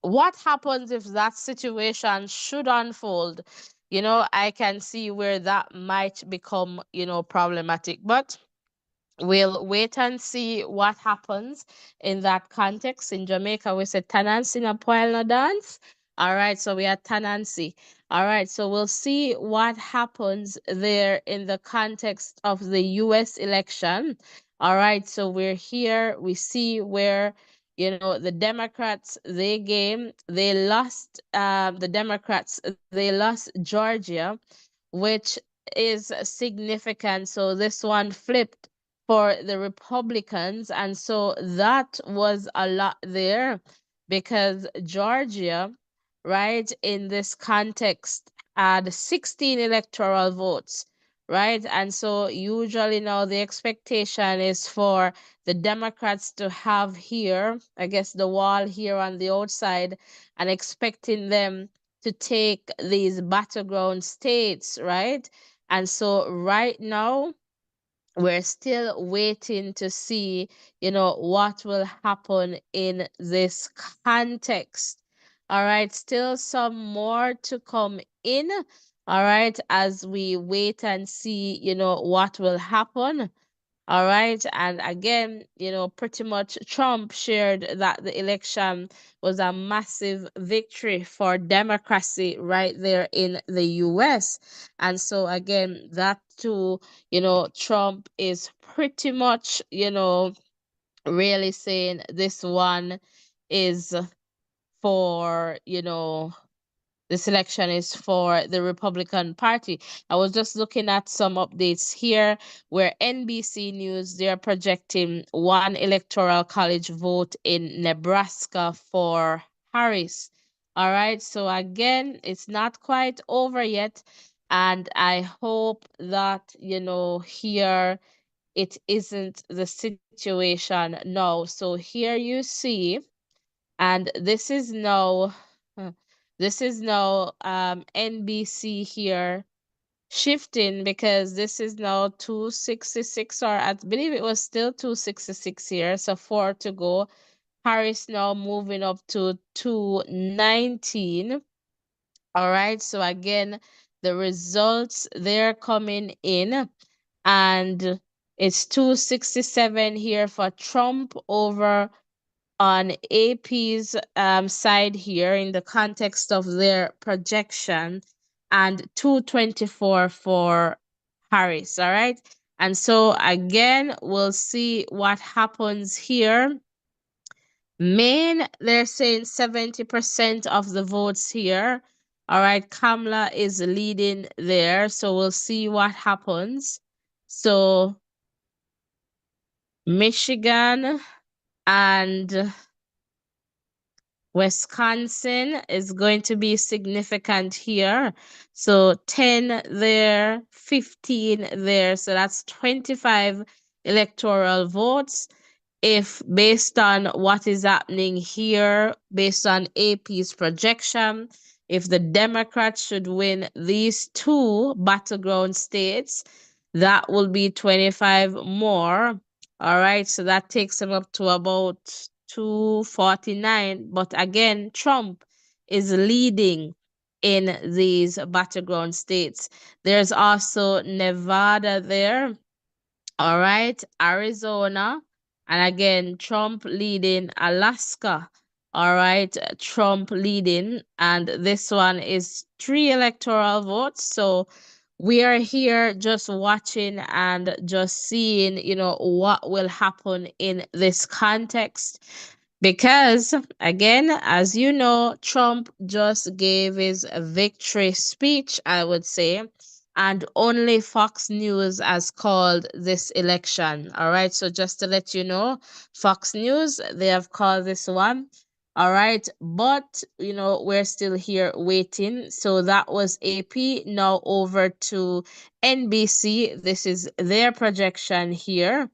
what happens if that situation should unfold? I can see where that might become, problematic. But we'll wait and see what happens in that context. In Jamaica, we say Tanansi na poil no dance. All right, so we are Tanansi. All right, so we'll see what happens there in the context of the US election. All right, so we're here. We see where the Democrats they lost the Democrats they lost Georgia, which is significant. So this one flipped for the Republicans. And so that was a lot there because Georgia, right, in this context, had 16 electoral votes, right? And so usually now the expectation is for the Democrats to have here, I guess, the wall here on the outside, and expecting them to take these battleground states, right? And so right now, we're still waiting to see, what will happen in this context. All right, still some more to come in. All right, as we wait and see, what will happen. All right. And again, pretty much Trump shared that the election was a massive victory for democracy right there in the US. And so, again, that too, Trump is pretty much, really saying this one is for, this election is for the Republican Party. I was just looking at some updates here where NBC News, they're projecting one electoral college vote in Nebraska for Harris. All right, so again, it's not quite over yet. And I hope that, here it isn't the situation now. So here you see, and this is now NBC here shifting because this is now 266, or I believe it was still 266 here, so 4 to go. Harris now moving up to 219. All right, so again, the results they're coming in, and it's 267 here for Trump over on AP's side here in the context of their projection, and 224 for Harris. All right. And so again, we'll see what happens here. Maine, they're saying 70% of the votes here. All right, Kamala is leading there. So we'll see what happens. So Michigan and Wisconsin is going to be significant here. So 10 there, 15 there. So that's 25 electoral votes. If based on what is happening here, based on AP's projection, if the Democrats should win these two battleground states, that will be 25 more. All right, so that takes them up to about 249. But again, Trump is leading in these battleground states. There's also Nevada there. All right, Arizona. And again, Trump leading Alaska. All right, Trump leading. And this one is 3 electoral votes. So we are here just watching and just seeing, what will happen in this context. Because, again, as you know, Trump just gave his victory speech, I would say, and only Fox News has called this election. All right. So just to let you know, Fox News, they have called this one. All right. But, we're still here waiting. So that was AP. Now over to NBC. This is their projection here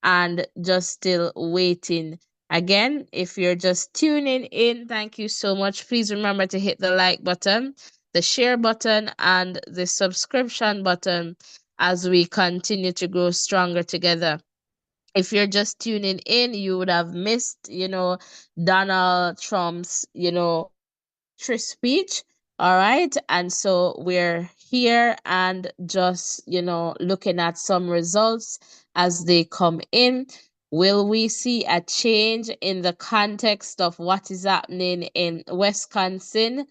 and just still waiting. Again, if you're just tuning in, thank you so much. Please remember to hit the like button, the share button, and the subscription button as we continue to grow stronger together. If you're just tuning in, you would have missed, Donald Trump's, victory speech. All right. And so we're here and just, looking at some results as they come in. Will we see a change in the context of what is happening in Wisconsin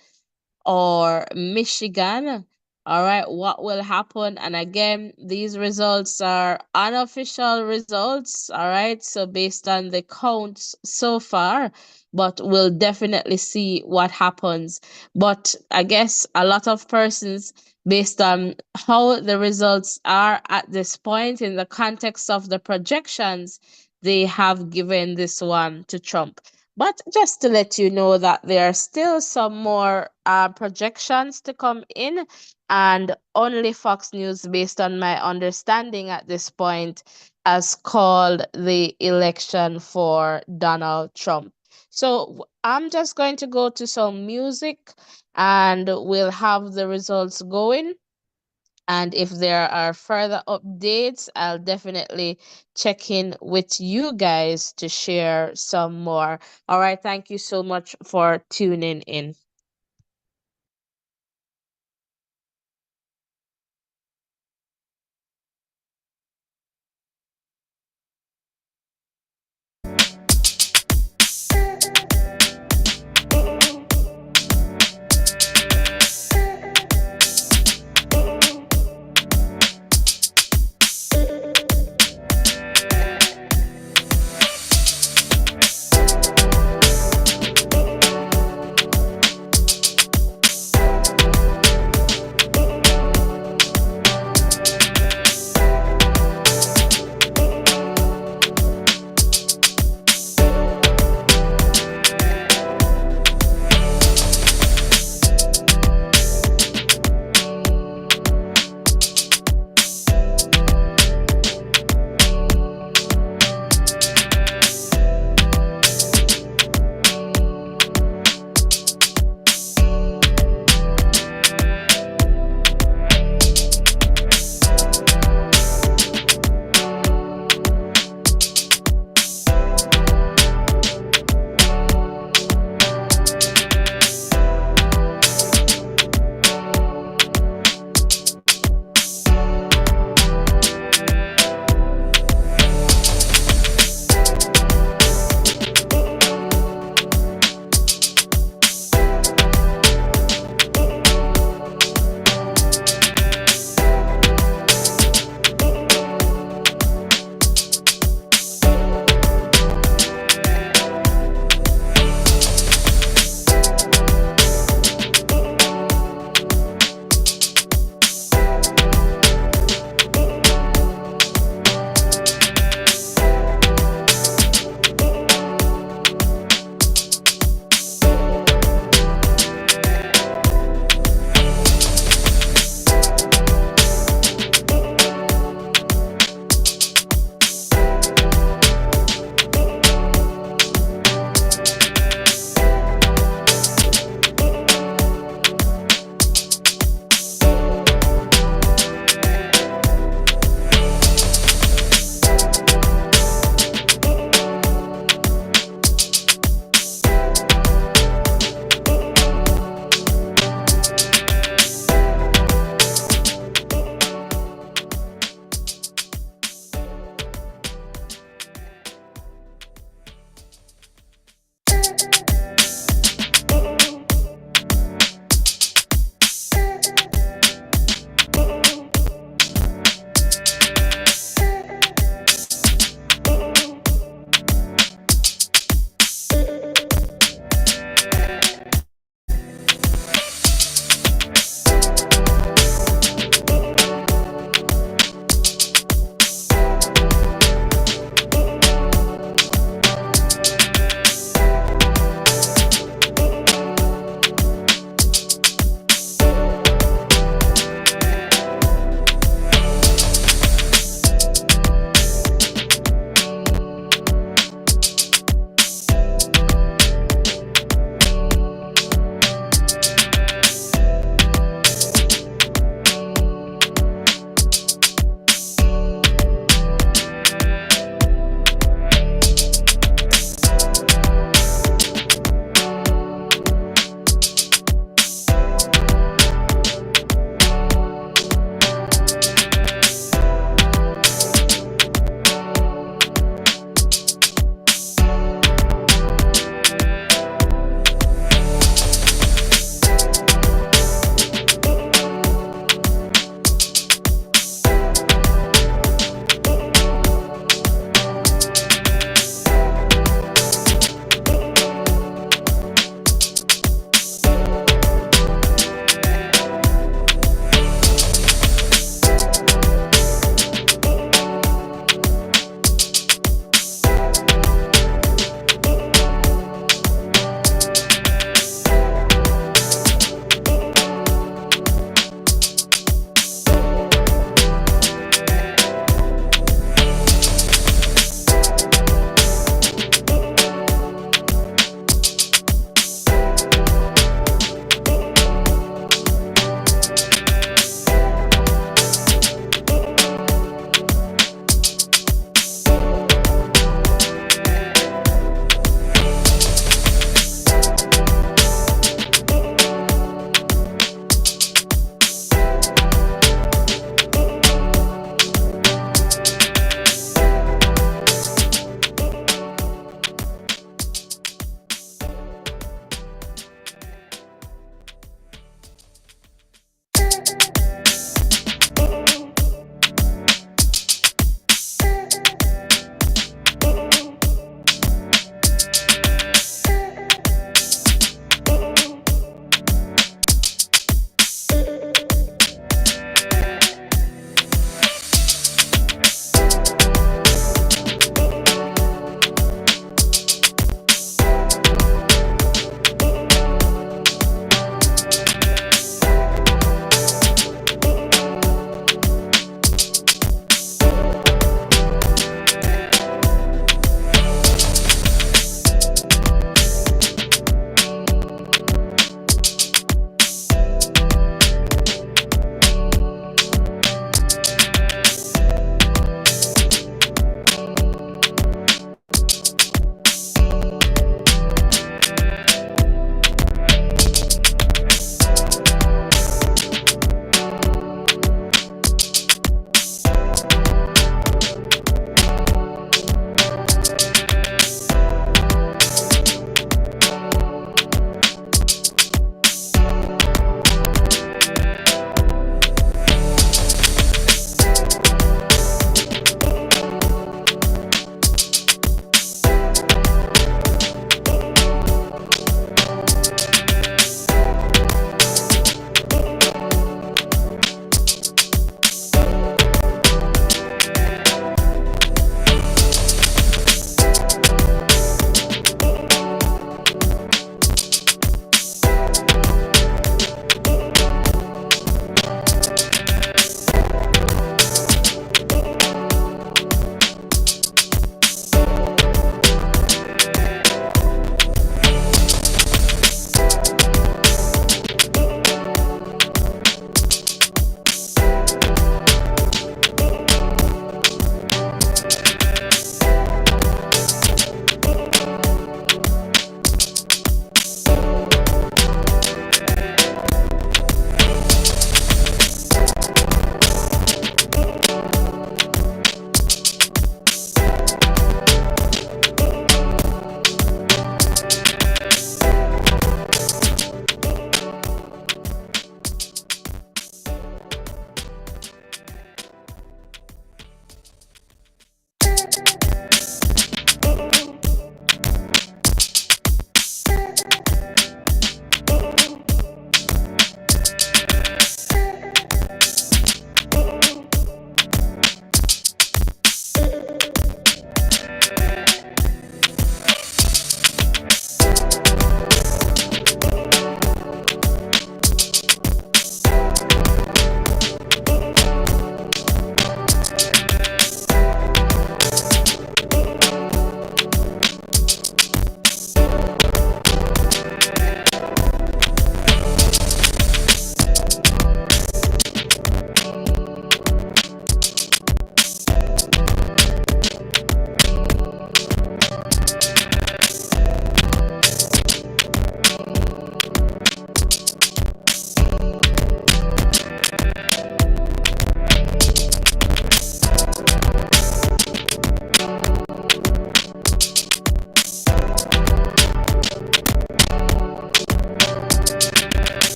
or Michigan? All right, what will happen? And again, these results are unofficial results. All right, so based on the counts so far, but we'll definitely see what happens. But I guess a lot of persons, based on how the results are at this point in the context of the projections, they have given this one to Trump. But just to let you know that there are still some more projections to come in, and only Fox News, based on my understanding at this point, has called the election for Donald Trump. So I'm just going to go to some music and we'll have the results going. And if there are further updates, I'll definitely check in with you guys to share some more. All right. Thank you so much for tuning in.